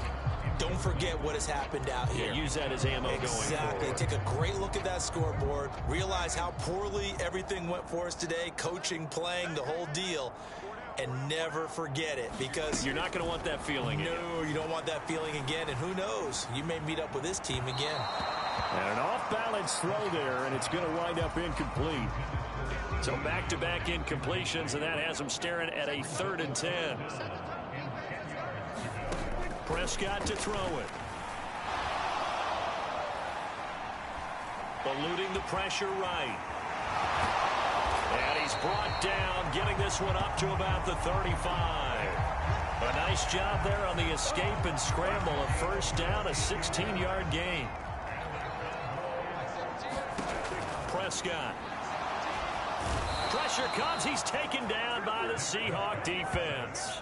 Speaker 2: don't forget what has happened out here.
Speaker 1: Yeah, use that as ammo going forward.
Speaker 2: Exactly. Take a great look at that scoreboard. Realize how poorly everything went for us today. Coaching, playing, the whole deal. And never forget it, because
Speaker 1: you're not going to want that feeling again.
Speaker 2: No, you don't want that feeling again. And who knows? You may meet up with this team again.
Speaker 4: And an off-balance throw there, and it's going to wind up incomplete.
Speaker 1: So back-to-back incompletions, and that has them staring at a 3rd and 10. Prescott to throw it. Eluding the pressure right. And he's brought down, getting this one up to about the 35. A nice job there on the escape and scramble. A first down, a 16-yard gain. Prescott. Pressure comes. He's taken down by the Seahawk defense.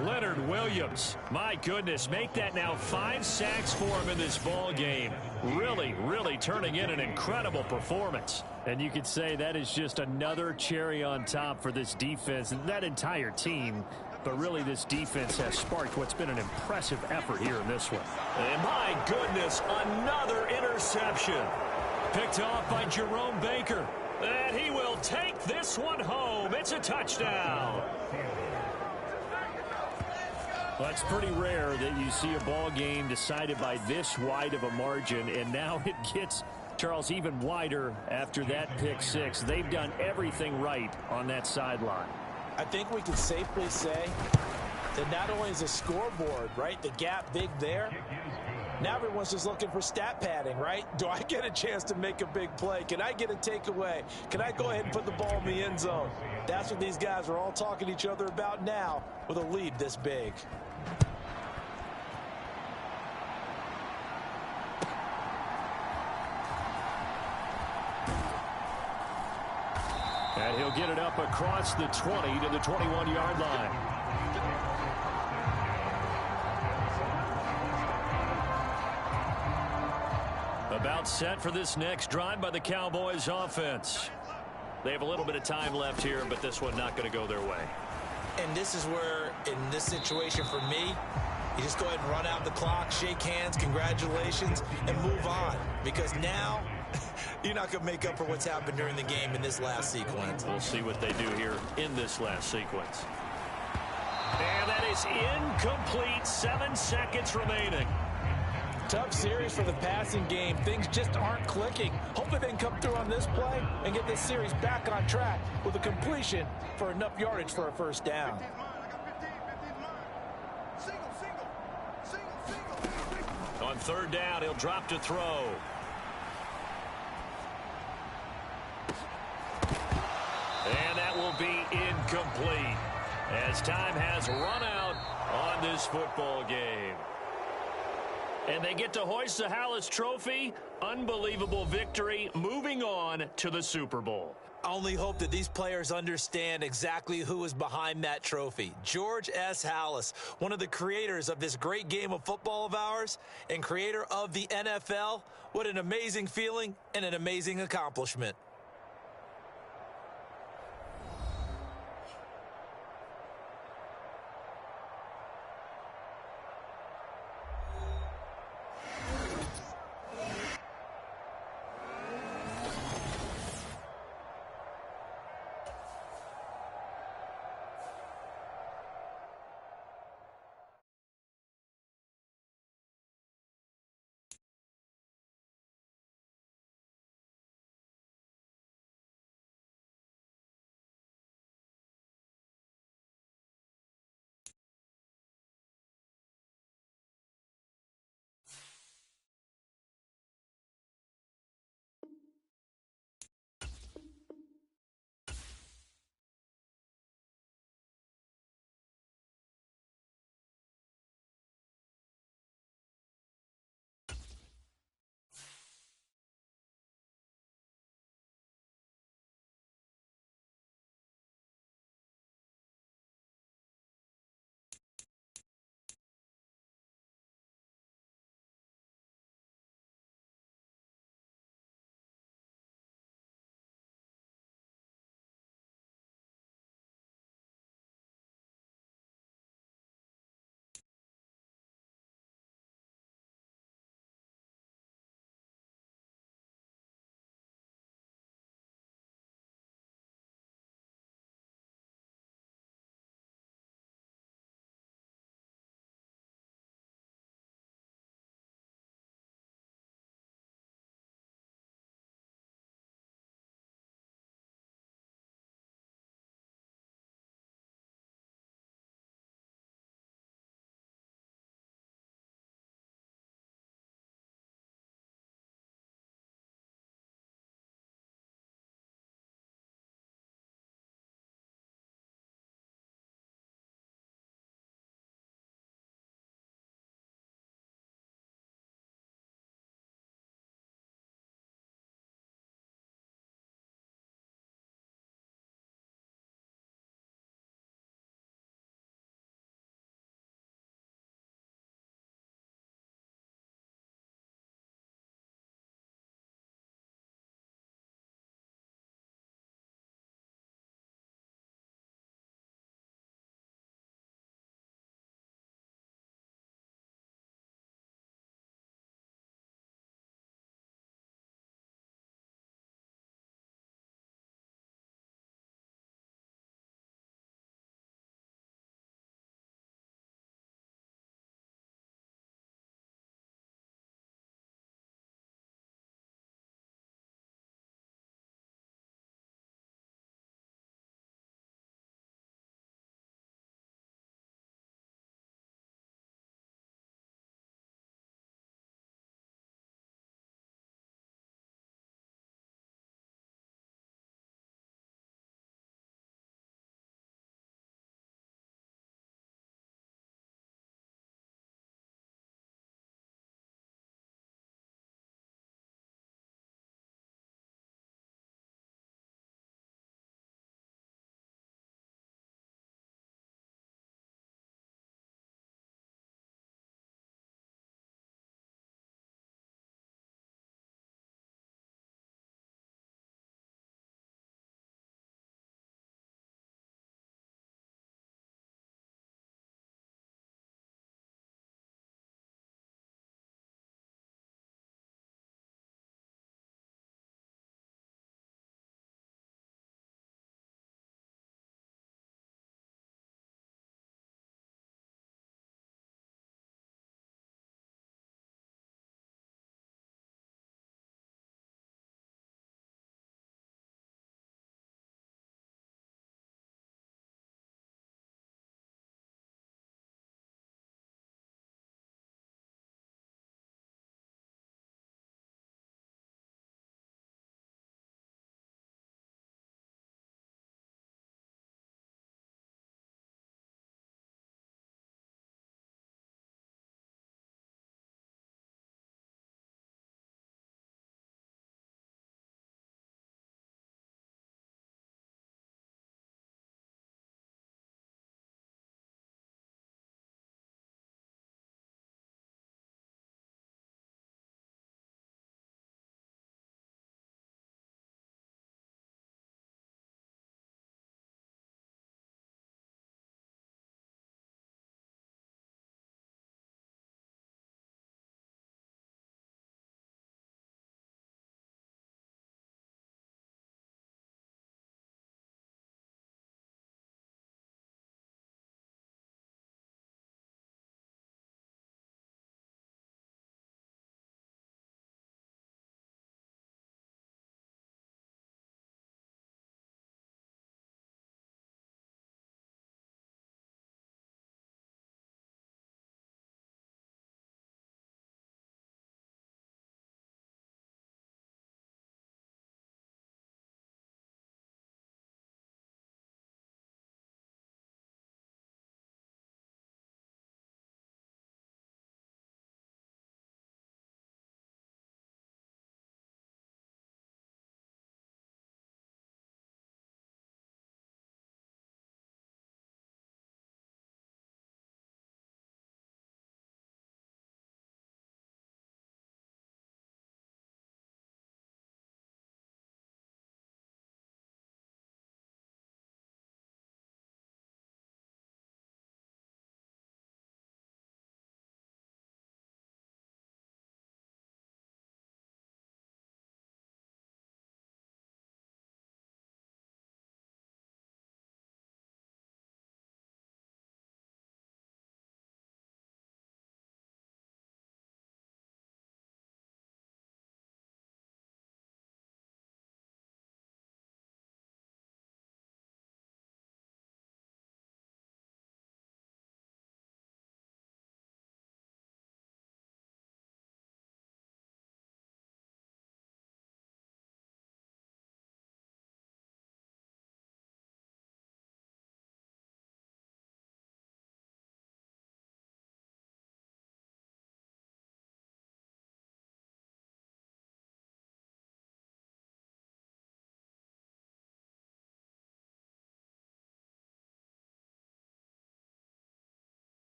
Speaker 1: Leonard Williams, my goodness, make that now 5 sacks for him in this ball game. Really, really turning in an incredible performance.
Speaker 4: And you could say that is just another cherry on top for this defense and that entire team. But really, this defense has sparked what's been an impressive effort here in this one.
Speaker 1: And my goodness, another interception. Picked off by Jerome Baker. And he will take this one home. It's a touchdown.
Speaker 4: Well, it's pretty rare that you see a ball game decided by this wide of a margin, and now it gets, Charles, even wider after that pick six. They've done everything right on that sideline.
Speaker 2: I think we can safely say that not only is the scoreboard, right, the gap big there, now everyone's just looking for stat padding, right? Do I get a chance to make a big play? Can I get a takeaway? Can I go ahead and put the ball in the end zone? That's what these guys are all talking to each other about now with a lead this big.
Speaker 4: And he'll get it up across the 20 to the 21-yard line. About set for this next drive by the Cowboys offense. They have a little bit of time left here, but this one not going to go their way.
Speaker 2: And this is where, in this situation for me, you just go ahead and run out the clock, shake hands, congratulations, and move on. Because now, you're not going to make up for what's happened during the game in this last sequence.
Speaker 1: We'll see what they do here in this last sequence. And that is incomplete. 7 seconds remaining.
Speaker 2: Tough series for the passing game. Things just aren't clicking. Hopefully they can come through on this play and get this series back on track with a completion for enough yardage for a first down.
Speaker 1: On 3rd down, he'll drop to throw. And that will be incomplete as time has run out on this football game. And they get to hoist the Hallis Trophy. Unbelievable victory, moving on to the Super Bowl.
Speaker 2: I only hope that these players understand exactly who is behind that trophy. George S. Hallis, one of the creators of this great game of football of ours and creator of the NFL. What an amazing feeling and an amazing accomplishment.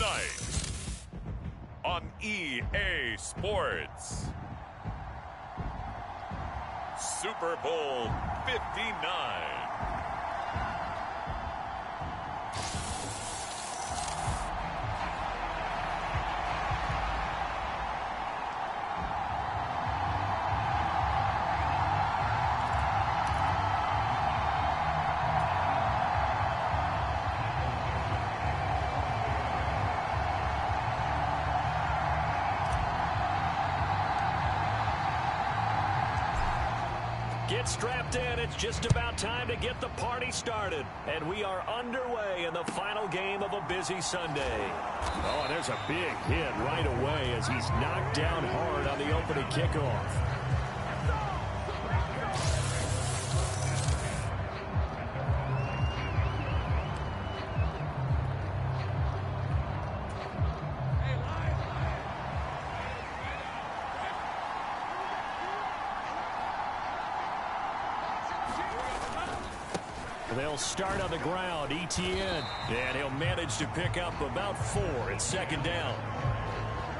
Speaker 6: tonight on EA Sports. Super Bowl 59.
Speaker 1: Get strapped in. It's just about time to get the party started. And we are underway in the final game of a busy Sunday.
Speaker 4: Oh, and there's a big hit right away as he's knocked down hard on the opening kickoff. They'll start on the ground. Etienne. And he'll manage to pick up about 4. It's second down.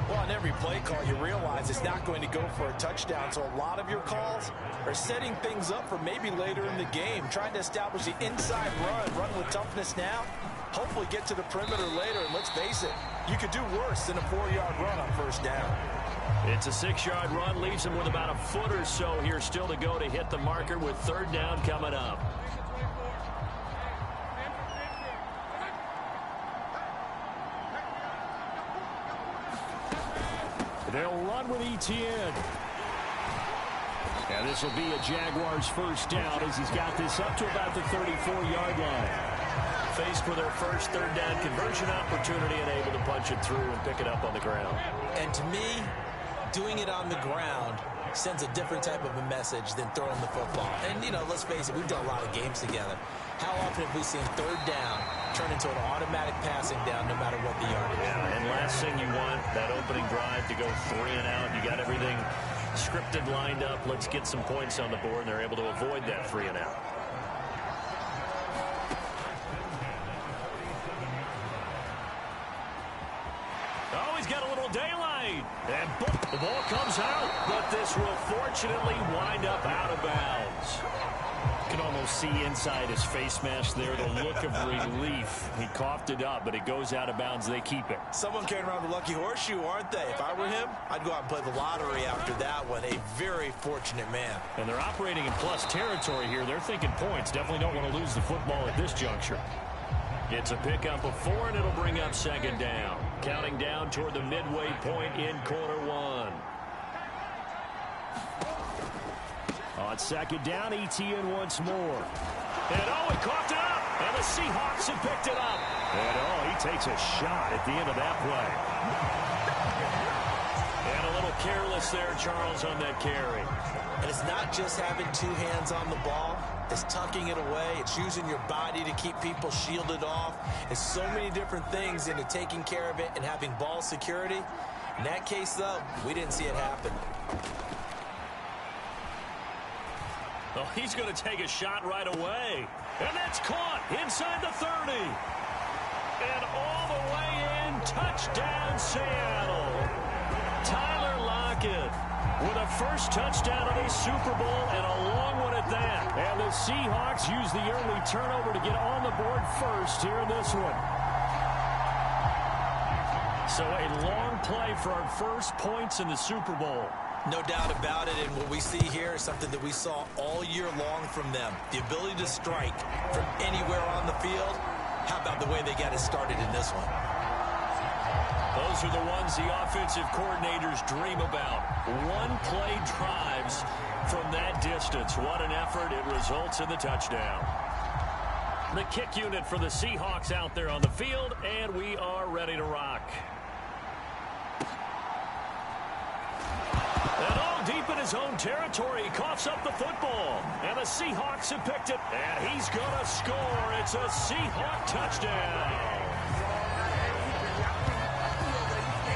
Speaker 2: Well, on every play call, you realize it's not going to go for a touchdown. So a lot of your calls are setting things up for maybe later in the game, trying to establish the inside run with toughness now, hopefully get to the perimeter later. And let's face it, you could do worse than a 4-yard run on first down.
Speaker 1: It's a 6-yard run, leaves him with about a foot or so here still to go to hit the marker with third down coming up.
Speaker 4: They'll run with Etienne. And this will be a Jaguars first down as he's got this up to about the 34-yard line.
Speaker 1: Faced with their first third down conversion opportunity and able to punch it through and pick it up on the ground.
Speaker 2: And to me, doing it on the ground sends a different type of a message than throwing the football. And, you know, let's face it, we've done a lot of games together. How often have we seen third down turn into an automatic passing down no matter what the yardage is?
Speaker 1: Yeah, and last thing you want, that opening drive to go 3 and out. You got everything scripted, lined up. Let's get some points on the board, and they're able to avoid that 3 and out. Oh, he's got a little daylight. And boom, the ball comes out, but this will fortunately wind up out of bounds.
Speaker 4: You can almost see inside his face mask there the look of relief. He coughed it up, but it goes out of bounds. They keep it.
Speaker 2: Someone carrying around the lucky horseshoe, aren't they? If I were him, I'd go out and play the lottery after that one. A very fortunate man.
Speaker 4: And they're operating in plus territory here. They're thinking points. Definitely don't want to lose the football at this juncture.
Speaker 1: It's a pickup of 4, and it'll bring up second down. Counting down toward the midway point in quarter 1.
Speaker 4: On second down, Etienne once more.
Speaker 1: And oh, he coughed it up. And the Seahawks have picked it up.
Speaker 4: And oh, he takes a shot at the end of that play.
Speaker 1: And a little careless there, Charles, on that carry.
Speaker 2: And it's not just having 2 hands on the ball. It's tucking it away. It's using your body to keep people shielded off. It's so many different things into taking care of it and having ball security. In that case, though, we didn't see it happen.
Speaker 1: Oh, he's going to take a shot right away. And that's caught inside the 30. And all the way in, touchdown Seattle. Tyler Lockett with a first touchdown of the Super Bowl and a long one at that.
Speaker 4: And the Seahawks use the early turnover to get on the board first here in this one.
Speaker 1: So a long play for our first points in the Super Bowl.
Speaker 2: No doubt about it, and what we see here is something that we saw all year long from them. The ability to strike from anywhere on the field. How about the way they got it started in this one?
Speaker 1: Those are the ones the offensive coordinators dream about. One-play drives from that distance. What an effort. It results in the touchdown. The kick unit for the Seahawks out there on the field, and we are ready to rock. And all deep in his own territory, he coughs up the football. And the Seahawks have picked it. And he's going to score. It's a Seahawk touchdown.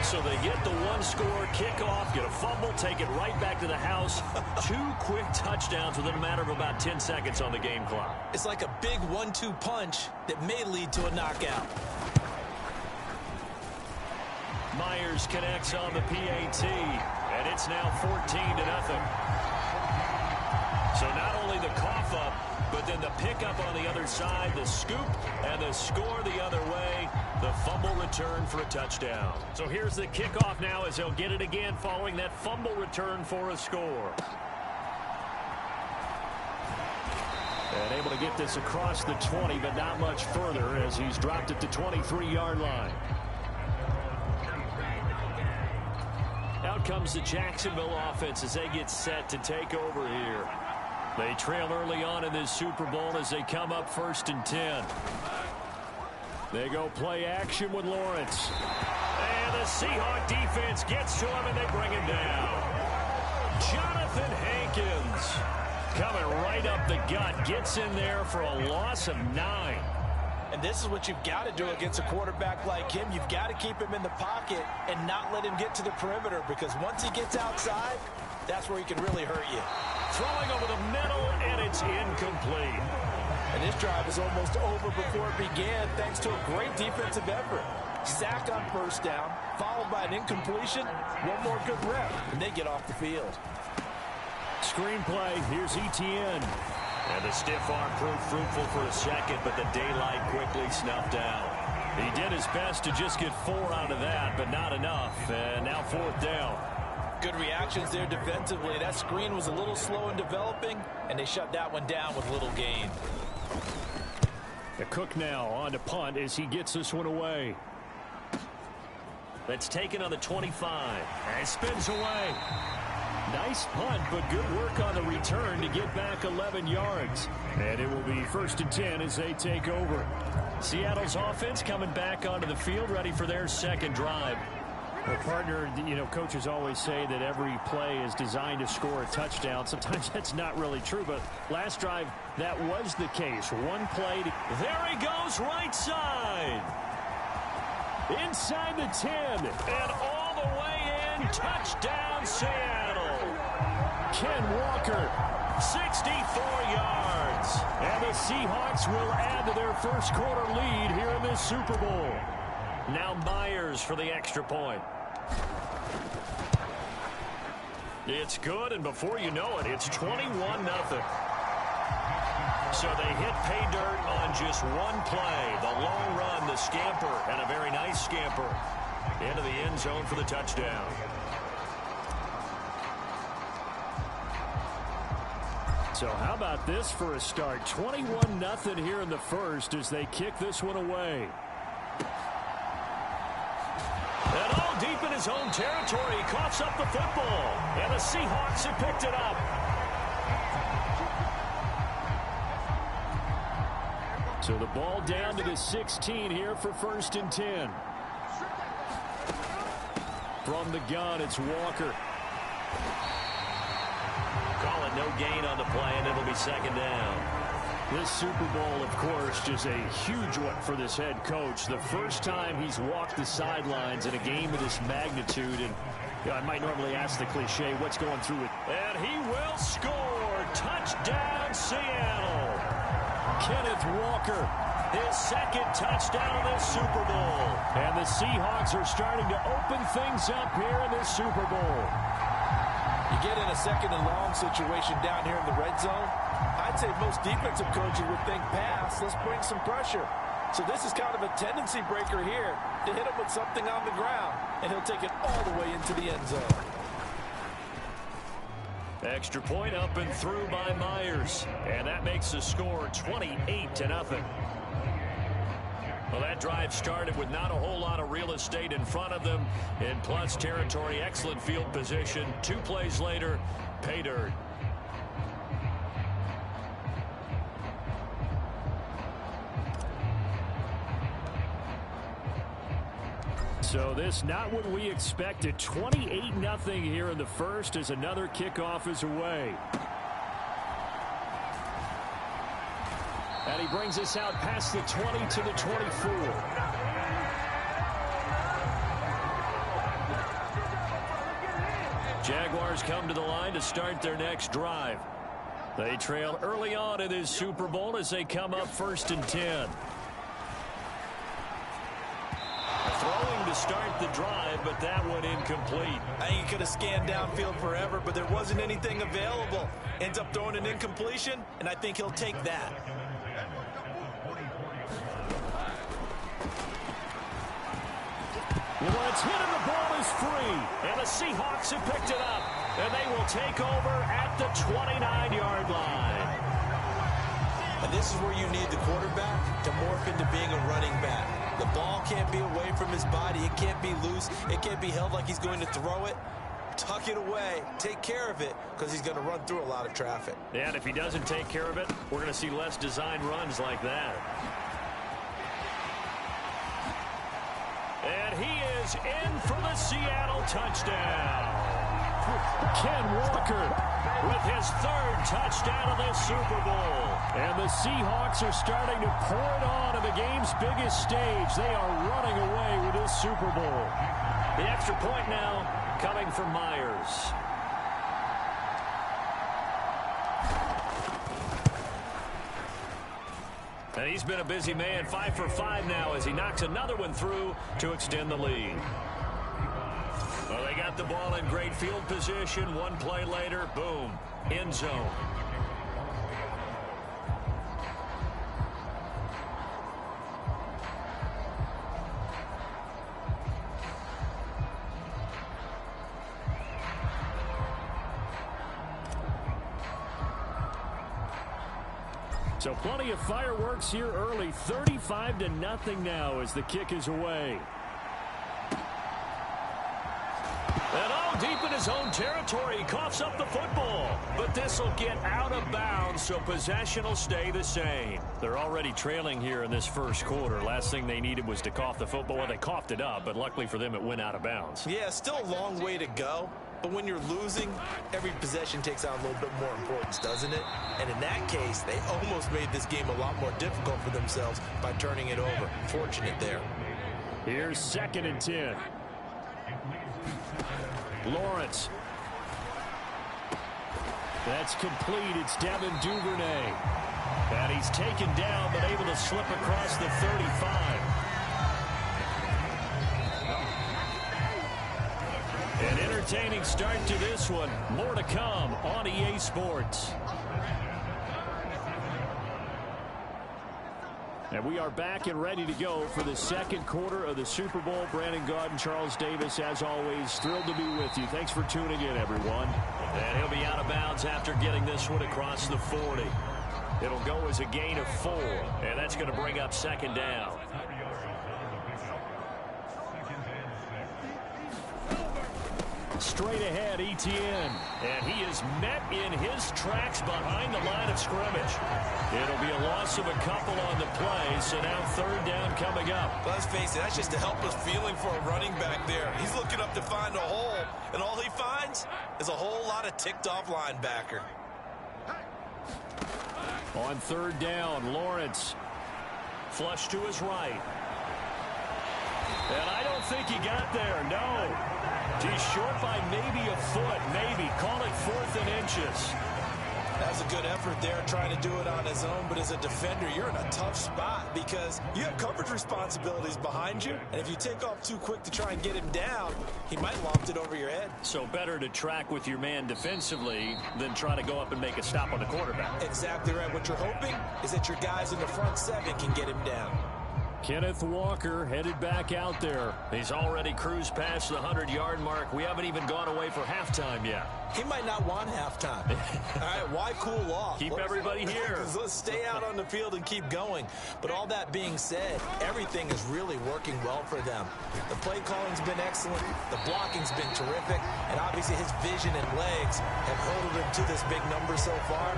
Speaker 1: So they get the one-score kickoff, get a fumble, take it right back to the house. 2 quick touchdowns within a matter of about 10 seconds on the game clock.
Speaker 2: It's like a big 1-2 punch that may lead to a knockout.
Speaker 1: Myers connects on the PAT, and it's now 14-0. So not only the cough up, but then the pickup on the other side, the scoop, and the score the other way, the fumble return for a touchdown. So here's the kickoff now as they'll get it again following that fumble return for a score. And able to get this across the 20, but not much further as he's dropped it to 23-yard line. Out comes the Jacksonville offense as they get set to take over here. They trail early on in this Super Bowl as they come up 1st and 10. They go play action with Lawrence. And the Seahawk defense gets to him and they bring him down. Jonathan Hankins coming right up the gut. Gets in there for a loss of 9.
Speaker 2: And this is what you've got to do against a quarterback like him. You've got to keep him in the pocket and not let him get to the perimeter, because once he gets outside, that's where he can really hurt you.
Speaker 1: Throwing over the middle, and it's incomplete.
Speaker 2: And this drive is almost over before it began, thanks to a great defensive effort. Sack on 1st down, followed by an incompletion. One more good rep, and they get off the field.
Speaker 1: Screenplay, here's Etienne. And the stiff arm proved fruitful for a second, but the daylight quickly snuffed out. He did his best to just get 4 out of that, but not enough. And now 4th down.
Speaker 2: Good reactions there defensively. That screen was a little slow in developing, and they shut that one down with little gain.
Speaker 1: The Cook now on to punt as he gets this one away. That's taken on the 25. And spins away. Nice punt, but good work on the return to get back 11 yards. And it will be 1st and 10 as they take over. Seattle's offense coming back onto the field, ready for their 2nd drive. Well, partner, coaches always say that every play is designed to score a touchdown. Sometimes that's not really true, but last drive, that was the case. One play. There he goes, right side. Inside the 10, and all the way in. Touchdown, Seattle. Ken Walker, 64 yards. And the Seahawks will add to their 1st quarter lead here in this Super Bowl. Now Myers for the extra point. It's good, and before you know it, it's 21-0. So they hit pay dirt on just one play. The long run, the scamper, and a very nice scamper into the end zone for the touchdown. So how about this for a start? 21-0 here in the 1st as they kick this one away. And all deep in his own territory, he coughs up the football. And the Seahawks have picked it up. So the ball down to the 16 here for 1st and 10. From the gun, it's Walker. Call it no gain on the play, and it'll be 2nd down. This Super Bowl, of course, just a huge one for this head coach. The first time he's walked the sidelines in a game of this magnitude. And I might normally ask the cliche, what's going through it? And he will score. Touchdown, Seattle. Kenneth Walker, his 2nd touchdown in this Super Bowl. And the Seahawks are starting to open things up here in this Super Bowl.
Speaker 2: You get in a 2nd and long situation down here in the red zone, I'd say most defensive coaches would think pass, let's bring some pressure. So this is kind of a tendency breaker here to hit him with something on the ground, and he'll take it all the way into the end zone.
Speaker 1: Extra point up and through by Myers, and that makes the score 28-0. Well, that drive started with not a whole lot of real estate in front of them. In plus territory, excellent field position. 2 plays later, pay dirt. So this not what we expected. 28-0 here in the 1st as another kickoff is away. And he brings us out past the 20 to the 24. Jaguars come to the line to start their next drive. They trail early on in this Super Bowl as they come up 1st and 10. Throwing to start the drive, but that one incomplete.
Speaker 2: I think he could have scanned downfield forever, but there wasn't anything available. Ends up throwing an incompletion, and I think he'll take that.
Speaker 1: Well, it's hit and the ball is free. And the Seahawks have picked it up. And they will take over at the 29-yard line.
Speaker 2: And this is where you need the quarterback to morph into being a running back. The ball can't be away from his body. It can't be loose. It can't be held like he's going to throw it. Tuck it away. Take care of it because he's going to run through a lot of traffic.
Speaker 1: Yeah, and if he doesn't take care of it, we're going to see less design runs like that. And he is in for the Seattle touchdown. Ken Walker with his third touchdown of this Super Bowl.
Speaker 4: And the Seahawks are starting to pour it on the game's biggest stage. They are running away with this Super Bowl.
Speaker 1: The extra point now coming from Myers. And he's been a busy man, 5 for 5 now as he knocks another one through to extend the lead. Well, they got the ball in great field position. One play later, boom, end zone.
Speaker 4: So plenty of fireworks here early. 35-0 now as the kick is away.
Speaker 1: And all deep in his own territory, he coughs up the football. But this will get out of bounds, so possession will stay the same.
Speaker 4: They're already trailing here in this first quarter. Last thing they needed was to cough the football. Well, they coughed it up, but luckily for them, it went out of bounds.
Speaker 2: Yeah, still a long way to go. But when you're losing, every possession takes on a little bit more importance, doesn't it? And in that case, they almost made this game a lot more difficult for themselves by turning it over. Fortunate there.
Speaker 4: Here's 2nd and 10. Lawrence. That's complete. It's Devin Duvernay. And he's taken down, but able to slip across the 35. An entertaining start to this one. More to come on EA Sports. And we are back and ready to go for the second quarter of the Super Bowl. Brandon Gaud and Charles Davis, as always, thrilled to be with you. Thanks for tuning in, everyone.
Speaker 1: And he'll be out of bounds after getting this one across the 40. It'll go as a gain of 4, and that's going to bring up 2nd down.
Speaker 4: Straight ahead, Etienne.
Speaker 1: And he is met in his tracks behind the line of scrimmage. It'll be a loss of a couple on the play, so now 3rd down coming up.
Speaker 2: Let's face it, that's just a helpless feeling for a running back there. He's looking up to find a hole, and all he finds is a whole lot of ticked-off linebacker.
Speaker 4: On 3rd down, Lawrence.
Speaker 1: Flush to his right. And I don't think he got there, no. He's short by maybe a foot, maybe. Call it 4th and inches.
Speaker 2: That was a good effort there trying to do it on his own, but as a defender, you're in a tough spot because you have coverage responsibilities behind you, and if you take off too quick to try and get him down, he might loft it over your head.
Speaker 1: So better to track with your man defensively than try to go up and make a stop on the quarterback.
Speaker 2: Exactly right. What you're hoping is that your guys in the front 7 can get him down.
Speaker 4: Kenneth Walker headed back out there.
Speaker 1: He's already cruised past the 100-yard mark. We haven't even gone away for halftime yet.
Speaker 2: He might not want halftime. All right, why cool off?
Speaker 1: Keep everybody here.
Speaker 2: Let's stay out on the field and keep going. But all that being said, everything is really working well for them. The play calling's been excellent. The blocking's been terrific. And obviously his vision and legs have hurtled him to this big number so far.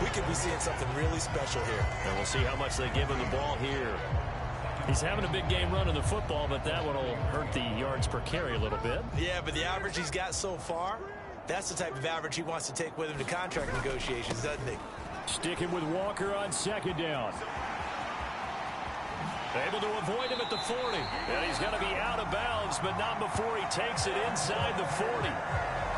Speaker 2: We could be seeing something really special here.
Speaker 1: And we'll see how much they give him the ball here.
Speaker 4: He's having a big game running the football, but that one will hurt the yards per carry a little bit.
Speaker 2: Yeah, but the average he's got so far, that's the type of average he wants to take with him to contract negotiations, doesn't he?
Speaker 4: Sticking with Walker on 2nd down.
Speaker 1: Able to avoid him at the 40. And he's going to be out of bounds, but not before he takes it inside the 40.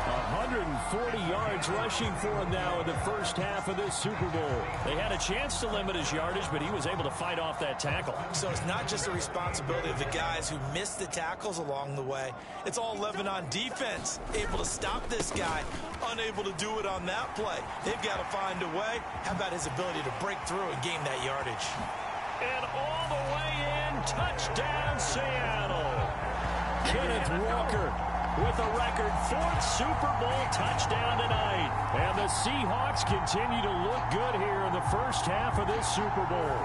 Speaker 4: 140 yards rushing for him now in the first half of this Super Bowl.
Speaker 1: They had a chance to limit his yardage, but he was able to fight off that tackle.
Speaker 2: So it's not just the responsibility of the guys who missed the tackles along the way. It's all Lebanon defense, able to stop this guy, unable to do it on that play. They've got to find a way. How about his ability to break through and gain that yardage?
Speaker 1: And all the way in, touchdown Seattle.
Speaker 4: Kenneth Walker with a record 4th Super Bowl touchdown tonight. And the Seahawks continue to look good here in the first half of this Super Bowl.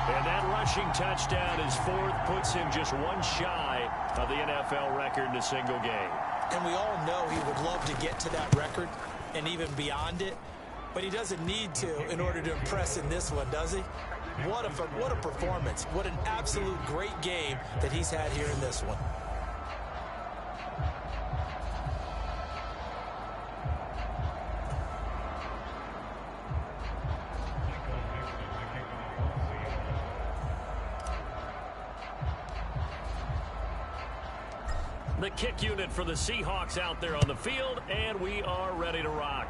Speaker 4: And that rushing touchdown is 4th, puts him just one shy of the NFL record in a single game.
Speaker 2: And we all know he would love to get to that record and even beyond it, but he doesn't need to in order to impress in this one, does he? What a performance. What an absolute great game that he's had here in this one.
Speaker 1: The kick unit for the Seahawks out there on the field, and we are ready to rock.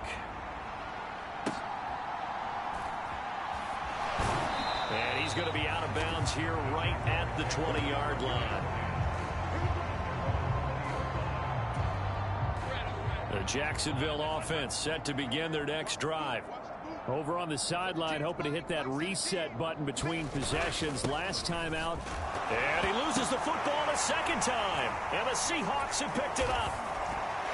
Speaker 1: And he's going to be out of bounds here right at the 20-yard line. The Jacksonville offense set to begin their next drive.
Speaker 4: Over on the sideline, hoping to hit that reset button between possessions. Last time out.
Speaker 1: And he loses the football a second time. And the Seahawks have picked it up.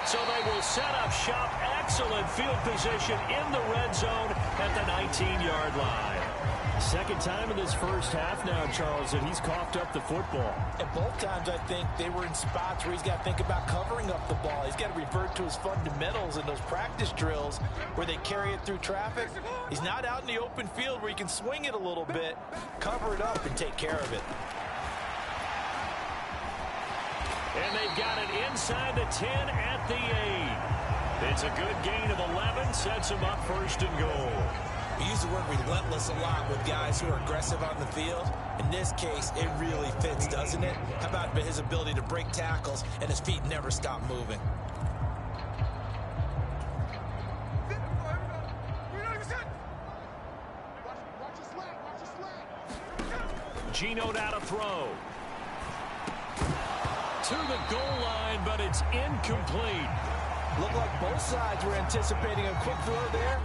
Speaker 1: So they will set up shop. Excellent field position in the red zone at the 19-yard line.
Speaker 4: Second time in this first half now, Charles, that he's coughed up the football.
Speaker 2: And both times, I think, they were in spots where he's got to think about covering up the ball. He's got to revert to his fundamentals in those practice drills where they carry it through traffic. He's not out in the open field where he can swing it a little bit, cover it up, and take care of it.
Speaker 1: And they've got it inside the 10 at the 8. It's a good gain of 11, sets him up 1st and goal.
Speaker 2: We use the word relentless a lot with guys who are aggressive on the field. In this case, it really fits, doesn't it? How about his ability to break tackles and his feet never stop moving?
Speaker 1: Geno now to throw. To the goal line, but it's incomplete.
Speaker 2: Looked like both sides were anticipating a quick throw there.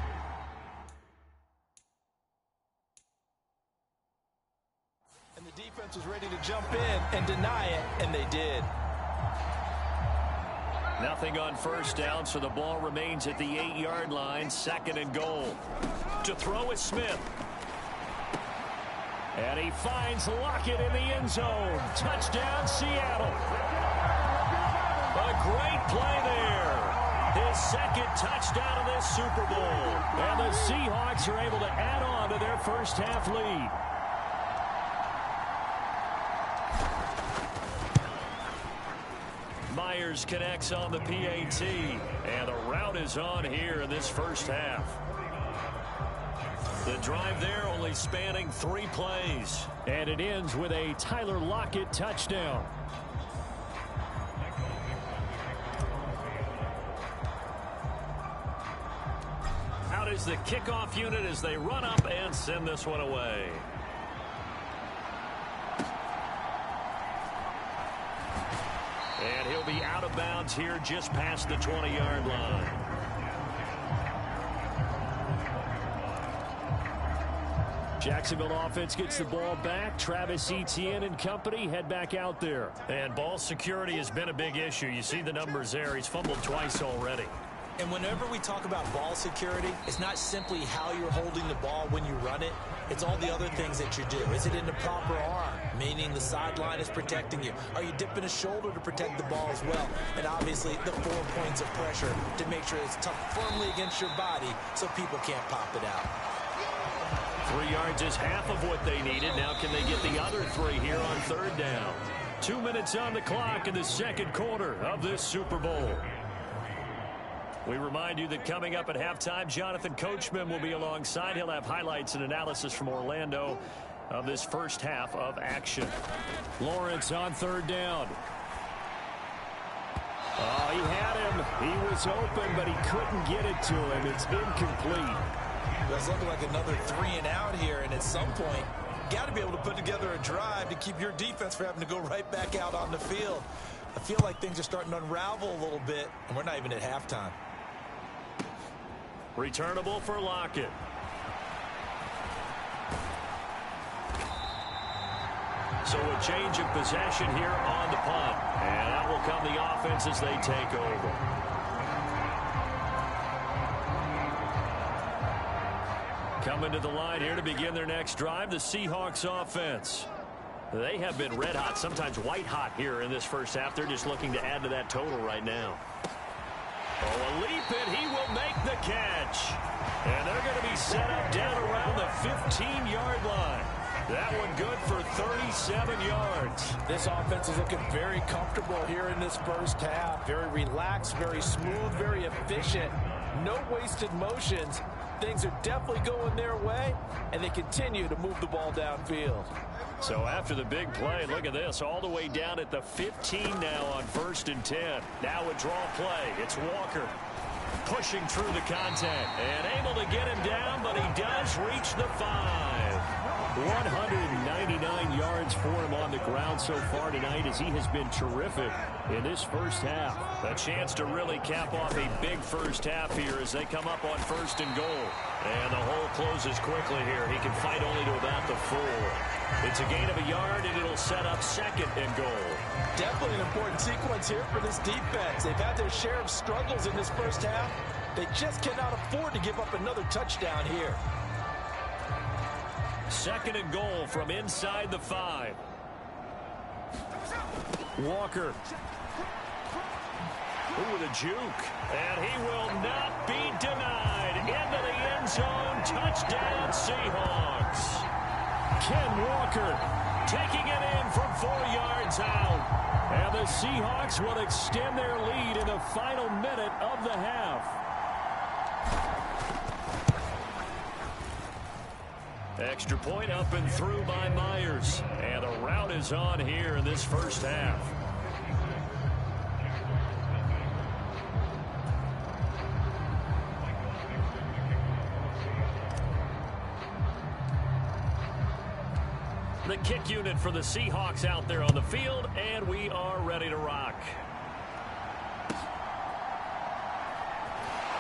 Speaker 2: And the defense was ready to jump in and deny it, and they did.
Speaker 1: Nothing on 1st down, so the ball remains at the 8-yard line, 2nd and goal. To throw is Smith.
Speaker 4: And he finds Lockett in the end zone. Touchdown, Seattle.
Speaker 1: A great play there. His 2nd touchdown of this Super Bowl.
Speaker 4: And the Seahawks are able to add on to their first half lead.
Speaker 1: Myers connects on the PAT. And the route is on here in this first half. The drive there only spanning 3 plays.
Speaker 4: And it ends with a Tyler Lockett touchdown.
Speaker 1: Out is the kickoff unit as they run up and send this one away. And he'll be out of bounds here just past the 20-yard line.
Speaker 4: Jacksonville offense gets the ball back. Travis Etienne and company head back out there.
Speaker 1: And ball security has been a big issue. You see the numbers there. He's fumbled twice already.
Speaker 2: And whenever we talk about ball security, it's not simply how you're holding the ball when you run it. It's all the other things that you do. Is it in the proper arm, meaning the sideline is protecting you? Are you dipping a shoulder to protect the ball as well? And obviously the 4 points of pressure to make sure it's tucked firmly against your body so people can't pop it out.
Speaker 1: 3 yards is half of what they needed. Now can they get the other 3 here on 3rd down? 2 minutes on the clock in the 2nd quarter of this Super Bowl. We remind you that coming up at halftime, Jonathan Coachman will be alongside. He'll have highlights and analysis from Orlando of this first half of action.
Speaker 4: Lawrence on 3rd down. Oh, he had him. He was open, but he couldn't get it to him. It's incomplete.
Speaker 2: That's looking like another 3 and out here, and at some point, you got to be able to put together a drive to keep your defense from having to go right back out on the field. I feel like things are starting to unravel a little bit, and we're not even at halftime.
Speaker 1: Returnable for Lockett. So a change of possession here on the punt. And out will come the offense as they take over. Coming to the line here to begin their next drive, the Seahawks offense. They have been red hot, sometimes white hot here in this first half. They're just looking to add to that total right now. Oh, a leap, and he will make the catch. And they're going to be set up down around the 15-yard line. That one good for 37 yards.
Speaker 2: This offense is looking very comfortable here in this first half. Very relaxed, very smooth, very efficient. No wasted motions. Things are definitely going their way, and they continue to move the ball downfield.
Speaker 1: So after the big play, look at this, all the way down at the 15 now on 1st and 10. Now a draw play. It's Walker pushing through the contact and able to get him down, but he does reach the 5. 199 yards for him on the ground so far tonight as he has been terrific in this first half. A chance to really cap off a big first half here as they come up on 1st and goal. And the hole closes quickly here. He can fight only to about the 4. It's a gain of a yard, and it'll set up 2nd and goal.
Speaker 2: Definitely an important sequence here for this defense. They've had their share of struggles in this first half. They just cannot afford to give up another touchdown here.
Speaker 1: 2nd and goal from inside the 5. Walker. Ooh, with a juke. And he will not be denied. Into the end zone. Touchdown, Seahawks. Ken Walker taking it in from 4 yards out. And the Seahawks will extend their lead in the final minute of the half. Extra point up and through by Myers. And the route is on here in this first half. The kick unit for the Seahawks out there on the field, and we are ready to rock.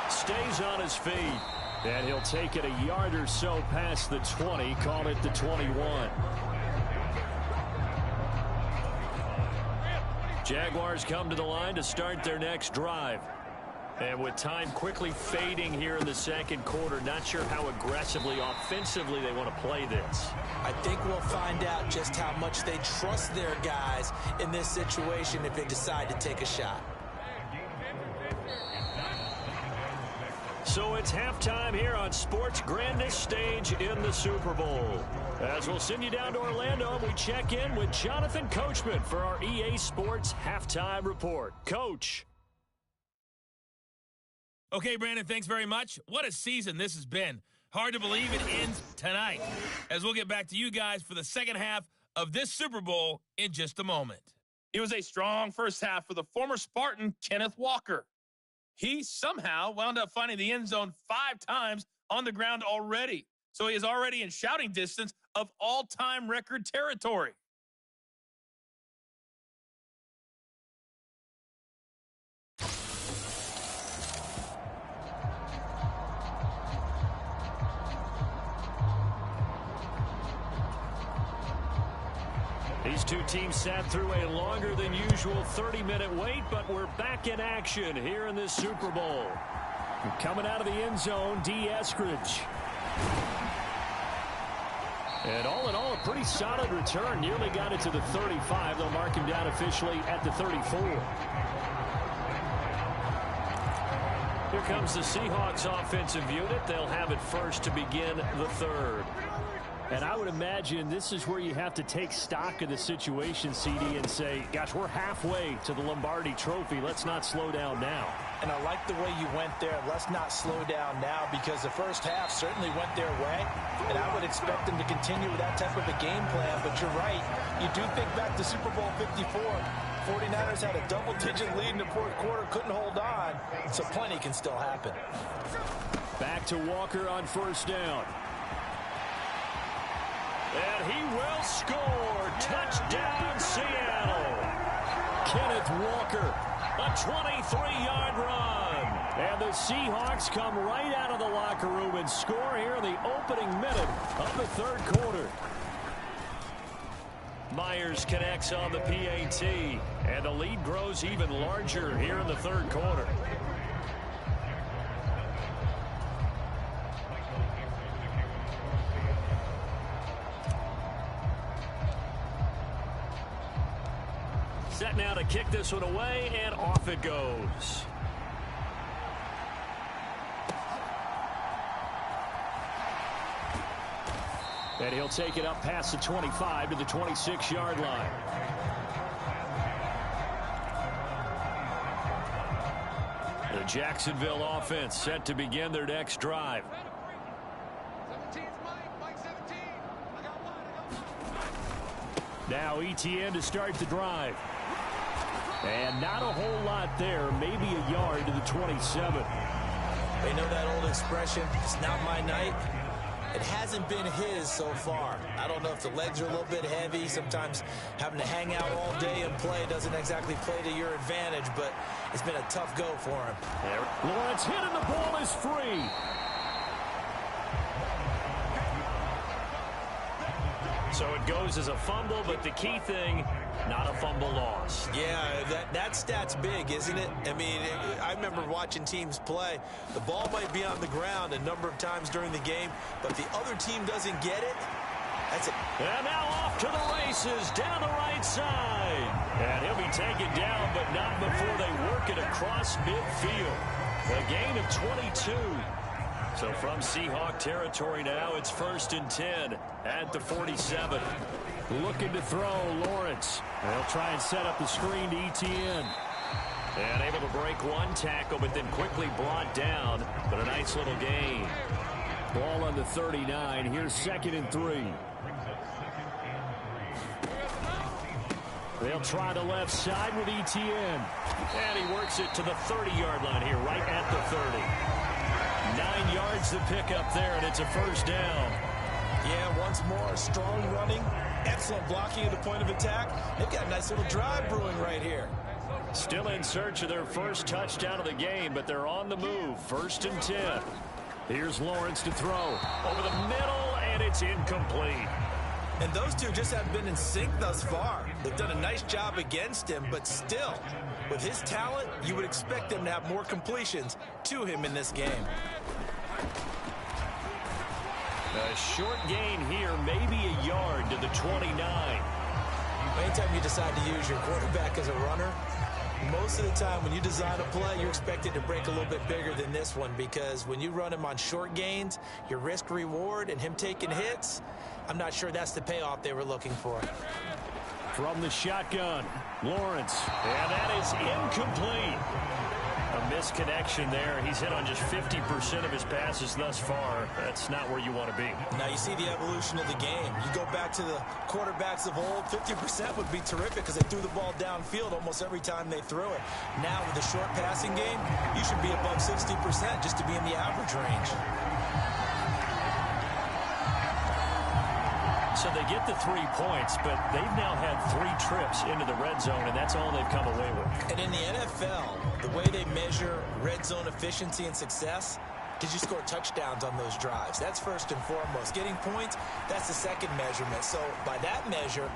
Speaker 1: Stays on his feet. And he'll take it a yard or so past the 20, call it the 21. Jaguars come to the line to start their next drive. And with time quickly fading here in the second quarter, not sure how aggressively, offensively they want to play this.
Speaker 2: I think we'll find out just how much they trust their guys in this situation if they decide to take a shot.
Speaker 1: So it's halftime here on sports' grandest stage in the Super Bowl. As we'll send you down to Orlando, and we check in with Jonathan Coachman for our EA Sports Halftime Report. Coach.
Speaker 7: Okay, Brandon, thanks very much. What a season this has been. Hard to believe it ends tonight, as we'll get back to you guys for the second half of this Super Bowl in just a moment.
Speaker 8: It was a strong first half for the former Spartan, Kenneth Walker. He somehow wound up finding the end zone 5 times on the ground already. So he is already in shouting distance of all-time record territory.
Speaker 1: These two teams sat through a longer than usual 30-minute wait, but we're back in action here in this Super Bowl. Coming out of the end zone, D. Eskridge. And all in all, a pretty solid return. Nearly got it to the 35. They'll mark him down officially at the 34. Here comes the Seahawks offensive unit. They'll have it first to begin the third. And I would imagine this is where you have to take stock of the situation, CD, and say, gosh, we're halfway to the Lombardi Trophy. Let's not slow down now.
Speaker 2: And I like the way you went there. Let's not slow down now because the first half certainly went their way. And I would expect them to continue with that type of a game plan. But you're right. You do think back to Super Bowl 54. 49ers had a double-digit lead in the fourth quarter, couldn't hold on. So plenty can still happen.
Speaker 4: Back to Walker on first down.
Speaker 1: And he will score. Touchdown, Seattle. Kenneth Walker, a 23-yard run.
Speaker 4: And the Seahawks come right out of the locker room and score here in the opening minute of the third quarter.
Speaker 1: Myers connects on the PAT, and the lead grows even larger here in the third quarter. Set now to kick this one away, and off it goes.
Speaker 4: And he'll take it up past the 25 to the 26-yard line.
Speaker 1: The Jacksonville offense set to begin their next drive.
Speaker 4: Now ETN to start the drive. And not a whole lot there, maybe a yard to the 27.
Speaker 2: They know that old expression, it's not my night. It hasn't been his so far. I don't know if the legs are a little bit heavy. Sometimes having to hang out all day and play doesn't exactly play to your advantage, but it's been a tough go for him.
Speaker 4: Lawrence hit and the ball is free.
Speaker 1: So it goes as a fumble, but the key thing, not a fumble loss.
Speaker 2: Yeah, that stat's big, isn't it? I mean, I remember watching teams play. The ball might be on the ground a number of times during the game, but the other team doesn't get it. That's it.
Speaker 1: And now off to the races down the right side. And he'll be taken down, but not before they work it across midfield. A gain of 22. So from Seahawk territory now, it's 1st and 10 at the 47.
Speaker 4: Looking to throw, Lawrence. They'll try and set up the screen to ETN.
Speaker 1: And able to break one tackle, but then quickly brought down. But a nice little gain.
Speaker 4: Ball on the 39. Here's 2nd and 3. They'll try the left side with ETN.
Speaker 1: And he works it to the 30-yard line here, right at the 30. 9 yards to pick up there, and it's a 1st down.
Speaker 2: Yeah, once more, strong running, excellent blocking at the point of attack. They've got a nice little drive brewing right here.
Speaker 1: Still in search of their first touchdown of the game, but they're on the move. 1st and 10.
Speaker 4: Here's Lawrence to throw.
Speaker 1: Over the middle, and it's incomplete.
Speaker 2: And those two just haven't been in sync thus far. They've done a nice job against him, but still, with his talent, you would expect them to have more completions to him in this game.
Speaker 1: A short gain here, maybe a yard to the 29.
Speaker 2: Anytime you decide to use your quarterback as a runner, most of the time when you design a play, you're expected to break a little bit bigger than this one, because when you run him on short gains, your risk-reward and him taking hits, I'm not sure that's the payoff they were looking for.
Speaker 4: From the shotgun, Lawrence.
Speaker 1: And that is incomplete. A misconnection there. He's hit on just 50% of his passes thus far. That's not where you want to be.
Speaker 2: Now you see the evolution of the game. You go back to the quarterbacks of old, 50% would be terrific because they threw the ball downfield almost every time they threw it. Now with the short passing game, you should be above 60% just to be in the average range.
Speaker 1: So they get the 3 points, but they've now had 3 trips into the red zone, and that's all they've come away with.
Speaker 2: And in the NFL, the way they measure red zone efficiency and success, did you score touchdowns on those drives? That's first and foremost. Getting points, that's the second measurement. So by that measure,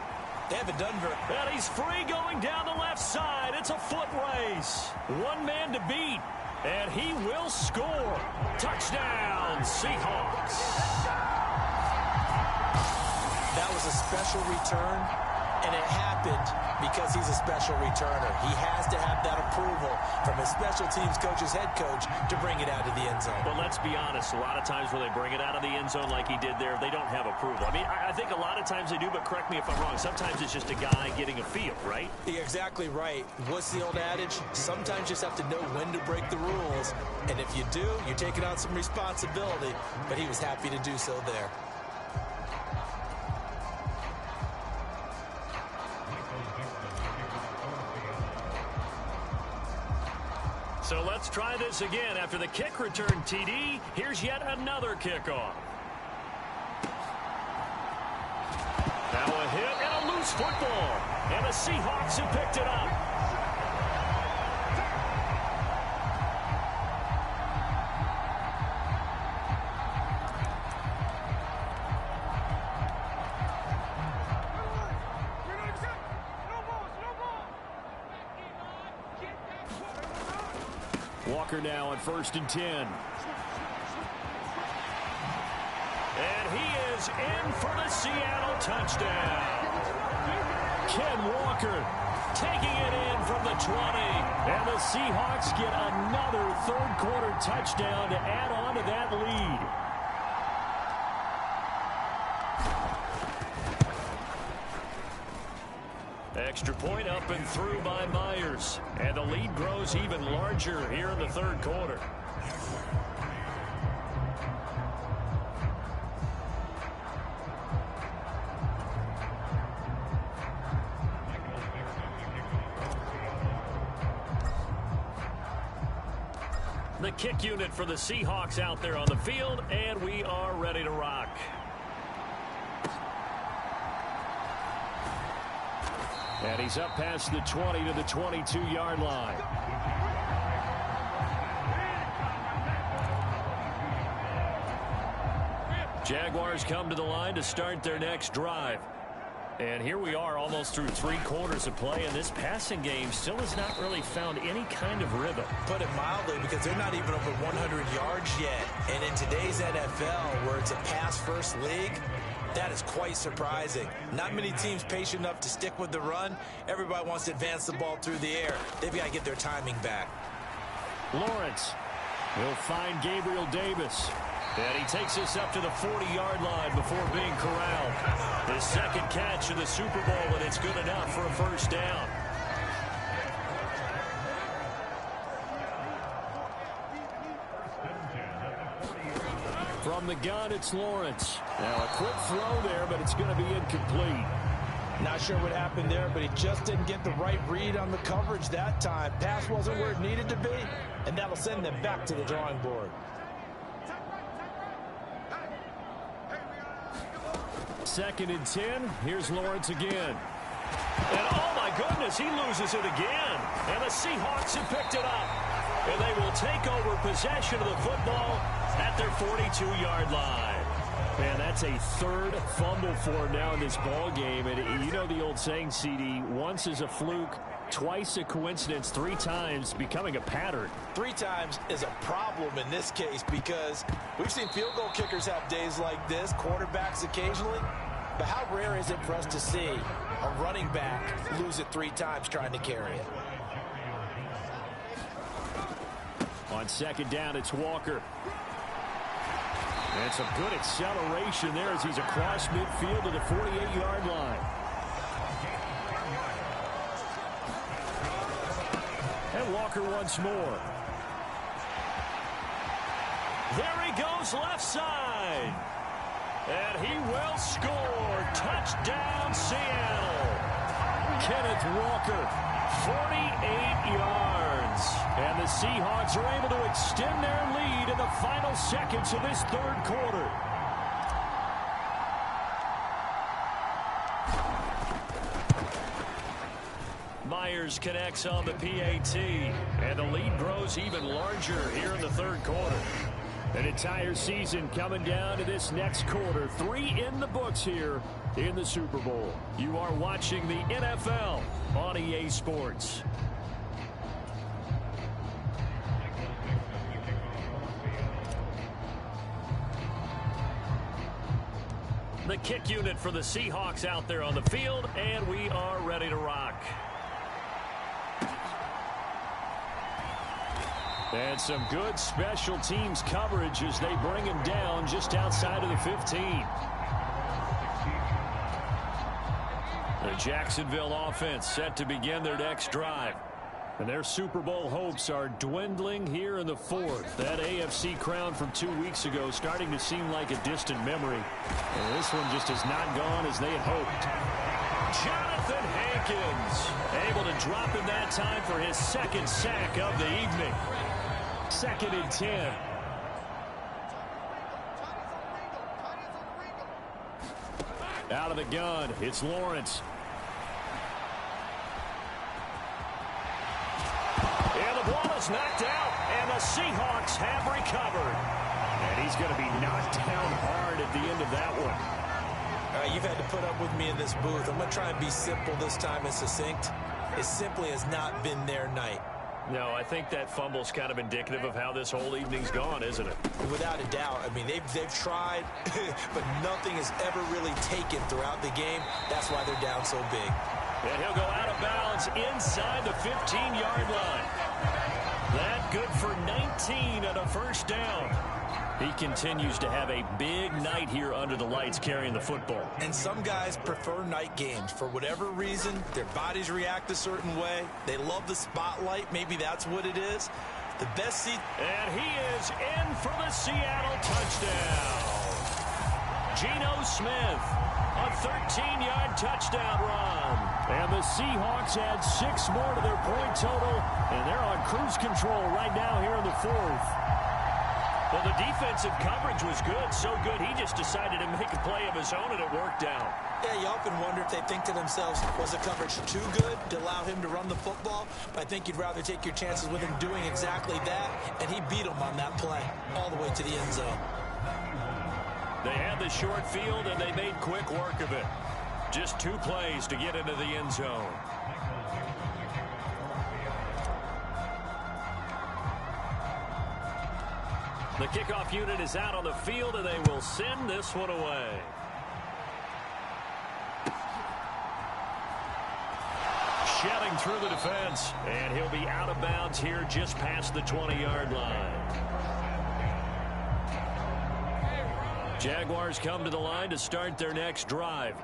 Speaker 2: they haven't done very well.
Speaker 1: And he's free going down the left side. It's a foot race. One man to beat, and he will score. Touchdown, Seahawks.
Speaker 2: That was a special return, And it happened because he's a special returner. He has to have that approval from his special teams coach's head coach to bring it out of the end zone.
Speaker 1: But let's be honest, a lot of times when they bring it out of the end zone like he did there, they don't have approval. I mean, I think a lot of times they do, but correct me if I'm wrong. Sometimes it's just a guy getting a feel, right?
Speaker 2: You're exactly right. What's the old adage? Sometimes you just have to know when to break the rules. And if you do, you're taking on some responsibility. But he was happy to do so there.
Speaker 1: So let's try this again. After the kick return TD, here's yet another kickoff. Now a hit and a loose football. And the Seahawks have picked it up. Walker now on 1st and 10. And he is in for the Seattle touchdown. Ken Walker taking it in from the 20. And the Seahawks get another third-quarter touchdown to add on to that lead. Extra point up and through by Myers. And the lead grows even larger here in the third quarter. The kick unit for the Seahawks out there on the field, and we are ready to rock. And he's up past the 20 to the 22-yard line. Jaguars come to the line to start their next drive. And here we are almost through 3 quarters of play, and this passing game still has not really found any kind of rhythm.
Speaker 2: Put it mildly, because they're not even over 100 yards yet. And in today's NFL, where it's a pass-first league, that is quite surprising. Not many teams patient enough to stick with the run. Everybody wants to advance the ball through the air. They've got to get their timing back.
Speaker 1: Lawrence will find Gabriel Davis. And he takes us up to the 40-yard line before being corralled. His second catch of the Super Bowl, and it's good enough for a first down. From the gun, it's Lawrence. Now a quick throw there, but it's going to be incomplete.
Speaker 2: Not sure what happened there, but he just didn't get the right read on the coverage that time. Pass wasn't where it needed to be, and that'll send them back to the drawing board.
Speaker 1: Second and 10. Here's Lawrence again. And oh my goodness, he loses it again. And the Seahawks have picked it up. And they will take over possession of the football at their 42-yard line. Man, that's a third fumble for him now in this ball game. And you know the old saying, CD, once is a fluke, twice a coincidence, 3 times becoming a pattern.
Speaker 2: 3 times is a problem in this case, because we've seen field goal kickers have days like this, quarterbacks occasionally. But how rare is it for us to see a running back lose it 3 times trying to carry it?
Speaker 1: On second down, it's Walker. And some good acceleration there as he's across midfield to the 48-yard line. And Walker once more. There he goes left side. And he will score. Touchdown, Seattle. Kenneth Walker, 48 yards. And the Seahawks are able to extend their lead in the final seconds of this third quarter. Myers connects on the PAT. And the lead grows even larger here in the third quarter. An entire season coming down to this next quarter. 3 in the books here in the Super Bowl. You are watching the NFL on EA Sports. The kick unit for the Seahawks out there on the field, and we are ready to rock. And some good special teams coverage as they bring him down just outside of the 15. The Jacksonville offense set to begin their next drive. And their Super Bowl hopes are dwindling here in the fourth. That AFC crown from 2 weeks ago starting to seem like a distant memory. And this one just has not gone as they had hoped. Jonathan Hankins able to drop him that time for his second sack of the evening. 2nd and 10. Out of the gun, it's Lawrence. And the ball is knocked out, and the Seahawks have recovered. And he's going to be knocked down hard at the end of that one.
Speaker 2: You've had to put up with me in this booth. I'm going to try and be simple this time and succinct. It simply has not been their night.
Speaker 1: No, I think that fumble's kind of indicative of how this whole evening's gone, isn't it?
Speaker 2: Without a doubt. I mean, they've tried, but nothing has ever really taken throughout the game. That's why they're down so big.
Speaker 1: And he'll go out of bounds inside the 15-yard line. That good for 19 and a first down. He continues to have a big night here under the lights carrying the football.
Speaker 2: And some guys prefer night games. For whatever reason, their bodies react a certain way. They love the spotlight. Maybe that's what it is. The best seat.
Speaker 1: And he is in for the Seattle touchdown. Geno Smith, a 13-yard touchdown run. And the Seahawks add 6 more to their point total, and they're on cruise control right now here in the fourth. Well, the defensive coverage was good, so good he just decided to make a play of his own, and it worked out.
Speaker 2: Yeah, you often wonder if they think to themselves, was the coverage too good to allow him to run the football? But I think you'd rather take your chances with him doing exactly that, and he beat him on that play all the way to the end zone.
Speaker 1: They had the short field, and they made quick work of it. Just 2 plays to get into the end zone. The kickoff unit is out on the field, and they will send this one away. Shelling through the defense, and he'll be out of bounds here just past the 20-yard line. Jaguars come to the line to start their next drive.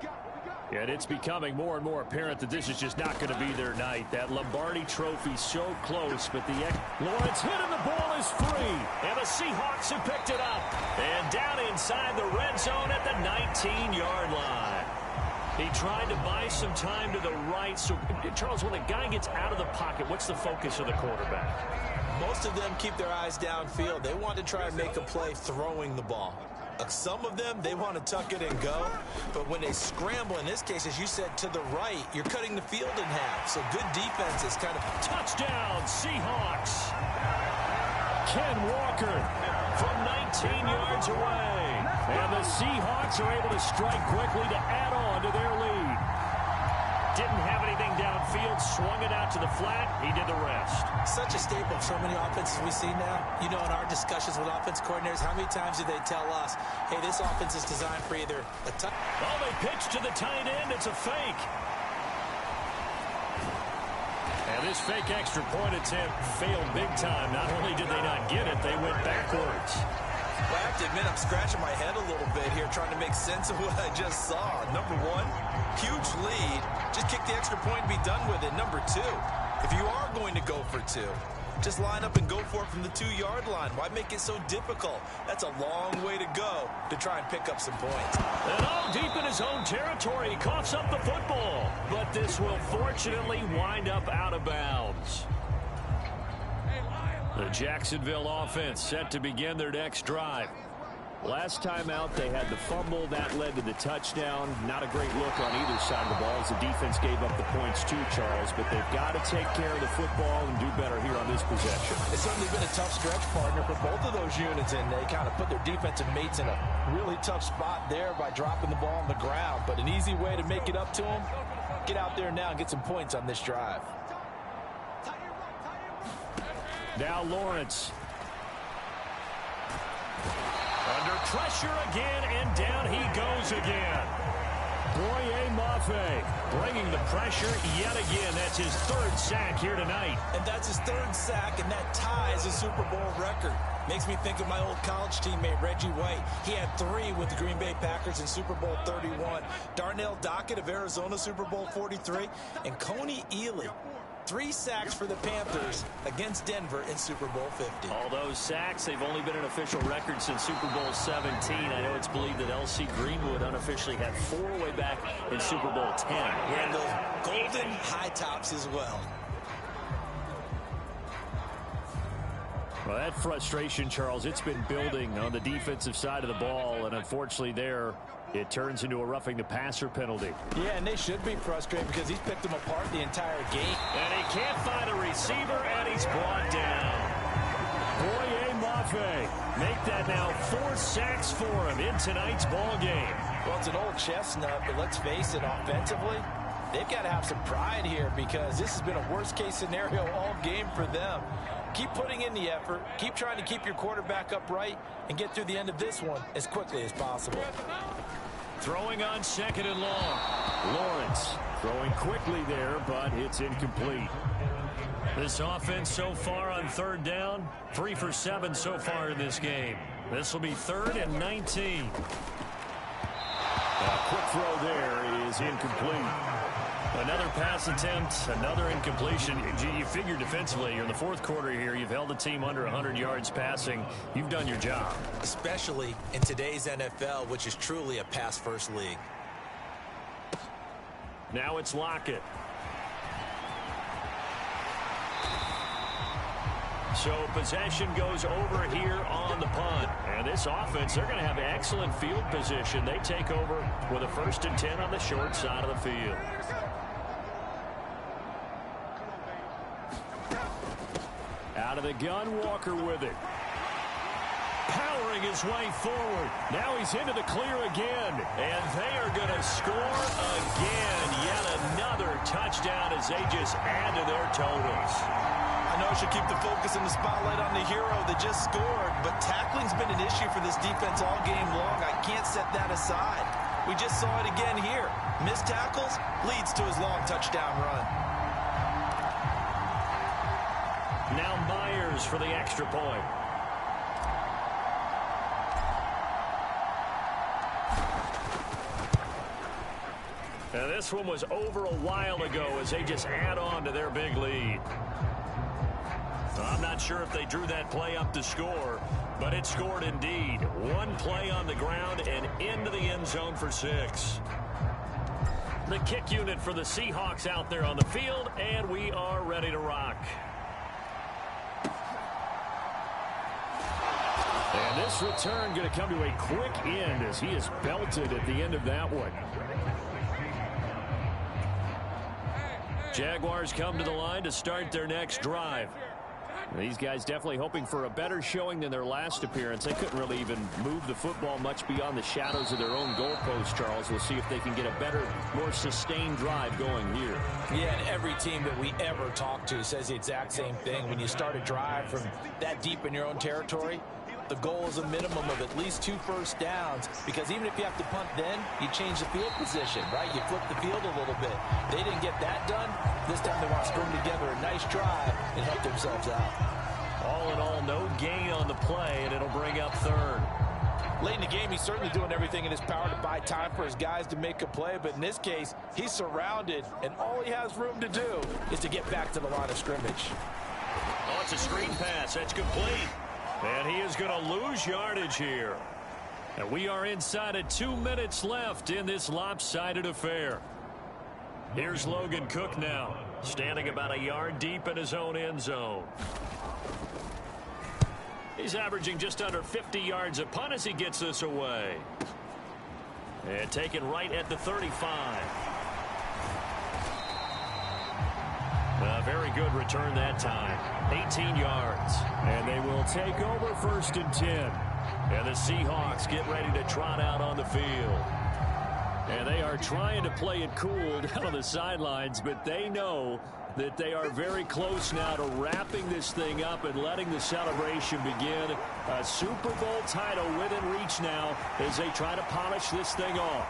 Speaker 1: And it's becoming more and more apparent that this is just not going to be their night. That Lombardi trophy so close, but Lawrence hit and the ball is free. And the Seahawks have picked it up. And down inside the red zone at the 19-yard line. He tried to buy some time to the right. So, Charles, when the guy gets out of the pocket, what's the focus of the quarterback?
Speaker 2: Most of them keep their eyes downfield. They want to try and make a play throwing the ball. Some of them, they want to tuck it and go. But when they scramble, in this case, as you said, to the right, you're cutting the field in half. So good defense is kind of...
Speaker 1: Touchdown, Seahawks. Ken Walker from 19 yards away. And the Seahawks are able to strike quickly to add on to their lead. Didn't have anything downfield, swung it out to the flat. He did the rest.
Speaker 2: Such a staple of so many offenses we see now. You know, in our discussions with offense coordinators, how many times do they tell us, hey, this offense is designed for either a touch...
Speaker 1: Oh, they pitch to the tight end. It's a fake. And this fake extra point attempt failed big time. Not only did they not get it, they went backwards.
Speaker 2: Well, I have to admit, I'm scratching my head a little bit here trying to make sense of what I just saw. Number one, huge lead. Just kick the extra point and be done with it. Number two, if you are going to go for 2, just line up and go for it from the 2-yard line. Why make it so difficult? That's a long way to go to try and pick up some points.
Speaker 1: And all deep in his own territory, he coughs up the football. But this will fortunately wind up out of bounds. The Jacksonville offense set to begin their next drive. Last time out, they had the fumble. That led to the touchdown. Not a great look on either side of the ball as the defense gave up the points too, Charles. But they've got to take care of the football and do better here on this possession.
Speaker 2: It's certainly been a tough stretch, partner, for both of those units, and they kind of put their defensive mates in a really tough spot there by dropping the ball on the ground. But an easy way to make it up to them, get out there now and get some points on this drive.
Speaker 1: Now Lawrence. Under
Speaker 4: Pressure again, and down he goes again. Boye Mafe bringing the pressure yet again. That's his third sack here tonight.
Speaker 2: And that's his third sack, and that ties a Super Bowl record. Makes me think of my old college teammate, Reggie White. He had 3 with the Green Bay Packers in Super Bowl 31. Darnell Dockett of Arizona, Super Bowl 43. And Coney Ealy, 3 sacks for the Panthers against Denver in Super Bowl 50.
Speaker 1: All those sacks, they've only been an official record since Super Bowl 17. I know it's believed that L.C. Greenwood unofficially had 4 way back in Super Bowl 10.
Speaker 2: And those golden high tops as well.
Speaker 4: Well, that frustration, Charles, it's been building on the defensive side of the ball, and unfortunately there, it turns into a roughing the passer penalty.
Speaker 2: Yeah, and they should be frustrated because he's picked them apart the entire game.
Speaker 4: And he can't find a receiver, and he's brought down. Boye Mafe make that now 4 sacks for him in tonight's ball game.
Speaker 2: Well, it's an old chestnut, but let's face it, offensively, they've got to have some pride here because this has been a worst-case scenario all game for them. Keep putting in the effort. Keep trying to keep your quarterback upright and get through the end of this one as quickly as possible.
Speaker 4: Throwing on 2nd and long. Lawrence throwing quickly there, but it's incomplete. This offense so far on 3rd down, 3 for 7 so far in this game. This will be 3rd and 19. A quick throw there is incomplete. Another pass attempt, another incompletion. You figure defensively, you're in the 4th quarter here. You've held the team under 100 yards passing. You've done your job.
Speaker 2: Especially in today's NFL, which is truly a pass-first league.
Speaker 4: Now it's Lockett. So possession goes over here on the punt. And this offense, they're going to have excellent field position. They take over with a 1st and 10 on the short side of the field. Out of the gun, Walker with it. Powering his way forward. Now he's into the clear again. And they are going to score again. Yet another touchdown as they just add to their totals.
Speaker 2: I know I should keep the focus and the spotlight on the hero that just scored, but tackling's been an issue for this defense all game long. I can't set that aside. We just saw it again here. Missed tackles leads to his long touchdown run.
Speaker 4: Now Myers for the extra point. Now this one was over a while ago as they just add on to their big lead. I'm not sure if they drew that play up to score, but it scored indeed. 1 play on the ground and into the end zone for 6. The kick unit for the Seahawks out there on the field, and we are ready to rock. And this return going to come to a quick end as he is belted at the end of that one. Jaguars come to the line to start their next drive. These guys definitely hoping for a better showing than their last appearance. They couldn't really even move the football much beyond the shadows of their own goalpost, Charles. We'll see if they can get a better, more sustained drive going here.
Speaker 2: Yeah, and every team that we ever talk to says the exact same thing. When you start a drive from that deep in your own territory, the goal is a minimum of at least 2 first downs, because even if you have to punt then, you change the field position, right? You flip the field a little bit. They didn't get that done. This time they want to string together a nice drive and help themselves out.
Speaker 4: All in all, no gain on the play, and it'll bring up 3rd.
Speaker 2: Late in the game, he's certainly doing everything in his power to buy time for his guys to make a play, but in this case, he's surrounded, and all he has room to do is to get back to the line of scrimmage.
Speaker 4: Oh, it's a screen pass. That's complete. And he is going to lose yardage here. And we are inside of 2 minutes left in this lopsided affair. Here's Logan Cook now, standing about a yard deep in his own end zone. He's averaging just under 50 yards a punt as he gets this away. And taken right at the 35. A very good return that time. 18 yards. And they will take over 1st and 10. And the Seahawks get ready to trot out on the field. And they are trying to play it cool down on the sidelines, but they know that they are very close now to wrapping this thing up and letting the celebration begin. A Super Bowl title within reach now as they try to polish this thing off.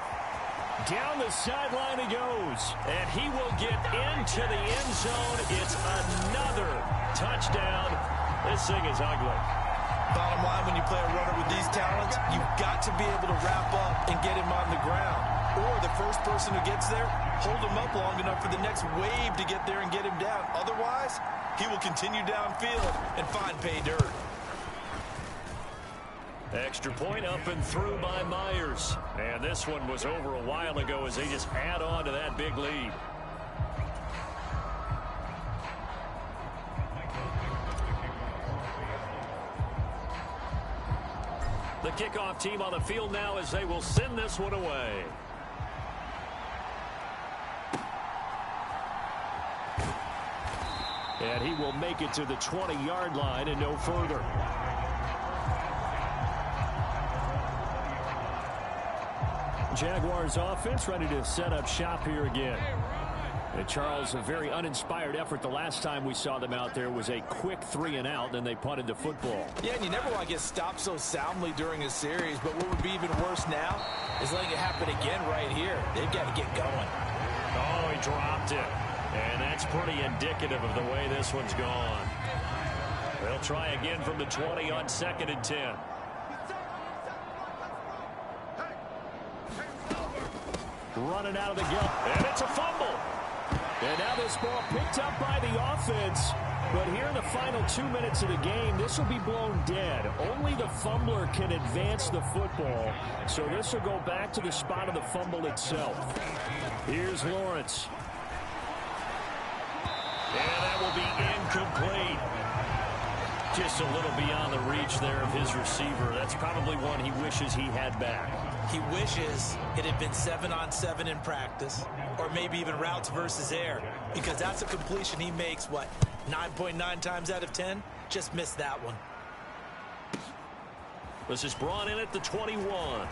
Speaker 4: Down the sideline he goes, and he will get into the end zone. It's another touchdown. This thing is ugly.
Speaker 2: Bottom line, when you play a runner with these talents, you've got to be able to wrap up and get him on the ground. Or the first person who gets there, hold him up long enough for the next wave to get there and get him down. Otherwise, he will continue downfield and find pay dirt.
Speaker 4: Extra point up and through by Myers. And this one was over a while ago as they just add on to that big lead. The kickoff team on the field now as they will send this one away. And he will make it to the 20-yard line and no further. Jaguars offense ready to set up shop here again. And Charles, a very uninspired effort. The last time we saw them out there was a quick 3-and-out, and they punted the football.
Speaker 2: Yeah, and you never want to get stopped so soundly during a series, but what would be even worse now is letting it happen again right here. They've got to get going.
Speaker 4: Oh, he dropped it. And that's pretty indicative of the way this one's gone. They'll try again from the 20 on 2nd and 10. Running out of the gun, and it's a fumble. And now this ball picked up by the offense. But here in the final 2 minutes of the game, this will be blown dead. Only the fumbler can advance the football. So this will go back to the spot of the fumble itself. Here's Lawrence. And that will be incomplete. Just a little beyond the reach there of his receiver. That's probably one he wishes he had back.
Speaker 2: He wishes it had been 7-on-7 in practice, or maybe even routes versus air, because that's a completion he makes, 9.9 times out of 10? Just missed that one.
Speaker 4: This is brought in at the 21.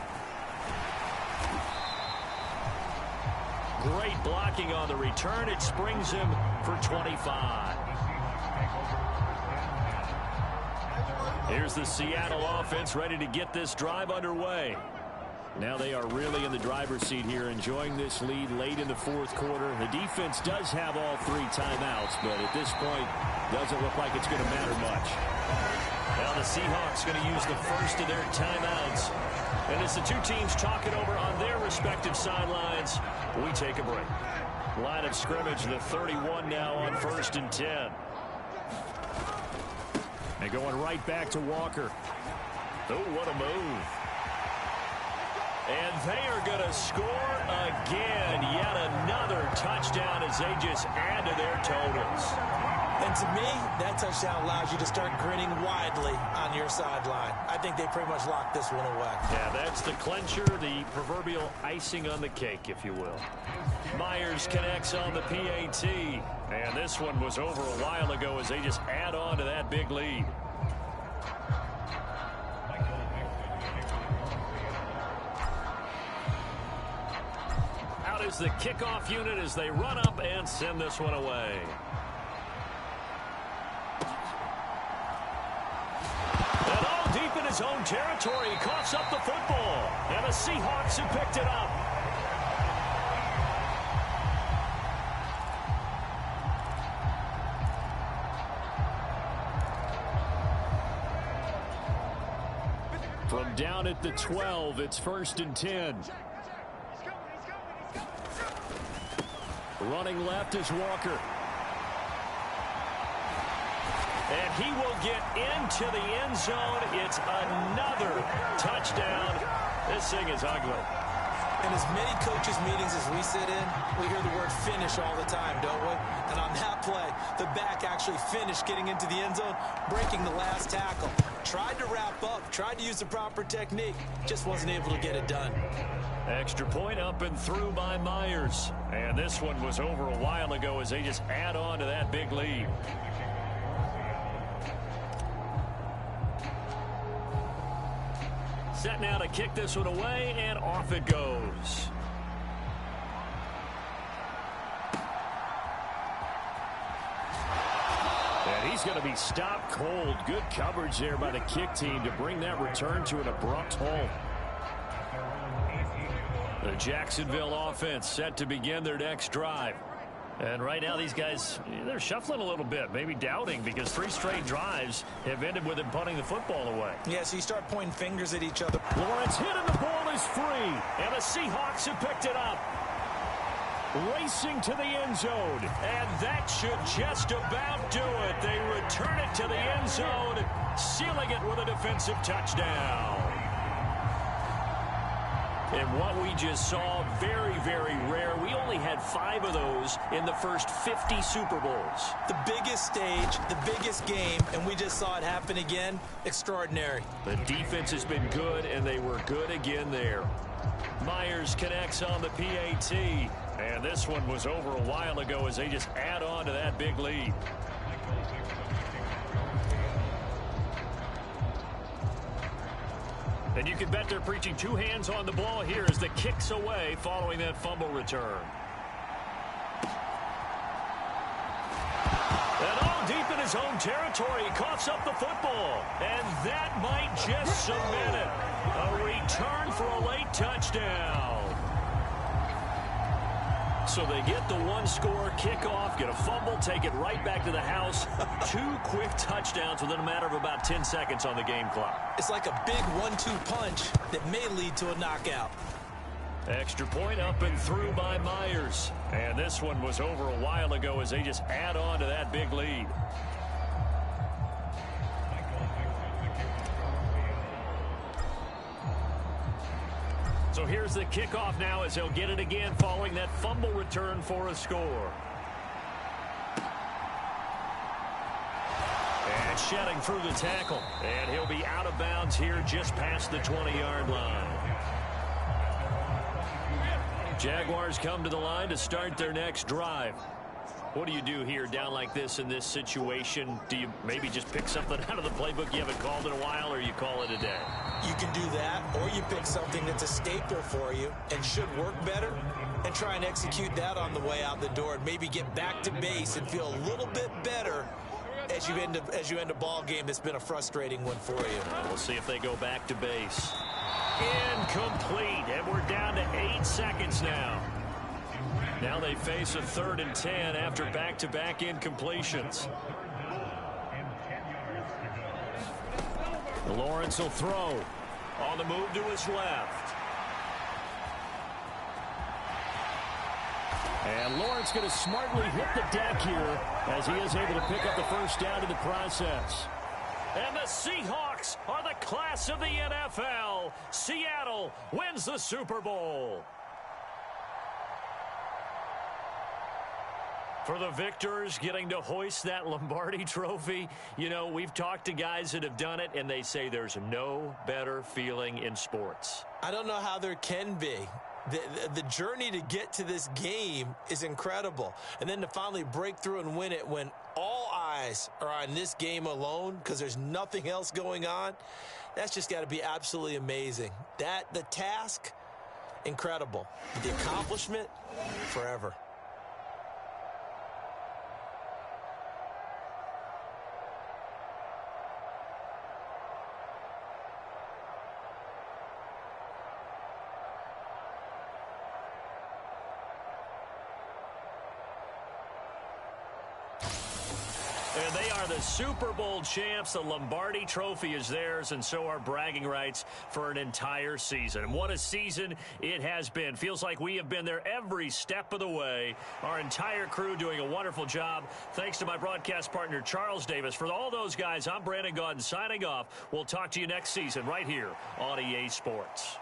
Speaker 4: Great blocking on the return. It springs him for 25. Here's the Seattle offense ready to get this drive underway. Now they are really in the driver's seat here, enjoying this lead late in the fourth quarter. The defense does have all 3 timeouts, but at this point, doesn't look like it's going to matter much. Now the Seahawks going to use the first of their timeouts. And as the two teams talk it over on their respective sidelines, we take a break. Line of scrimmage, the 31 now on 1st and 10. And going right back to Walker. Oh, what a move. And they are going to score again. Yet another touchdown as they just add to their totals.
Speaker 2: And to me, that touchdown allows you to start grinning widely on your sideline. I think they pretty much locked this one away.
Speaker 4: Yeah, that's the clincher, the proverbial icing on the cake, if you will. Myers connects on the PAT. And this one was over a while ago as they just add on to that big lead. Out is the kickoff unit as they run up and send this one away. And all deep in his own territory, he coughs up the football. And the Seahawks have picked it up. From down at the 12, it's 1st and 10. Running left is Walker. And he will get into the end zone. It's another touchdown. This thing is ugly.
Speaker 2: In as many coaches' meetings as we sit in, we hear the word finish all the time, don't we? And on that play, the back actually finished getting into the end zone, breaking the last tackle. Tried to wrap up, tried to use the proper technique, just wasn't able to get it done.
Speaker 4: Extra point up and through by Myers. And this one was over a while ago as they just add on to that big lead. Set now to kick this one away, and off it goes. He's going to be stopped cold. Good coverage there by the kick team to bring that return to an abrupt halt. The Jacksonville offense set to begin their next drive. And right now these guys, they're shuffling a little bit, maybe doubting, because 3 straight drives have ended with them punting the football away.
Speaker 2: Yeah, so you start pointing fingers at each other.
Speaker 4: Lawrence hit and the ball is free. And the Seahawks have picked it up. Racing to the end zone.
Speaker 1: And that should just about do it. They return it to the end zone, sealing it with a defensive touchdown. And what we just saw, very, very rare. We only had 5 of those in the first 50 Super Bowls.
Speaker 2: The biggest stage, the biggest game, and we just saw it happen again. Extraordinary.
Speaker 1: The defense has been good, and they were good again there.
Speaker 4: Myers connects on the PAT. And this one was over a while ago as they just add on to that big lead. And you can bet they're preaching 2 hands on the ball here as the kick's away following that fumble return. And all deep in his own territory, he coughs up the football. And that might just cement it. A return for a late touchdown. So they get the 1-score kickoff, get a fumble, take it right back to the house. 2 quick touchdowns within a matter of about 10 seconds on the game clock.
Speaker 2: It's like a big 1-2 punch that may lead to a knockout.
Speaker 4: Extra point up and through by Myers. And this one was over a while ago as they just add on to that big lead. So here's the kickoff now as they'll get it again following that fumble return for a score. And shedding through the tackle. And he'll be out of bounds here just past the 20-yard line. Jaguars come to the line to start their next drive. What do you do here down like this in this situation? Do you maybe just pick something out of the playbook you haven't called in a while, or you call it a day?
Speaker 2: You can do that, or you pick something that's a staple for you and should work better and try and execute that on the way out the door and maybe get back to base and feel a little bit better as you end a ball game that's been a frustrating one for you.
Speaker 4: We'll see if they go back to base. Incomplete, and we're down to 8 seconds now. Now they face a 3rd and 10 after back-to-back incompletions. Lawrence will throw. On the move to his left. And Lawrence going to smartly hit the deck here as he is able to pick up the first down in the process. And the Seahawks are the class of the NFL. Seattle wins the Super Bowl. For the victors getting to hoist that Lombardi trophy, you know, we've talked to guys that have done it, and they say there's no better feeling in sports.
Speaker 2: I don't know how there can be. The journey to get to this game is incredible. And then to finally break through and win it when all eyes are on this game alone because there's nothing else going on, that's just got to be absolutely amazing. The task, incredible. The accomplishment, forever.
Speaker 4: And they are the Super Bowl champs. The Lombardi trophy is theirs, and so are bragging rights for an entire season. And what a season it has been. Feels like we have been there every step of the way. Our entire crew doing a wonderful job. Thanks to my broadcast partner, Charles Davis. For all those guys, I'm Brandon Gaudin signing off. We'll talk to you next season right here on EA Sports.